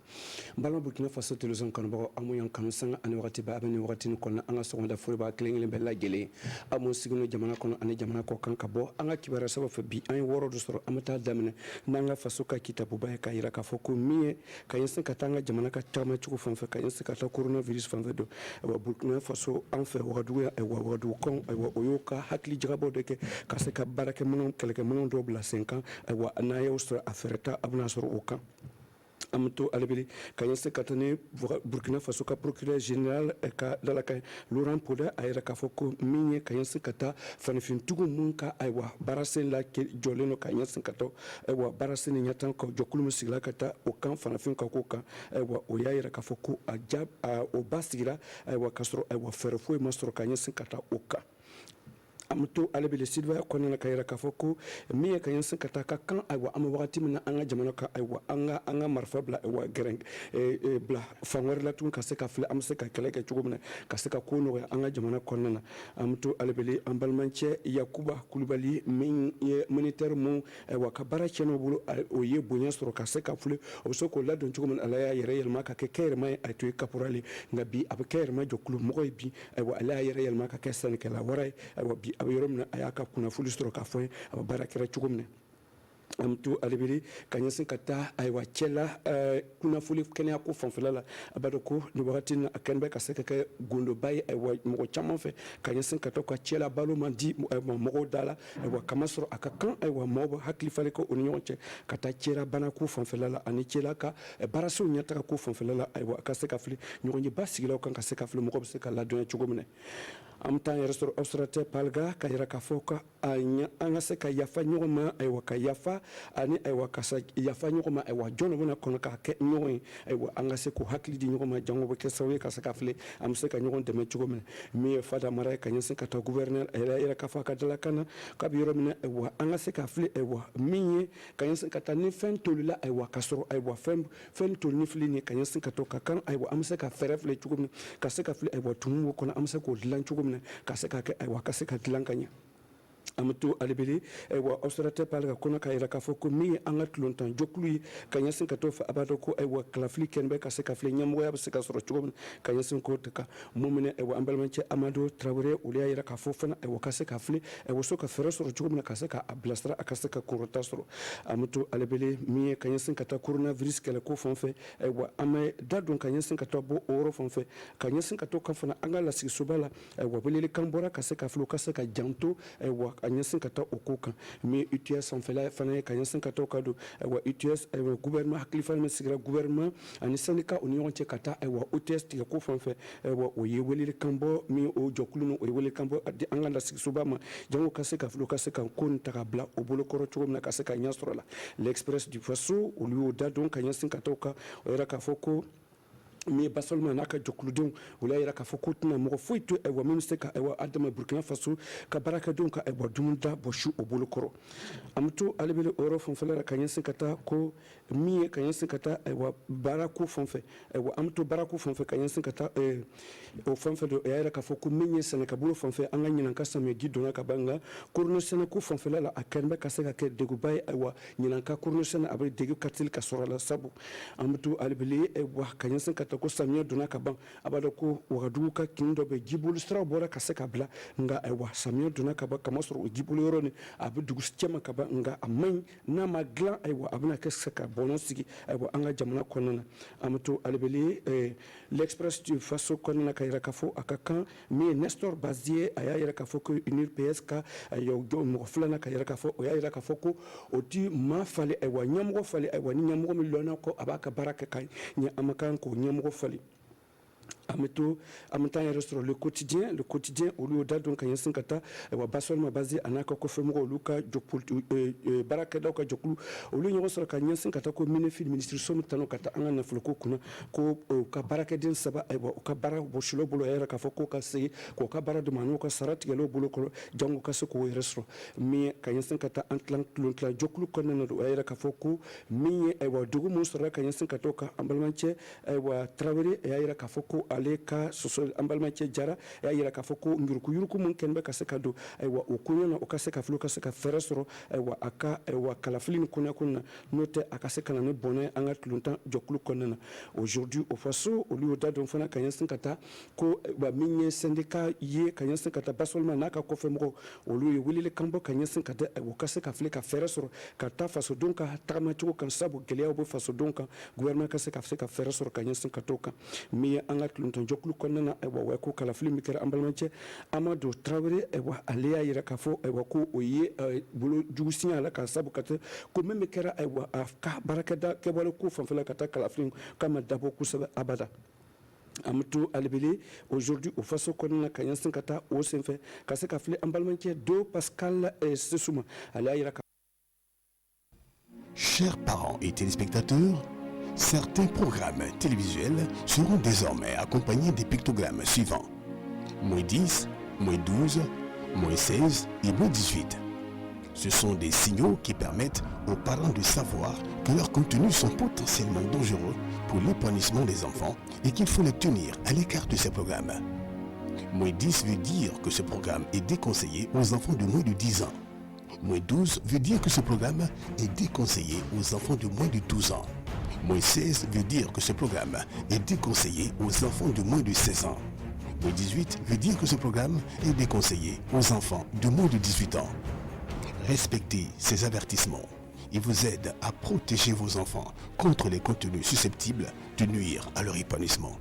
n balima burkina faso télévision kanubagaw an m'u y'an kanu sanga ani wagati bɛɛ a bɛ nin wagati nin kɔnɔ an ka sɔgɔmada foli b'a kelen kelen bɛɛ lajɛlen an m'u sigi n'o jamana kɔnɔ ani jamana kɔ kan ka bɔ an ka kibaruya sanfɛ bi an ye wɔɔrɔ dɔ sɔrɔ an bɛ taa daminɛ n'an ka faso ka kitabuba ye k'a yira k'a fɔ ko min ye ka ɲɛsin ka taa an ka jamana ka tagama cogo fɛn fɛn ka ɲɛsin ka taa coronavirus fɛn fɛn don ayiwa burkina faso an fɛ wagadugu ayiwa wagadugu kan ayiwa o y'o ka hakili jagabɔ de kɛ ka se ka baarakɛminɛw kɛlɛkɛminɛw dɔw bila sen kan ayiwa n'a y'o sɔrɔ a fɛɛrɛ ta a bɛna sɔrɔ o kan an bɛ to alebele ka ɲɛsin ka taa ni burkina faso ka procureur général ka dalaka Laurent Poda a yɛrɛ k'a fɔ ko min ye ka ɲɛsin ka taa fanifintigiw mun ka ayiwa baarasen la jɔlen don ka ɲɛsin ka taa ayiwa baarasen ni ɲɛtan ka jɔkulu min sigila ka taa o kan fanafin ka ko kan ayiwa o y'a yɛrɛ k'a fɔ ko o ba sigira ayiwa k'a sɔrɔ ayiwa fɛɛrɛ foyi ma sɔrɔ ka ɲɛsin ka taa o kan an bɛ to alebele sidibaya kɔnɔna na ka yɛrɛ k'a fɔ ko min ye ka ɲɛsin ka taa ka kan ayiwa an bɛ wagati min na an ka jamana kan ayiwa an ka marifa bila ayiwa gɛrɛn bila fan wɛrɛ la tuguni ka se ka filɛ an bɛ se ka kɛlɛ kɛ cogo min na ka se ka ko nɔgɔya an ka jamana kɔnɔna na an bɛ to alebele an balimacɛ yakuba kulubali min ye militaire mun ayiwa ka baara tiɲɛna bolo o ye bonya sɔrɔ ka se ka filɛ o bɛ se k'o ladon cogo min na ala y'a yɛrɛ yɛlɛma ka kɛ kɛyɛrɛma ye a to ye kaporali nka bi a bɛ kɛyɛrɛma jɔkulu mɔgɔ ye bi ayiwa ale y'a yɛrɛ yɛlɛma ka kɛ sannikɛla wɛrɛ ye ayiwa bi a bɛ yɔrɔ min na a y'a ka kunnafoni sɔrɔ k'a fɔ a bɛ baara kɛra cogo min na an bɛ to alebele ka ɲɛsin ka taa ayiwa cɛla kunnafoni kɛnɛya ko fanfɛla la a b'a dɔn ko nin wagati na a kɛlen bɛ ka se ka kɛ gondoba ye ayiwa mɔgɔ caman fɛ ka ɲɛsin ka taa ka cɛla balo man di mɔgɔw da la ayiwa kamasɔrɔ a ka kan ayiwa mɔgɔw bɛ hakili falen kɛ o ni ɲɔgɔn cɛ ka taa cɛla bana ko fanfɛla la ani cɛla ka baarasenw ɲɛtaga ko fanfɛla la ayiwa a ka se ka fili ɲɔgɔn ye ba sigilaw kan ka se ka fili mɔgɔ bɛ se ka ladɔnya cogo min na an bɛ taa yɛrɛ sɔrɔ observateur palga ka yira k'a fɔ ka an ka se ka yafa ɲɔgɔn ma ayiwa ka yafa ani ayiwa ka yafa ɲɔgɔn ma ayiwa jɔn dɔ bɛna kɔnɔ k'a kɛ ɲɔgɔn ye ayiwa an ka se k'o hakili di ɲɔgɔn ma jango bɛ kɛ sababu ye ka se ka fili an bɛ se ka ɲɔgɔn dɛmɛ cogo min na min ye fada mara ye ka ɲɛsin ka taa gouverneur a yɛrɛ k'a fɔ a ka dalakan na k'a bɛ yɔrɔ min na ayiwa an ka se ka fili ayiwa min ye ka ɲɛsin ka taa ni fɛn tolila ayiwa ka sɔrɔ ayiwa fɛn toli ni fili ni ka ɲɛsin ka to ka kan ayiwa an bɛ se ka fɛɛrɛ filɛ cogo min na ka se ka fili ayiwa tumu kɔnɔ an bɛ se k'o dilan cogo min na ka se ka kɛ ayiwa ka se ka dilan ka ɲɛ an bɛ to alebele ayiwa observateur palga kɔnɔ ka yira k'a fɔ ko min ye an ka tilontan jɔkulu ye ka ɲɛsin ka to fɛ a b'a dɔn ko ayiwa kalafili kɛlen bɛ ka se ka filɛ ɲɛmɔgɔya bɛ se ka sɔrɔ cogo min ka ɲɛsin k'o ta kan mun minɛ ayiwa an balimacɛ amadu tarawele olu y'a yira k'a fɔ fana ayiwa ka se ka filɛ ayiwa so ka fɛɛrɛ sɔrɔ cogo min na ka se k'a bilasira a ka se ka kɔrɔta sɔrɔ an bɛ to alebele min ye ka ɲɛsin ka taa coronavirus kɛlɛko fan fɛ ayiwa an bɛ da don ka ɲɛsin ka taa bɔ o yɔrɔ fan fɛ ka ɲɛsin ka to kan fana an ka lasigisoba la ayiwa welelikan bɔra ka se ka filɛ ka se ka janto ayiwa a ɲɛsin ka taa o ko kan min UTS sanfɛla fana ye ka ɲɛsin ka taa ka don ayiwa UTS ayiwa gouvernement hakili fana min sigira gouvernement ani syndicat o ni ɲɔgɔn cɛ ka taa ayiwa UTS tigɛ ko fan fɛ ayiwa o ye welelikan bɔ min o jɔkulu ni o ye welelikan bɔ a di an ka lasigisoba ma jango ka se ka filɛ ka se ka ko nin ta ka bila o bolokɔrɔ cogo min na ka se ka ɲɛ sɔrɔ a la l'express du faso olu y'o da don ka ɲɛsin ka taa kan o yɛrɛ k'a fɔ ko min ye basalima n'a ka jɔkuludenw o y'a yira k'a fɔ ko tɛna mɔgɔ foyi to ayiwa min bɛ se ka ayiwa adama burkina faso ka baarakɛdenw ka ayiwa dumuni da bɔsi o bolo kɔrɔ an bɛ to alebele o yɔrɔ fanfɛla la ka ɲɛsin ka taa ko min ye ka ɲɛsin ka taa ayiwa baarako fan fɛ ayiwa an bɛ to baarako fan fɛ ka ɲɛsin ka taa o fan fɛ o y'a yira k'a fɔ ko min ye sɛnɛkɛbolo fan fɛ an ka ɲinan ka samiyɛji donna ka ban nka korono sɛnɛko fanfɛla la a kɛlen bɛ ka se ka kɛ degunba ye ayiwa ɲinan ka korono sɛnɛ a bɛ degu ka teli ka sɔrɔ a la sabu an bɛ to alebele ayiwa ka ɲɛsin ka taa ko samiyɛ donna ka ban a b'a dɔn ko wagadugu ka kin dɔ bɛ jiboli siraw bɔra ka se ka bila nka ayiwa samiyɛ donna ka ban kamasɔrɔ o jiboli yɔrɔ nin a bɛ dugu cɛma ka ban nka a man ɲi n'a ma dilan ayiwa a bɛna kɛ se ka bɔnɔ sigi ayiwa an ka jamana kɔnɔna na an bɛ to alebele l'express du faso kɔnɔna na ka yira k'a fɔ a ka kan min ye Nestor Bazier a y'a yira k'a fɔ ko UNIRPS ka mɔgɔ filanan ka yira k'a fɔ o y'a yira k'a fɔ ko o ti maa falen ayiwa ɲɛmɔgɔ falen ayiwa ni ɲɛmɔgɔ min lɔnna kɔ a b'a ka baara kɛ ka ɲɛ a ma kan k'o ɲɛmɔgɔ falen ameto amenta ya restaurant le quotidien au lieu da donc kanyen kata wa basol ma basé anaka ko femo luka jokul baraka da ko jokulu au lieu nyo sura kanyen kata ko ministre som tano kata angana fulko kuna ko ka baraka din saba wa ka bara bo shilo bolo era ka foko ka se ko ka bara de manu ka sarat gelo bolo ko jango ka se ko restaurant mi kanyen kata antlan tla jokulu ko na do era ka foko mi wa dugu mo sura kanyen kata ka ambalmanche wa traveri era ka foko aleka soso ambalmanche jara ya yira ka foko yuruku mun kenbe ka se kado wa okunya na okase ka flo ka se ka feresoro wa aka wa kalaflin kuna note aka se kana ne bonne anga tulunta jokulu konana aujourd'hui au faso au lieu d'adon fana kanyen kata ko wa minye syndicat ye kanyen kata basolma naka ko femro au lieu wilile kambo kanyen kata okase ka fle ka feresoro kata faso donc tama tuko kan sabo gelia bo faso donc gouvernement ka se ka feresoro kanyen katoka mi anga tulunta jokulu konana wa ko kala film kera ambalmanche Amadou Traoré wa alia yira kafo wa ko oye bulu jugusinya la ka sabu kata ko meme kera wa afka barakada ke wala ko fanfala kata kala film kama dabo kusaba abada Amtou Albélé aujourd'hui au faso konana kanyan kata o senfe kase ka fle ambalmanche do Pascal Sessouma alia yira. Chers parents et téléspectateurs, certains programmes télévisuels seront désormais accompagnés des pictogrammes suivants. -10, -12, -16 et -18. Ce sont des signaux qui permettent aux parents de savoir que leurs contenus sont potentiellement dangereux pour l'épanouissement des enfants et qu'il faut les tenir à l'écart de ces programmes. -10 veut dire que ce programme est déconseillé aux enfants de moins de 10 ans. -12 veut dire que ce programme est déconseillé aux enfants de moins de 12 ans. -16 veut dire que ce programme est déconseillé aux enfants de moins de 16 ans. -18 veut dire que ce programme est déconseillé aux enfants de moins de 18 ans. Respectez ces avertissements. Ils vous aident à protéger vos enfants contre les contenus susceptibles de nuire à leur épanouissement.